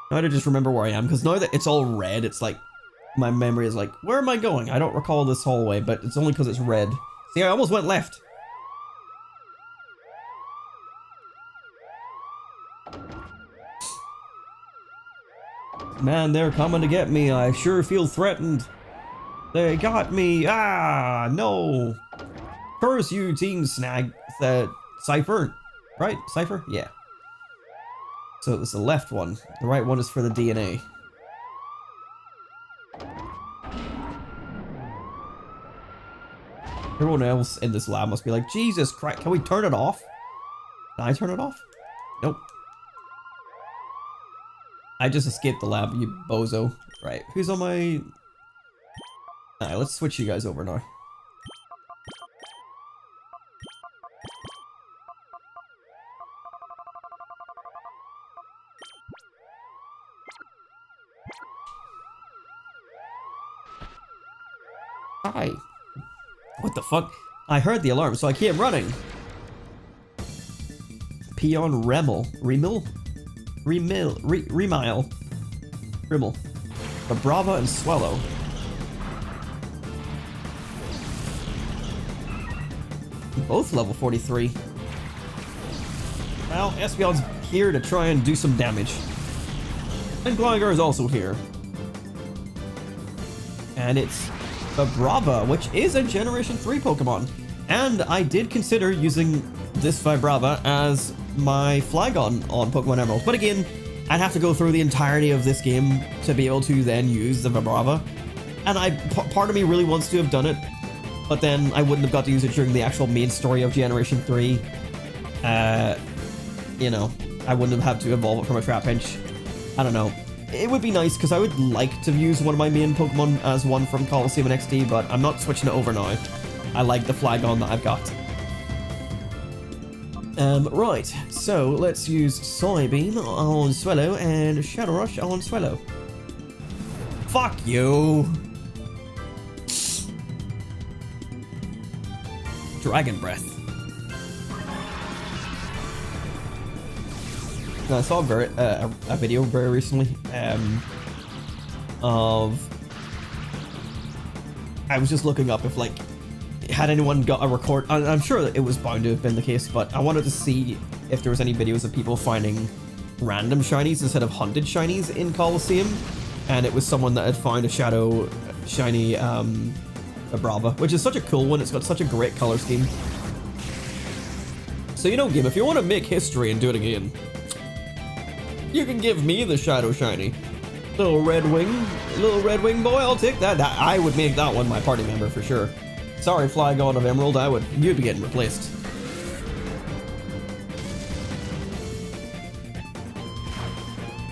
Now I just remember where I am, because now that it's all red, it's like, my memory is like, where am I going? I don't recall this hallway, but it's only because it's red. See, I almost went left. Man, they're coming to get me. I sure feel threatened. They got me. Ah, no. Curse you, Team Snag. Cypher. Right? Cypher? Yeah. So it's the left one. The right one is for the DNA. Everyone else in this lab must be like, Jesus Christ, can we turn it off? Can I turn it off? Nope. I just escaped the lab, you bozo. Right, who's on my... Alright, let's switch you guys over now. Hi. What the fuck? I heard the alarm, so I came running. Peon Remel. Remil? Remile. Rimmel. Brava and Swallow. Both level 43. Well, Espeon's here to try and do some damage. And Gligar is also here. And it's Vibrava, which is a Generation 3 Pokemon. And I did consider using this Vibrava as my Flygon on Pokemon Emerald. But again, I'd have to go through the entirety of this game to be able to then use the Vibrava. And part of me really wants to have done it, but then I wouldn't have got to use it during the actual main story of Generation 3. You know, I wouldn't have had to evolve it from a Trapinch. I don't know. It would be nice, because I would like to use one of my main Pokemon as one from Colosseum and XD, but I'm not switching it over now. I like the Flygon that I've got. Right, so let's use Soybean on Swellow and Shadow Rush on Swellow. Fuck you! Dragon Breath. I saw a video very recently of... I was just looking up if, like, had anyone got a record... I'm sure that it was bound to have been the case, but I wanted to see if there was any videos of people finding random shinies instead of hunted shinies in Colosseum, and it was someone that had found a Shadow shiny Vibrava, which is such a cool one. It's got such a great color scheme. So, you know, game, if you want to make history and do it again, you can give me the Shadow shiny. Little red wing boy, I'll take that. I would make that one my party member for sure. Sorry, Flygon of Emerald, you'd be getting replaced.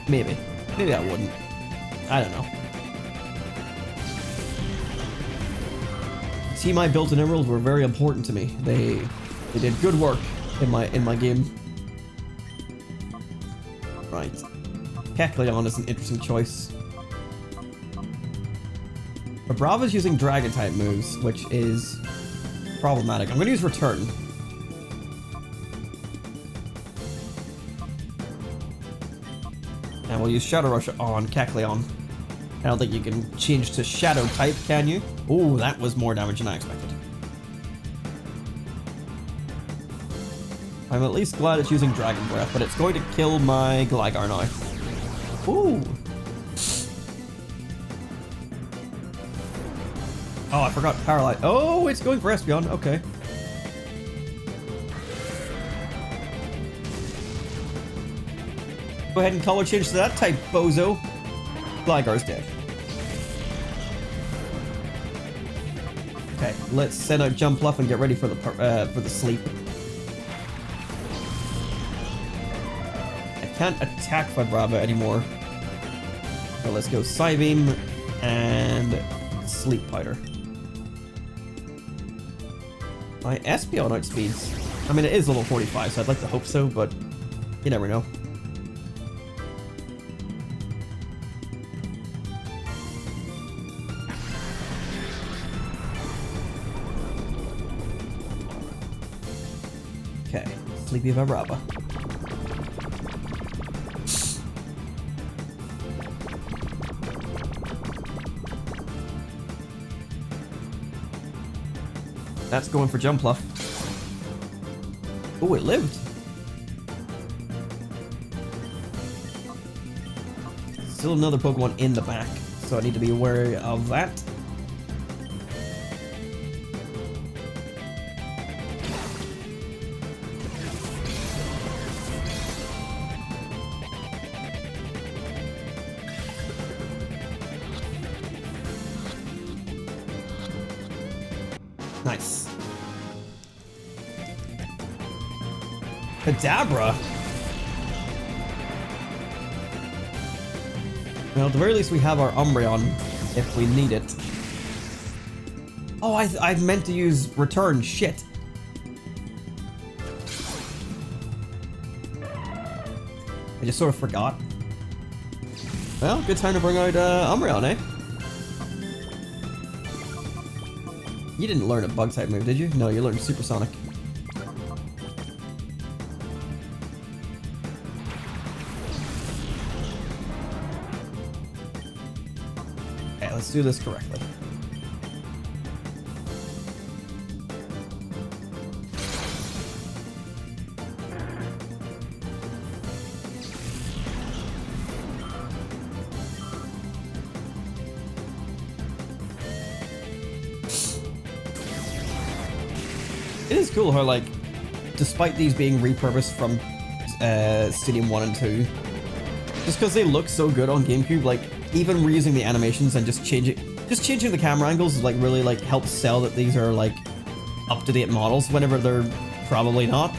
Maybe. Maybe I wouldn't. I don't know. Team I built in Emerald were very important to me. They did good work in my game. Right. Kecleon is an interesting choice. But Brava's using Dragon type moves, which is problematic. I'm gonna use Return. And we'll use Shadow Rush on Kecleon. I don't think you can change to Shadow type, can you? Ooh, that was more damage than I expected. I'm at least glad it's using Dragon Breath, but it's going to kill my Gligar now. Ooh. Oh, I forgot Paralyze. Oh, it's going for Espeon. Okay. Go ahead and color change to that type, bozo. Gligar's dead. Okay, let's send out Jumpluff and get ready for the sleep. I can't attack Vibrava anymore. So let's go Psybeam and Sleep Powder. My Espeon outspeeds. I mean, it is level 45, so I'd like to hope so, but you never know. Okay, Sleepy Vibrava. That's going for Jumpluff. Oh, it lived. Still another Pokemon in the back, so I need to be wary of that. Nice. Kadabra. Well, at the very least we have our Umbreon if we need it. Oh, I meant to use Return. Shit. I just sort of forgot. Well, good time to bring out Umbreon, eh? You didn't learn a bug type move, did you? No, you learned Supersonic. Okay, let's do this correctly. It is cool how, like, despite these being repurposed from Stadium 1 and 2, just because they look so good on GameCube, like, even reusing the animations and just changing the camera angles, like, really, like, helps sell that these are, like, up-to-date models whenever they're probably not.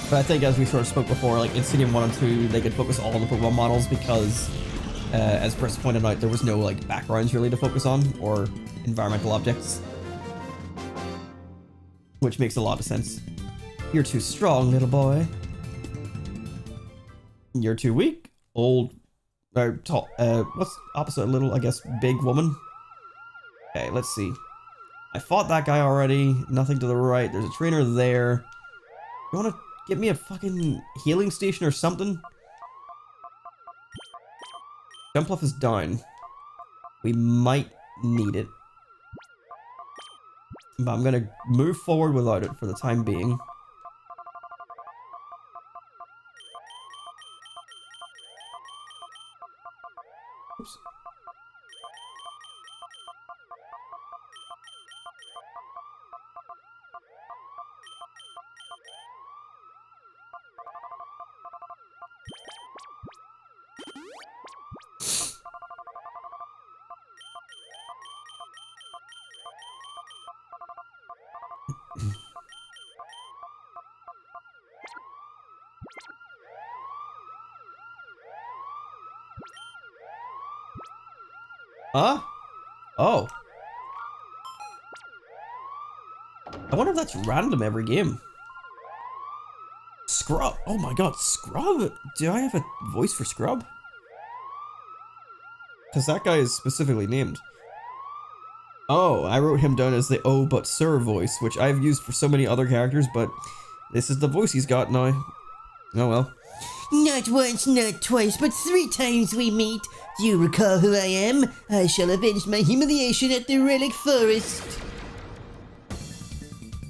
But I think, as we sort of spoke before, like, in Stadium 1 and 2, they could focus all on the Pokemon models because, as Chris pointed out, there was no, like, backgrounds really to focus on, or environmental objects. Which makes a lot of sense. You're too strong, little boy. You're too weak, old, or tall. What's opposite of little? I guess big woman. Okay, let's see. I fought that guy already. Nothing to the right. There's a trainer there. You want to get me a fucking healing station or something? Jumpluff is down. We might need it. But I'm gonna move forward without it for the time being. Oops. Huh? Oh. I wonder if that's random every game. Scrub. Oh my god, Scrub. Do I have a voice for Scrub? Because that guy is specifically named. Oh, I wrote him down as the oh but sir voice, which I've used for so many other characters, but this is the voice he's got now. Oh well. Not once, not twice, but 3 times we meet. Do you recall who I am? I shall avenge my humiliation at the Relic Forest.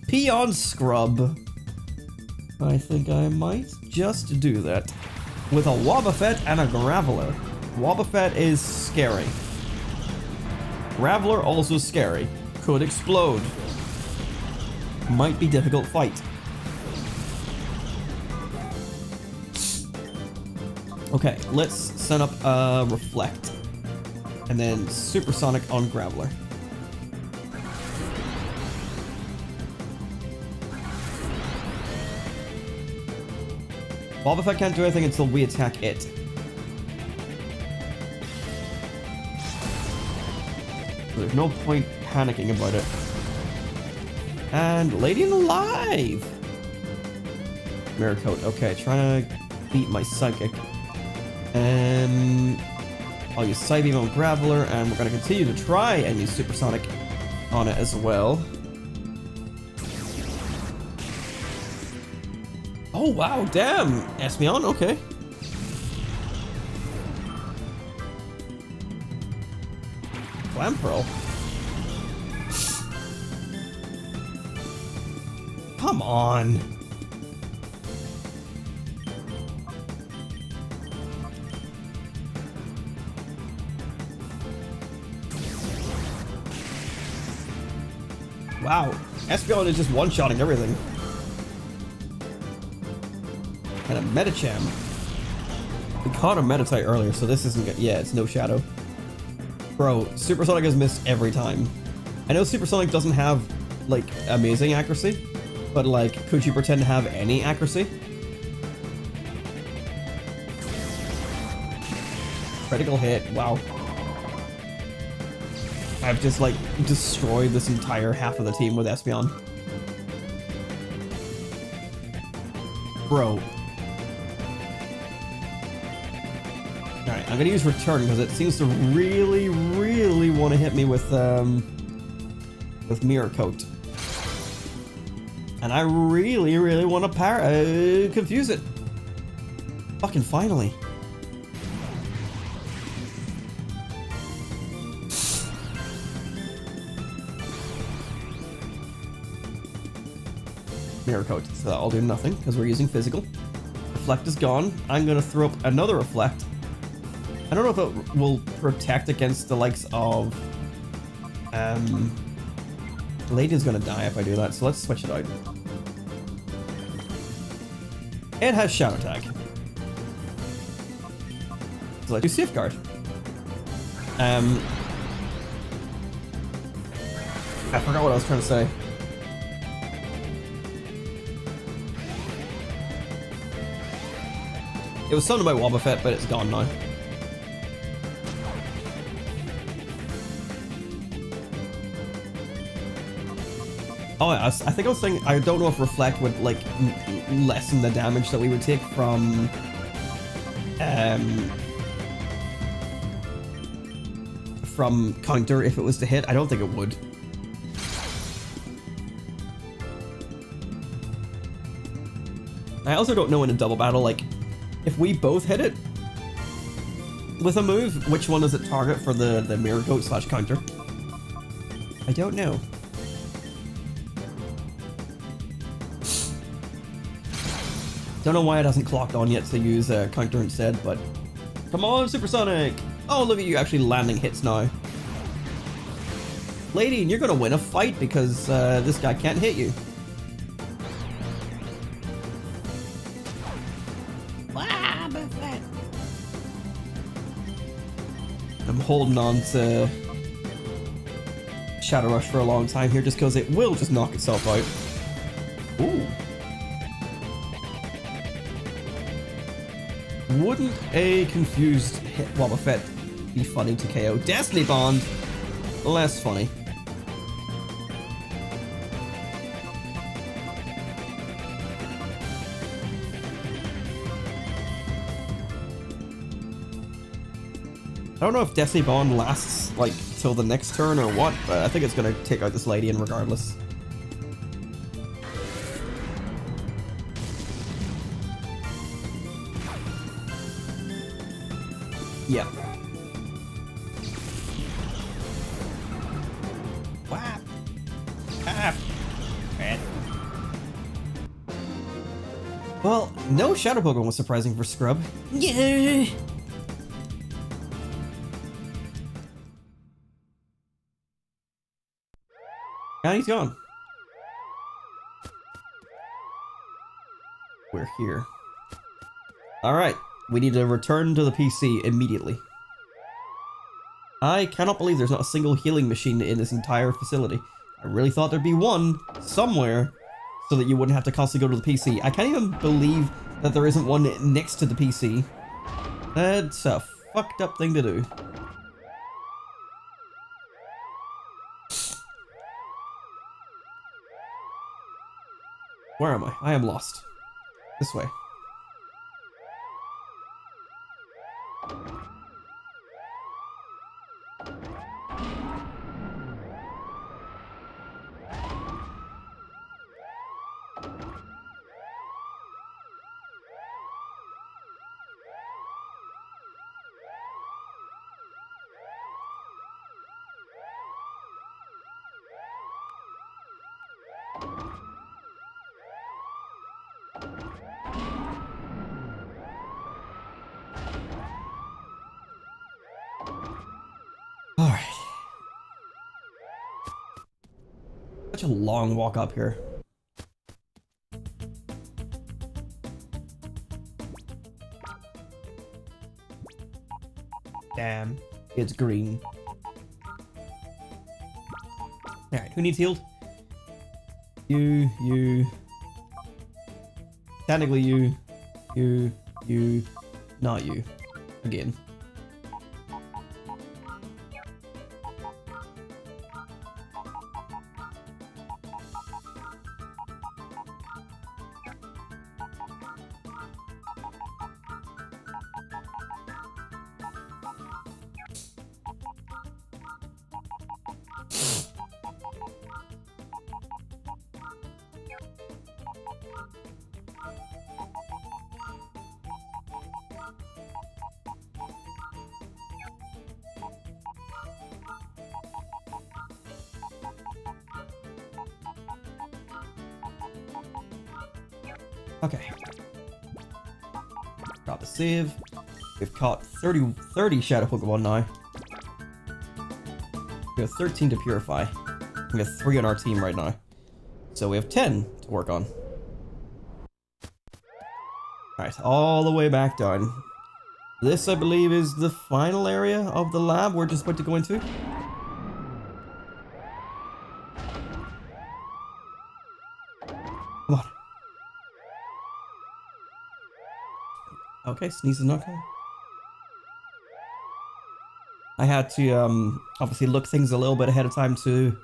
Peon Scrub. I think I might just do that. With a Wobbuffet and a Graveler. Wobbuffet is scary. Graveler also scary. Could explode. Might be difficult fight. Okay, let's set up Reflect. And then Supersonic on Graveler. Wobbuffet can't do anything until we attack it. There's no point panicking about it. And Lady Alive! Mirror Coat. Okay, trying to beat my Psychic. I'll use Psybeam on Graveler, and we're going to continue to try and use Supersonic on it as well. Oh wow, damn! Espeon, okay. Clamperl. Come on. Wow, Espeon is just one-shotting everything. And a Medicham. We caught a Meditite earlier, so this isn't good. Yeah, it's no Shadow. Bro, Supersonic has missed every time. I know Supersonic doesn't have, like, amazing accuracy, but, like, could you pretend to have any accuracy? Critical hit, wow. I've just, like, destroyed this entire half of the team with Espeon. Bro. Alright, I'm gonna use Return because it seems to really, really want to hit me with Mirror Coat. And I really, really want to confuse it. Fucking finally. Mirror Coat, so that'll do nothing because we're using Physical. Reflect is gone. I'm gonna throw up another Reflect. I don't know if it will protect against the likes of Lady's gonna die if I do that, so let's switch it out. It has Shadow Tag. So let's do Safeguard. I forgot what I was trying to say. It was something about Wobbuffet, but it's gone now. Oh, I think I was saying, I don't know if Reflect would, like, lessen the damage that we would take from counter if it was to hit. I don't think it would. I also don't know in a double battle, like, if we both hit it with a move, which one does it target for the Mirror Coat / counter? I don't know. Don't know why it hasn't clocked on yet to use counter instead, but come on, Supersonic! Oh, look at you actually landing hits now. Lady, you're gonna win a fight because this guy can't hit you. I'm holding on to Shadow Rush for a long time here just because it will just knock itself out. Ooh. Wouldn't a confused hit Wobbuffet be funny to KO. Destiny Bond, less funny. I don't know if Destiny Bond lasts, like, till the next turn or what, but I think it's gonna take out this lady in regardless. Yeah. Whap! Ah! Red. Well, no Shadow Pokemon was surprising for Scrub. Yeah! And he's gone. We're here. Alright, we need to return to the PC immediately. I cannot believe there's not a single healing machine in this entire facility. I really thought there'd be one somewhere so that you wouldn't have to constantly go to the PC. I can't even believe that there isn't one next to the PC. That's a fucked up thing to do. Where am I? I am lost. This way. Alright. Such a long walk up here. Damn, it's green. Alright, who needs healed? You. Technically you, not you. Again. Okay. Got the save. We've caught 30 Shadow Pokemon now. We have 13 to purify. We have 3 on our team right now. So we have 10 to work on. Alright, all the way back down. This, I believe, is the final area of the lab we're just about to go into. Come on. Okay, sneezing not coming. I had to, obviously look things a little bit ahead of time to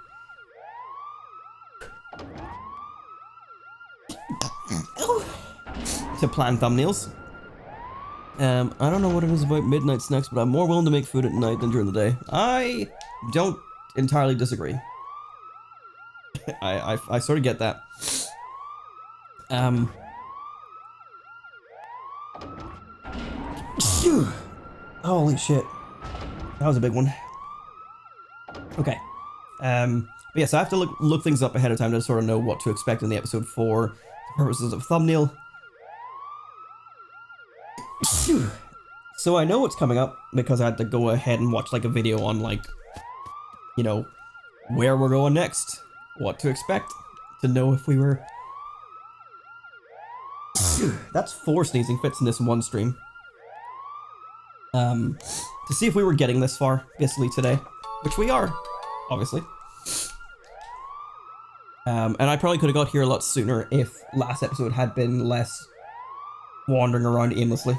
plan thumbnails. I don't know what it is about midnight snacks, but I'm more willing to make food at night than during the day. I don't entirely disagree. I sort of get that. Holy shit. That was a big one. Okay. But yeah, so I have to look things up ahead of time to sort of know what to expect in the episode for the purposes of thumbnail. So I know what's coming up because I had to go ahead and watch like a video on like, you know, where we're going next, what to expect, to know if we were... That's 4 sneezing fits in this one stream. To see if we were getting this far, basically today, which we are, obviously. And I probably could have got here a lot sooner if last episode had been less wandering around aimlessly.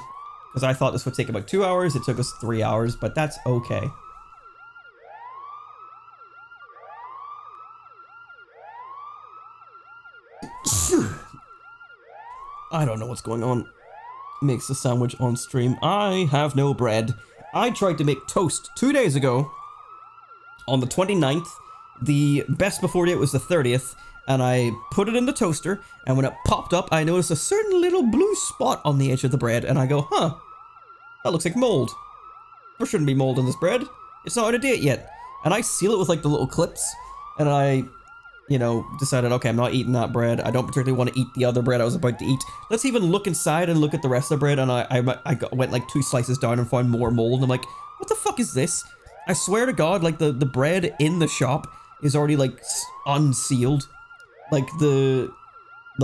because I thought this would take about 2 hours. It took us 3 hours, but that's okay. I don't know what's going on. Makes a sandwich on stream. I have no bread. I tried to make toast 2 days ago on the 29th. The best before date was the 30th, and I put it in the toaster, and when it popped up, I noticed a certain little blue spot on the edge of the bread, and I go, huh, that looks like mold. There shouldn't be mold in this bread. It's not out of date yet. And I seal it with like the little clips, and I, you know, decided, okay, I'm not eating that bread. I don't particularly want to eat the other bread I was about to eat. Let's even look inside and look at the rest of the bread, and went like 2 slices down and found more mold, and I'm like, what the fuck is this? I swear to God, like the bread in the shop is already like unsealed. Like the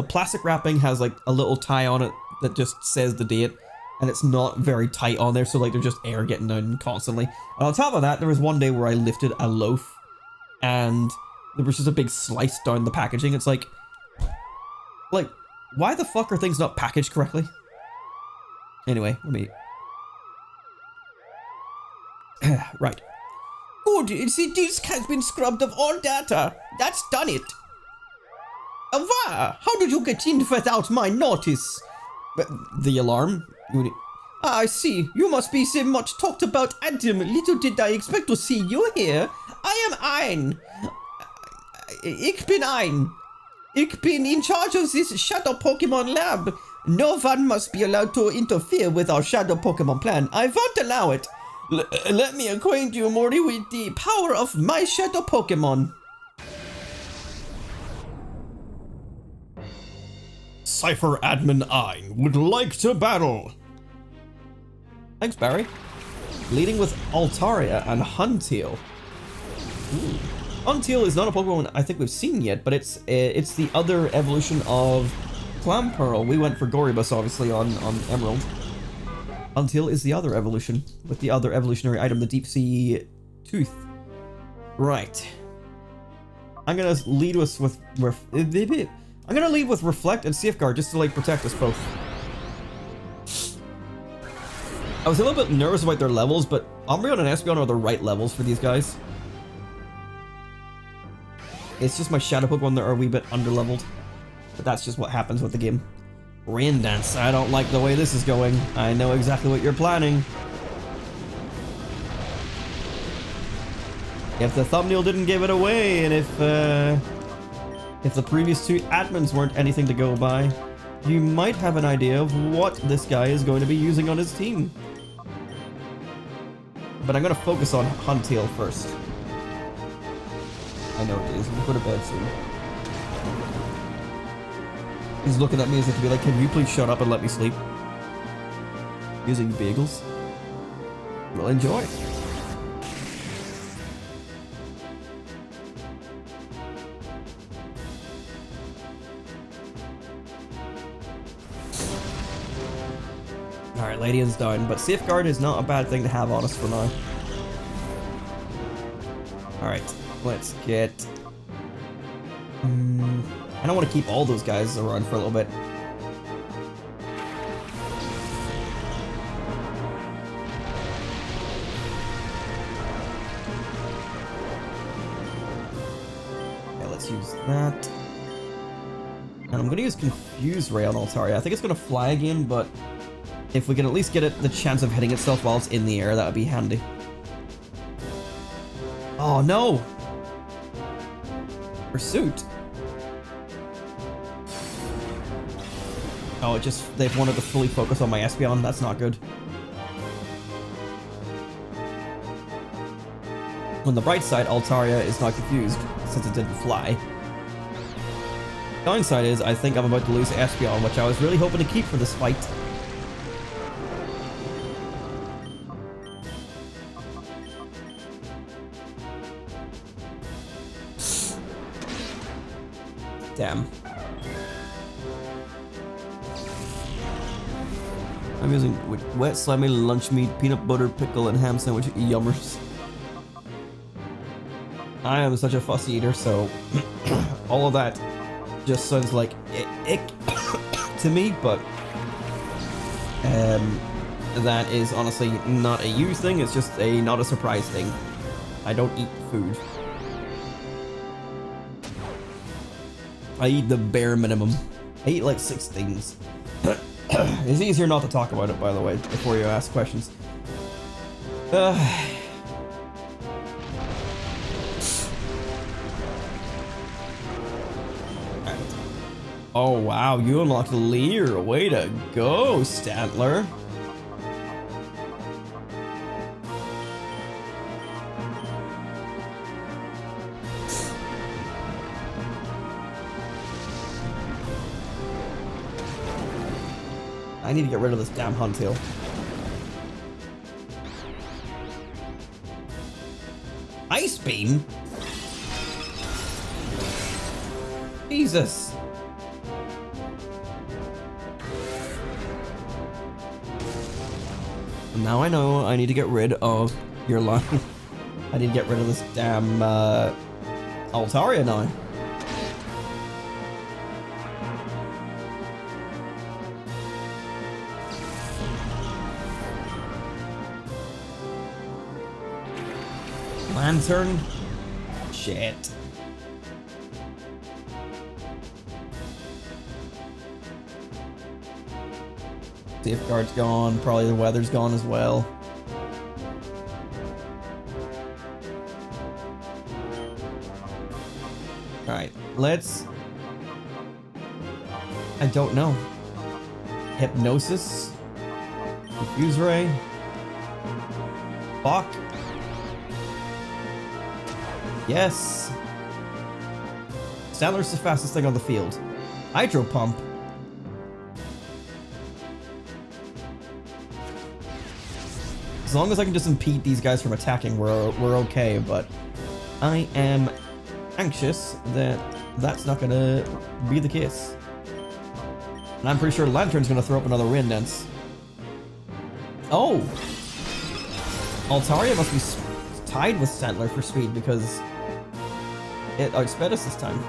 plastic wrapping has like a little tie on it that just says the date, and it's not very tight on there, so like there's just air getting down constantly. And on top of that, there was one day where I lifted a loaf and there was just a big slice down the packaging. It's like, why the fuck are things not packaged correctly? Anyway, let me... right. Good, the disk has been scrubbed of all data. That's done it. Ava, how did you get in without my notice? The alarm? I see. You must be so much talked about Adam. Little did I expect to see you here. I am Ein. Ich bin Ein. Ich bin in charge of this Shadow Pokémon lab. No one must be allowed to interfere with our Shadow Pokémon plan. I won't allow it. Let me acquaint you, Morty, with the power of my Shadow Pokémon. Cypher Admin Ein would like to battle. Thanks, Barry. Leading with Altaria and Huntail. Huntail is not a Pokemon I think we've seen yet, but it's the other evolution of Clamperl. We went for Goribus, obviously, on Emerald. Huntail is the other evolution, with the other evolutionary item, the Deep Sea Tooth. Right. I'm gonna lead us with... I'm gonna lead with Reflect and Safeguard just to like protect us both. I was a little bit nervous about their levels, but Umbreon and Espeon are the right levels for these guys. It's just my Shadow Pokemon that are a wee bit underleveled, but that's just what happens with the game. Rain Dance, I don't like the way this is going. I know exactly what you're planning. If the thumbnail didn't give it away, and if the previous 2 admins weren't anything to go by, you might have an idea of what this guy is going to be using on his team. But I'm going to focus on Huntail first. I know it is. We'll go to bed soon. He's looking at me as if to be like, can you please shut up and let me sleep? Using bagels. Well, enjoy. Alright, Ladian's down, but Safeguard is not a bad thing to have on us for now. Alright, let's get... I don't want to keep all those guys around for a little bit. Okay, let's use that. And I'm going to use Confuse Ray on Altaria. I think it's going to fly again, but if we can at least get it the chance of hitting itself while it's in the air, that would be handy. Oh no! Pursuit. Oh, they've wanted to fully focus on my Espeon. That's not good. On the bright side, Altaria is not confused since it didn't fly. Downside is, I think I'm about to lose Espeon, which I was really hoping to keep for this fight. Damn. I'm using wet, slimy lunch meat, peanut butter, pickle, and ham sandwich yummers. I am such a fussy eater, so all of that just sounds like ick to me, but that is honestly not a you thing, it's just a not a surprise thing. I don't eat food. I eat the bare minimum. I eat like 6 things. It's easier not to talk about it, by the way, before you ask questions. Oh wow, you unlocked Leer. Way to go, Stantler. I need to get rid of this damn Huntail. Ice Beam? Jesus. Now I know I need to get rid of your line. I need to get rid of this damn Altaria now. Lantern? Shit. Safeguard's gone, probably the weather's gone as well. Alright, let's... I don't know. Hypnosis? Diffuse Ray? Fuck. Yes. Stantler's the fastest thing on the field. Hydro Pump. As long as I can just impede these guys from attacking, we're okay, but I am anxious that that's not gonna be the case. And I'm pretty sure Lantern's gonna throw up another Rain Dance. Oh! Altaria must be tied with Stantler for speed because it outsped us this time.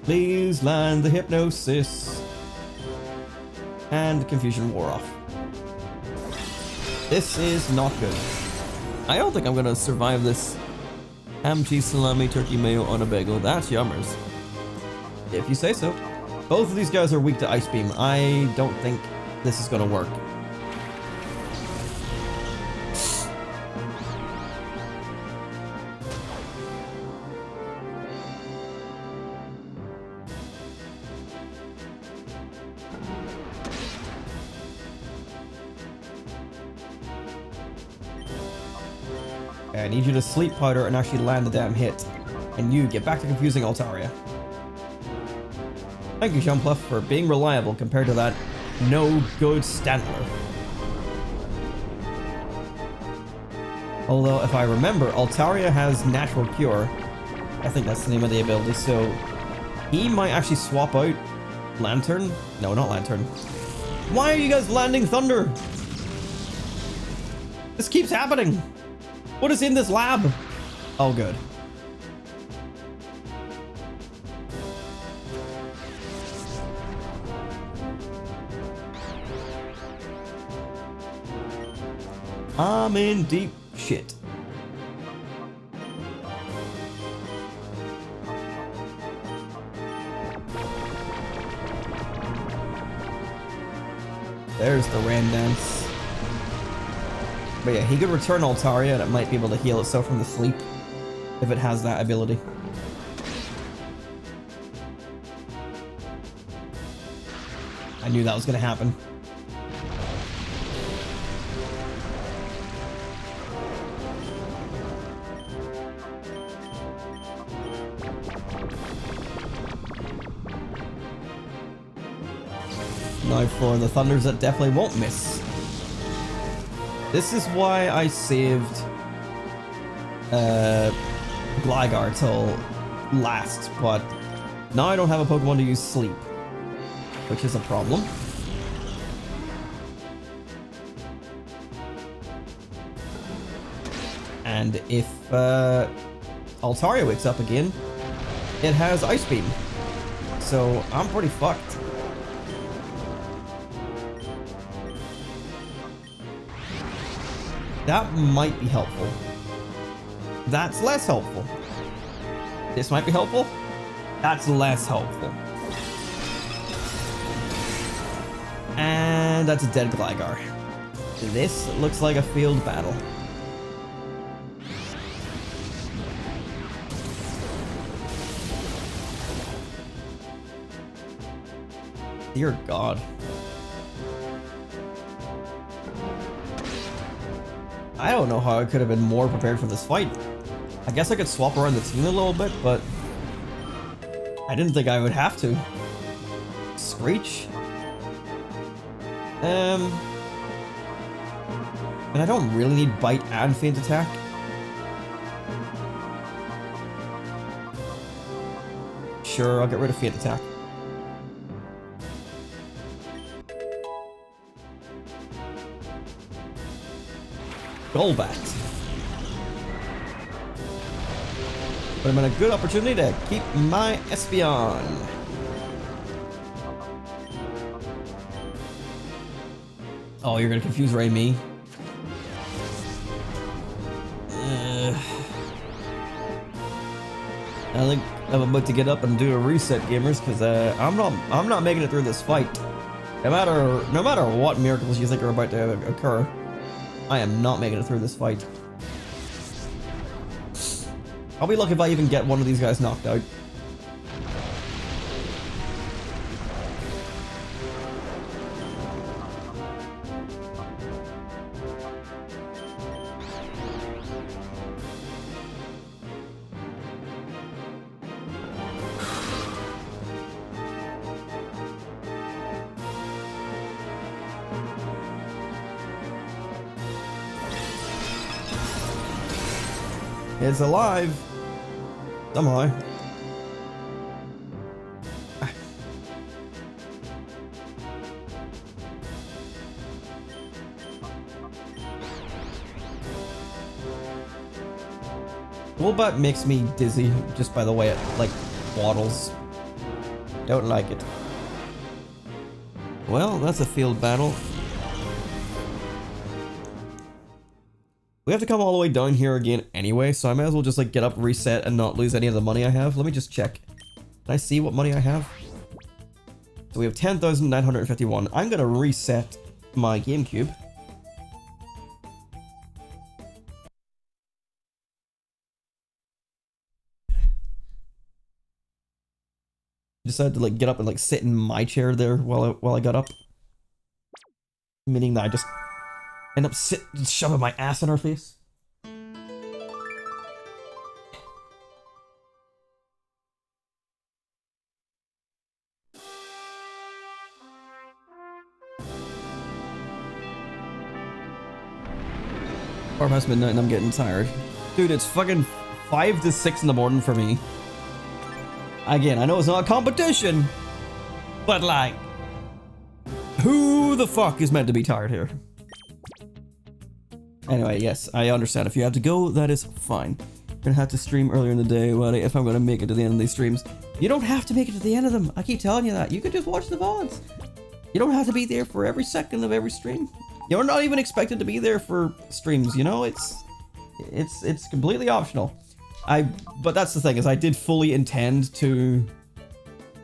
Please land the hypnosis. And the confusion wore off. This is not good. I don't think I'm gonna survive this ham, cheese, salami, turkey, mayo on a bagel. That's yummers. If you say so. Both of these guys are weak to Ice Beam. I don't think this is gonna work. I need you to sleep powder and actually land the damn hit. And you get back to confusing Altaria. Thank you, Jumpluff, for being reliable compared to that no good Stantler. Although, if I remember, Altaria has Natural Cure. I think that's the name of the ability, so he might actually swap out Lantern. No, not Lantern. Why are you guys landing Thunder? This keeps happening. What is in this lab? Oh, good. I'm in deep shit. There's the Rain Dance. But yeah, he could return Altaria and it might be able to heal itself from the sleep if it has that ability. I knew that was going to happen. Now for the Thunders that definitely won't miss. This is why I saved Gligar till last, but now I don't have a Pokemon to use Sleep, which is a problem. And if Altaria wakes up again, it has Ice Beam. So I'm pretty fucked. That might be helpful. That's less helpful. This might be helpful. That's less helpful. And that's a dead Gligar. This looks like a field battle. Dear God. I don't know how I could have been more prepared for this fight. I guess I could swap around the team a little bit, but I didn't think I would have to. Screech? And I don't really need Bite and Feint Attack. Sure, I'll get rid of Feint Attack. Golbat. But I'm in a good opportunity to keep my Espeon. Oh, you're gonna confuse Raimi. I think I'm about to get up and do a reset, gamers, because I'm not making it through this fight. No matter what miracles you think are about to occur, I am not making it through this fight. I'll be lucky if I even get one of these guys knocked out. It's alive. Somehow. Golbat makes me dizzy just by the way it, like, waddles. Don't like it. Well, that's a field battle. We have to come all the way down here again anyway, so I might as well just like get up, reset, and not lose any of the money I have. Let me just check. Can I see what money I have? So we have 10,951. I'm gonna reset my GameCube. Decided to like get up and like sit in my chair there while I got up. Meaning that I just end up shoving my ass in her face. Or past midnight and I'm getting tired. Dude, it's fucking 5 to 6 in the morning for me. Again, I know it's not a competition, but like, who the fuck is meant to be tired here? Anyway, yes, I understand. If you have to go, that is fine. You're gonna have to stream earlier in the day, WeeAddy, if I'm gonna make it to the end of these streams. You don't have to make it to the end of them. I keep telling you that. You could just watch the VODs. You don't have to be there for every second of every stream. You're not even expected to be there for streams, you know? It's completely optional. But that's the thing, is I did fully intend to,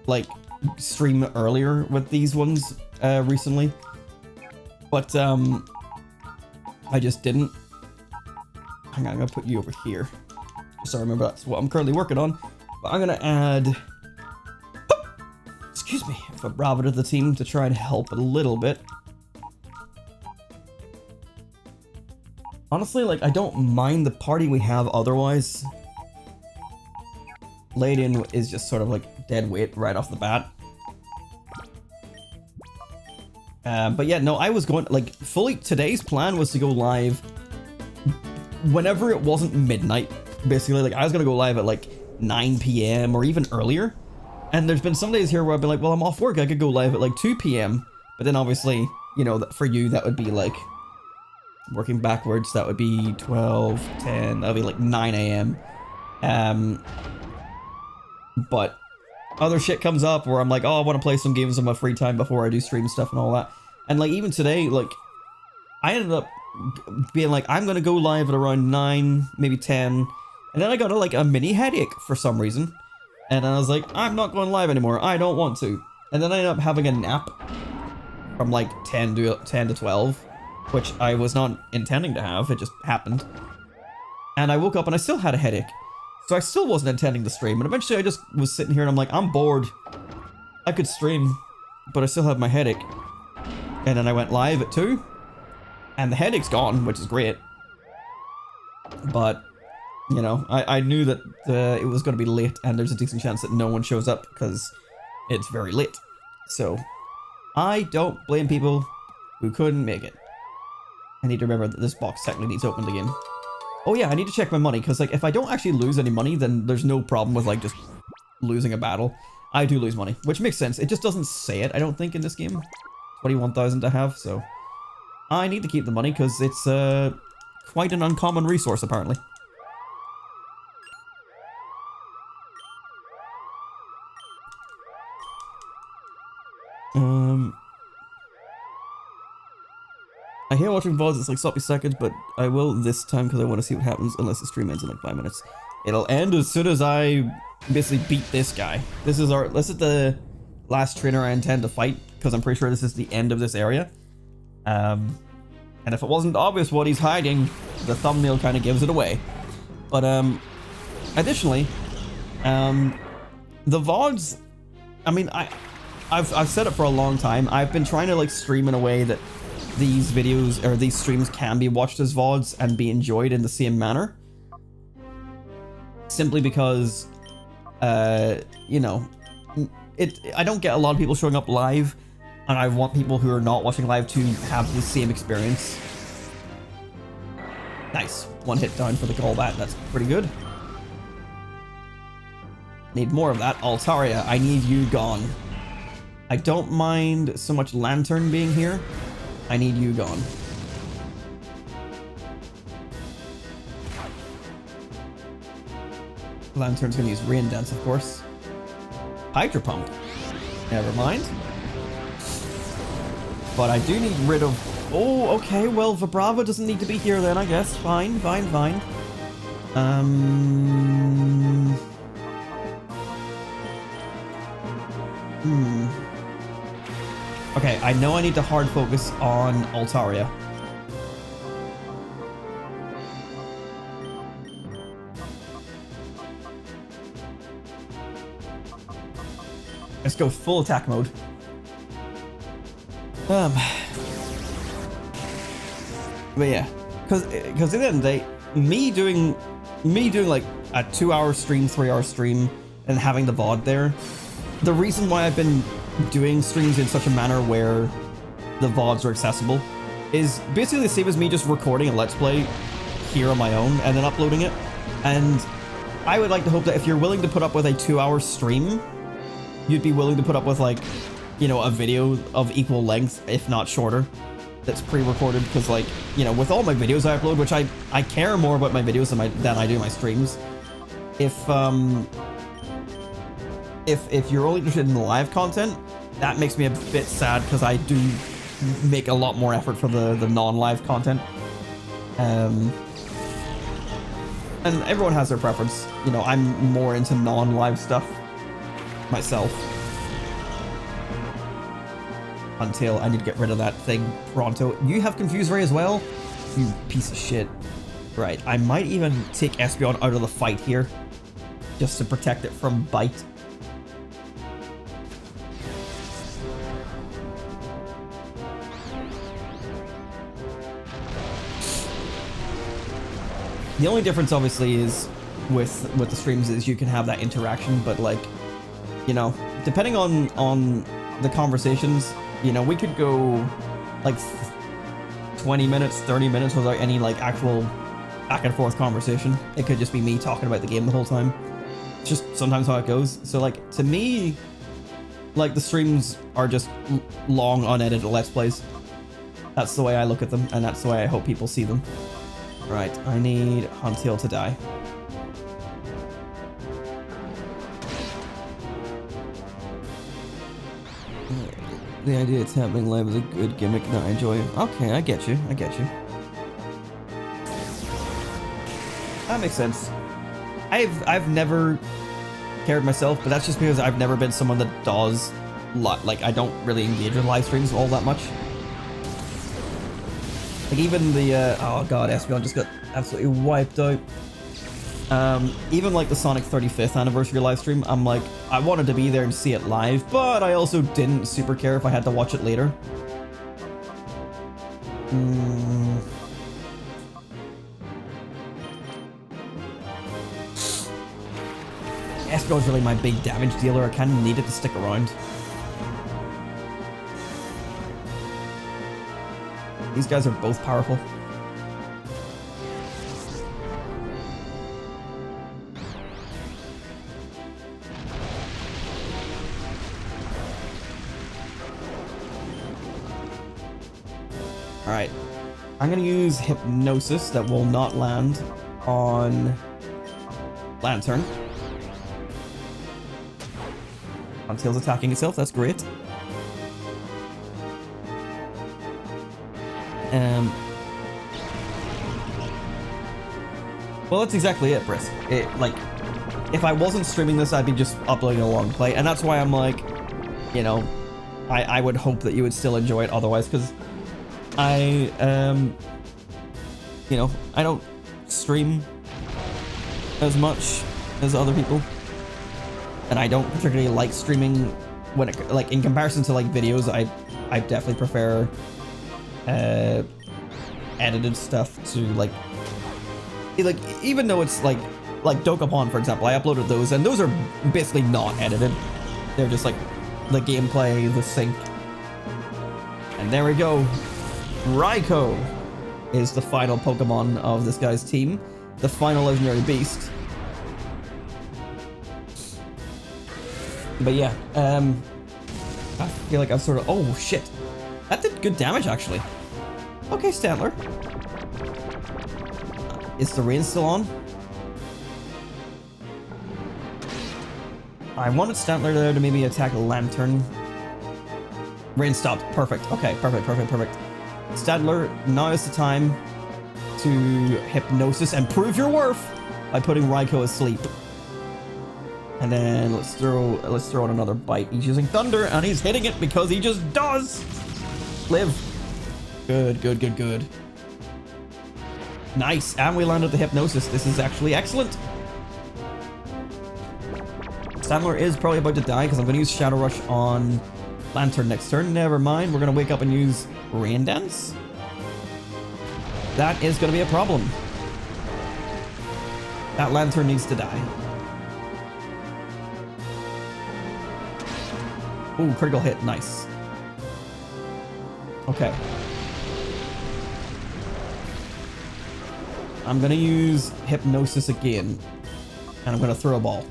like, stream earlier with these ones recently. But, I just didn't. Hang on, I'm gonna put you over here. Just so I remember that's what I'm currently working on. But I'm gonna add, excuse me, a Bravo to the team to try and help a little bit. Honestly, like, I don't mind the party we have otherwise. Layden is just sort of like dead weight right off the bat. But yeah, no, I was going, like, fully, today's plan was to go live whenever it wasn't midnight, basically. Like, I was gonna go live at, like, 9 p.m. or even earlier. And there's been some days here where I've been like, well, I'm off work, I could go live at, like, 2 p.m. But then, obviously, you know, for you, that would be, like, working backwards, that would be 12, 10, that would be like 9 a.m. But other shit comes up where I'm like, oh, I want to play some games on my free time before I do stream stuff and all that. And like even today, like I ended up being like, I'm gonna go live at around 9, maybe 10, and then I got a mini headache for some reason, and I was like, I'm not going live anymore. I don't want to. And then I ended up having a nap from like 10 to 12, which I was not intending to have. It just happened. And I woke up and I still had a headache. So I still wasn't intending to stream, and eventually I just was sitting here and I'm like, I'm bored. I could stream, but I still have my headache. And then I went live at 2, and the headache's gone, which is great. But, you know, I knew that it was going to be late, and there's a decent chance that no one shows up because it's very late. So, I don't blame people who couldn't make it. I need to remember that this box technically needs opened again. Oh yeah, I need to check my money, because like if I don't actually lose any money, then there's no problem with like just losing a battle. I do lose money, which makes sense. It just doesn't say it, I don't think, in this game. 21,000 to have, so I need to keep the money because it's quite an uncommon resource apparently. I hate watching VODs, it's like sloppy seconds, but I will this time because I want to see what happens unless the stream ends in like 5 minutes. It'll end as soon as I basically beat this guy. This is the last trainer I intend to fight, because I'm pretty sure this is the end of this area. And if it wasn't obvious what he's hiding, the thumbnail kind of gives it away. But additionally, the VODs, I mean, I've said it for a long time. I've been trying to like stream in a way that these videos or these streams can be watched as VODs and be enjoyed in the same manner. Simply because, you know, I don't get a lot of people showing up live, and I want people who are not watching live to have the same experience. Nice. 1 hit down for the Golbat. That's pretty good. Need more of that. Altaria, I need you gone. I don't mind so much Lantern being here. I need you gone. Lantern's gonna use Rain Dance, of course. Hydro Pump. Never mind. But I do need rid of... Oh, okay, well, Vibrava doesn't need to be here then, I guess. Fine, fine, fine. Okay, I know I need to hard focus on Altaria. Let's go full attack mode. But yeah, because at the end of the day, me doing like a 2-hour stream, 3-hour stream, and having the VOD there, the reason why I've been doing streams in such a manner where the VODs are accessible is basically the same as me just recording a Let's Play here on my own and then uploading it. And I would like to hope that if you're willing to put up with a 2-hour stream, you'd be willing to put up with, like, you know, a video of equal length, if not shorter, that's pre-recorded. Because, like, you know, with all my videos I upload, which I care more about my videos than I do my streams. If you're only interested in the live content, that makes me a bit sad, because I do make a lot more effort for the non-live content. And everyone has their preference. You know, I'm more into non-live stuff myself. Until I need to get rid of that thing pronto. You have Confuse Ray as well? You piece of shit. Right, I might even take Espeon out of the fight here, just to protect it from Bite. The only difference, obviously, is with the streams is you can have that interaction, but, like, you know, depending on the conversations, you know, we could go like 20 minutes, 30 minutes without any like actual back and forth conversation. It could just be me talking about the game the whole time. It's just sometimes how it goes. So, like, to me, like, the streams are just long unedited Let's Plays. That's the way I look at them, and that's the way I hope people see them. Right, I need Huntail to die. The idea it's happening live is a good gimmick that I enjoy. Okay, I get you. I get you. That makes sense. I've never cared myself, but that's just because I've never been someone that does like I don't really engage with live streams all that much. Like even the oh god, Espeon just got absolutely wiped out. Even like the Sonic 35th anniversary live stream, I'm like, I wanted to be there and see it live, but I also didn't super care if I had to watch it later. Espeon's really my big damage dealer. I kind of needed to stick around. These guys are both powerful. Alright. I'm gonna use Hypnosis that will not land on Lantern. Huntail's attacking itself, that's great. Well, that's exactly it, Brisk. Like, if I wasn't streaming this, I'd be just uploading a long play, and that's why I'm like, you know, I would hope that you would still enjoy it otherwise, because I, you know, I don't stream as much as other people, and I don't particularly like streaming when it, like, in comparison to, like, videos, I definitely prefer, edited stuff to, like, even though it's, like Dokapon, for example, I uploaded those, and those are basically not edited. They're just, like, the gameplay, the sync. And there we go. RAIKOU is the final Pokemon of this guy's team. The final legendary beast. But yeah, I feel like I've sort of... Oh, shit. That did good damage, actually. Okay, Stantler. Is the rain still on? I wanted Stantler there to maybe attack a Lantern. Rain stopped. Perfect. Okay, perfect. Stantler, now is the time to Hypnosis and prove your worth by putting RAIKOU asleep. And then let's throw in another bite. He's using Thunder, and he's hitting it because he just does. Live. Good. Nice, and we landed the Hypnosis. This is actually excellent. Stantler is probably about to die because I'm going to use Shadow Rush on Lantern next turn. Never mind, we're going to wake up and use Rain Dance. That is going to be a problem. That Lantern needs to die. Ooh, critical hit, nice. Okay. I'm gonna use Hypnosis again, and I'm gonna throw a ball.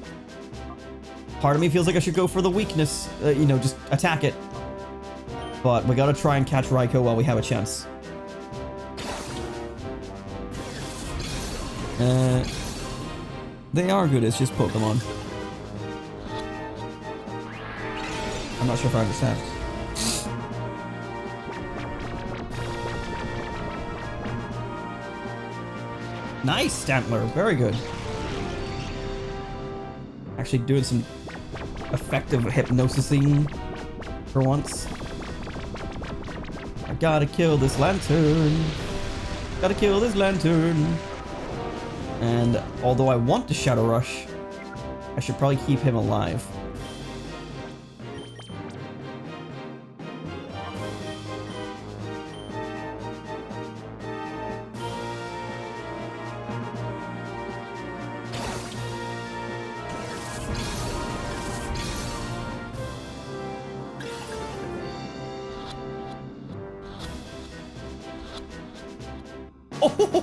Part of me feels like I should go for the weakness, you know, just attack it. But we gotta try and catch RAIKOU while we have a chance. They are good, it's just Pokemon. I'm not sure if I understand. Nice, Stantler. Very good. Actually doing some effective hypnosising for once. I gotta kill this Lantern. Gotta kill this Lantern. And although I want to Shadow Rush, I should probably keep him alive.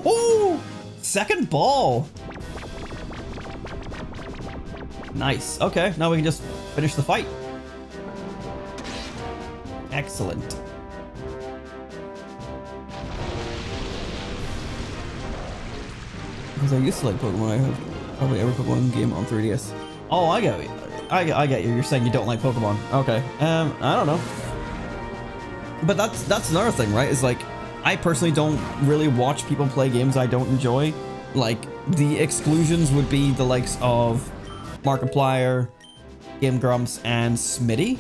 Oh, second ball. Nice. Okay, now we can just finish the fight. Excellent. Because I used to like Pokemon. I have probably every Pokemon game on 3DS. Oh, I get you. I get you. You're saying you don't like Pokemon. Okay. I don't know. But that's another thing, right? Is like, I personally don't really watch people play games I don't enjoy. Like, the exclusions would be the likes of Markiplier, Game Grumps, and Smitty.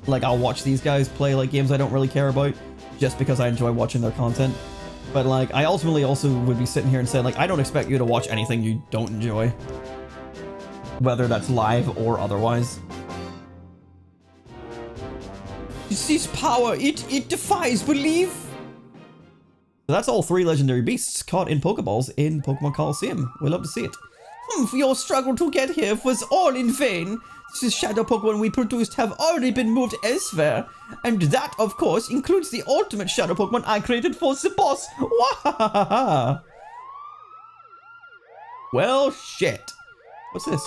Like, I'll watch these guys play like games I don't really care about just because I enjoy watching their content. But like, I ultimately also would be sitting here and saying like, I don't expect you to watch anything you don't enjoy, whether that's live or otherwise. You sees power, it defies belief. So that's all 3 legendary beasts caught in Pokeballs in Pokémon Colosseum. We love to see it. For your struggle to get here was all in vain. The Shadow Pokemon we produced have already been moved elsewhere. And that, of course, includes the ultimate Shadow Pokemon I created for the boss. Wahahaha. Well, shit. What's this?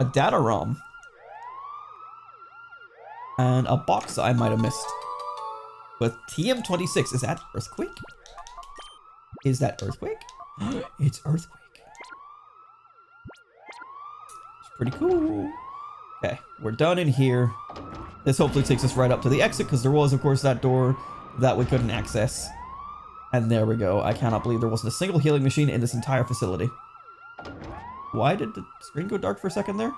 A data ROM. And a box that I might have missed. With TM26. Is that Earthquake? Is that Earthquake? It's Earthquake. Pretty cool. Okay, we're done in here. This hopefully takes us right up to the exit, because there was, of course, that door that we couldn't access. And there we go. I cannot believe there wasn't a single healing machine in this entire facility. Why did the screen go dark for a second there?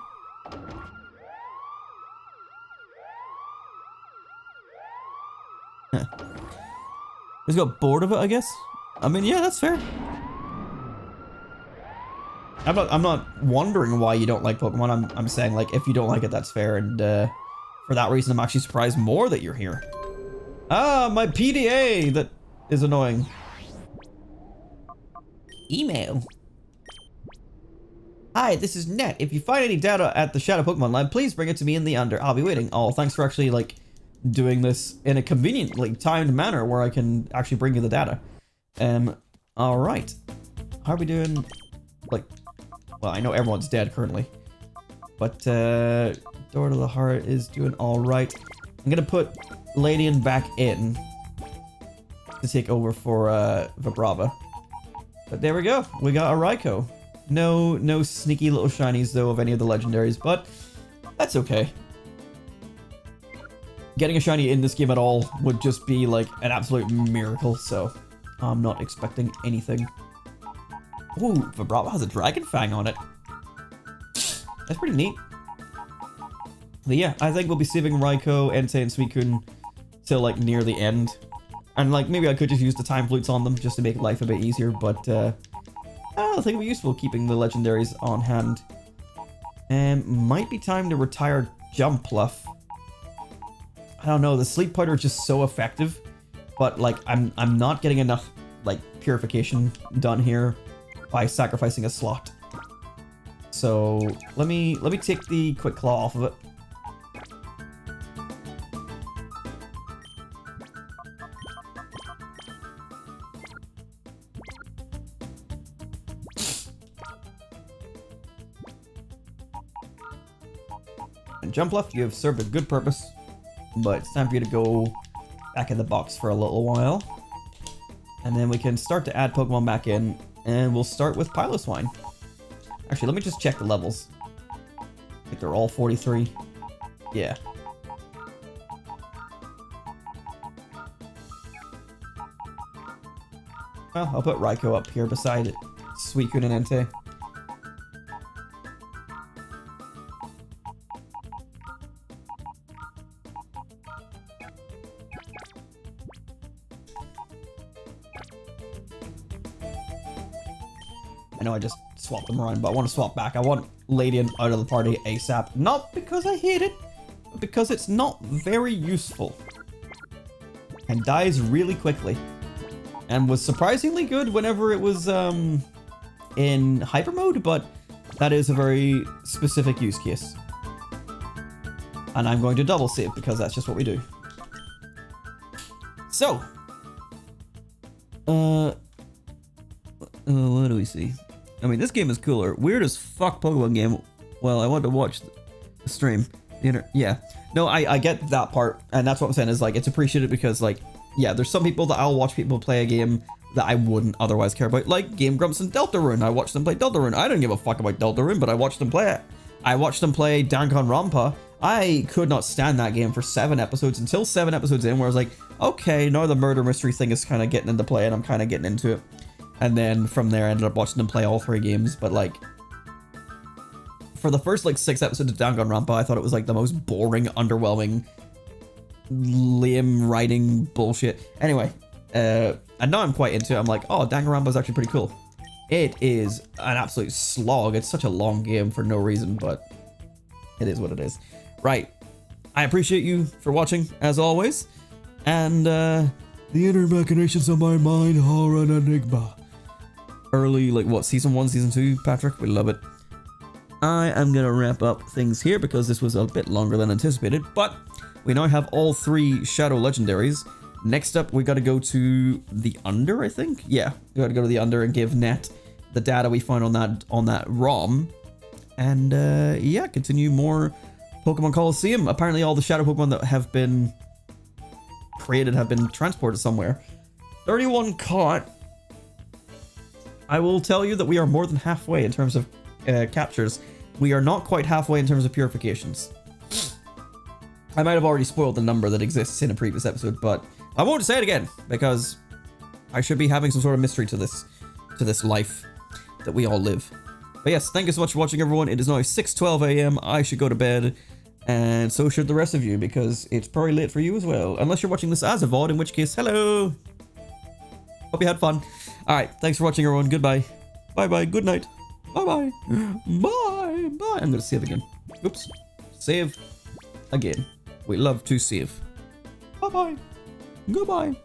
Huh. Just got bored of it, I guess? I mean, yeah, that's fair. I'm not wondering why you don't like Pokemon. I'm saying, like, if you don't like it, that's fair. And for that reason, I'm actually surprised more that you're here. Ah, my PDA that is annoying. Email. Hi, this is Net. If you find any data at the Shadow Pokemon Lab, please bring it to me in the under. I'll be waiting. Oh, thanks for actually, like, doing this in a conveniently timed manner where I can actually bring you the data. Alright. How are we doing? Like, well, I know everyone's dead currently, but Door to the Heart is doing all right. I'm gonna put Ladian back in to take over for Vibrava. But there we go. We got a RAIKOU. No sneaky little shinies though of any of the legendaries, but that's okay. Getting a shiny in this game at all would just be like an absolute miracle, so I'm not expecting anything. Ooh, Vibrava has a Dragon Fang on it. That's pretty neat. But yeah, I think we'll be saving RAIKOU, Entei, and Suicune till like near the end. And like, maybe I could just use the time flutes on them just to make life a bit easier, but I think it'll be useful keeping the legendaries on hand. Might be time to retire Jumpluff. I don't know, the sleep powder is just so effective, but like I'm not getting enough like purification done here by sacrificing a slot. So let me take the Quick Claw off of it. And Jumpluff, you have served a good purpose, but it's time for you to go back in the box for a little while. And then we can start to add Pokemon back in, and we'll start with Piloswine. Actually, let me just check the levels. I think they're all 43. Yeah. Well, I'll put RAIKOU up here beside Suicune and Entei. I know I just swapped them around, but I want to swap back. I want Ladian out of the party ASAP. Not because I hate it, but because it's not very useful. And dies really quickly. And was surprisingly good whenever it was in hyper mode, but that is a very specific use case. And I'm going to double save because that's just what we do. So. What do we see? I mean, this game is cooler. Weird as fuck Pokemon game. Well, I wanted to watch the stream. Yeah. No, I get that part. And that's what I'm saying is like, it's appreciated because like, yeah, there's some people that I'll watch people play a game that I wouldn't otherwise care about, like Game Grumps and Deltarune. I watched them play Deltarune. I don't give a fuck about Deltarune, but I watched them play it. I watched them play Danganronpa. I could not stand that game for 7 episodes until 7 episodes in, where I was like, okay, now the murder mystery thing is kind of getting into play and I'm kind of getting into it. And then from there I ended up watching them play all 3 games, but like for the first like 6 episodes of Danganronpa, I thought it was like the most boring, underwhelming, lame writing bullshit. Anyway, and now I'm quite into it. I'm like, oh, Danganronpa is actually pretty cool. It is an absolute slog. It's such a long game for no reason, but it is what it is. Right. I appreciate you for watching, as always. And, the inner machinations of my mind are an enigma. Early, like, what, Season 1, Season 2, Patrick? We love it. I am going to wrap up things here because this was a bit longer than anticipated, but we now have all 3 Shadow Legendaries. Next up, we got to go to the Under, I think? Yeah, we got to go to the Under and give Net the data we found on that ROM. And, yeah, continue more Pokemon Colosseum. Apparently all the Shadow Pokemon that have been created have been transported somewhere. 31 caught. I will tell you that we are more than halfway in terms of captures. We are not quite halfway in terms of purifications. I might have already spoiled the number that exists in a previous episode, but I won't say it again because I should be having some sort of mystery to this life that we all live. But yes, thank you so much for watching, everyone. It is now 6:12 a.m. I should go to bed, and so should the rest of you because it's probably late for you as well. Unless you're watching this as a VOD, in which case, hello. Hope you had fun. All right, thanks for watching, everyone. Goodbye. Bye-bye. Good night. Bye-bye. Bye-bye. I'm going to save again. Oops. Save again. We love to save. Bye-bye. Goodbye.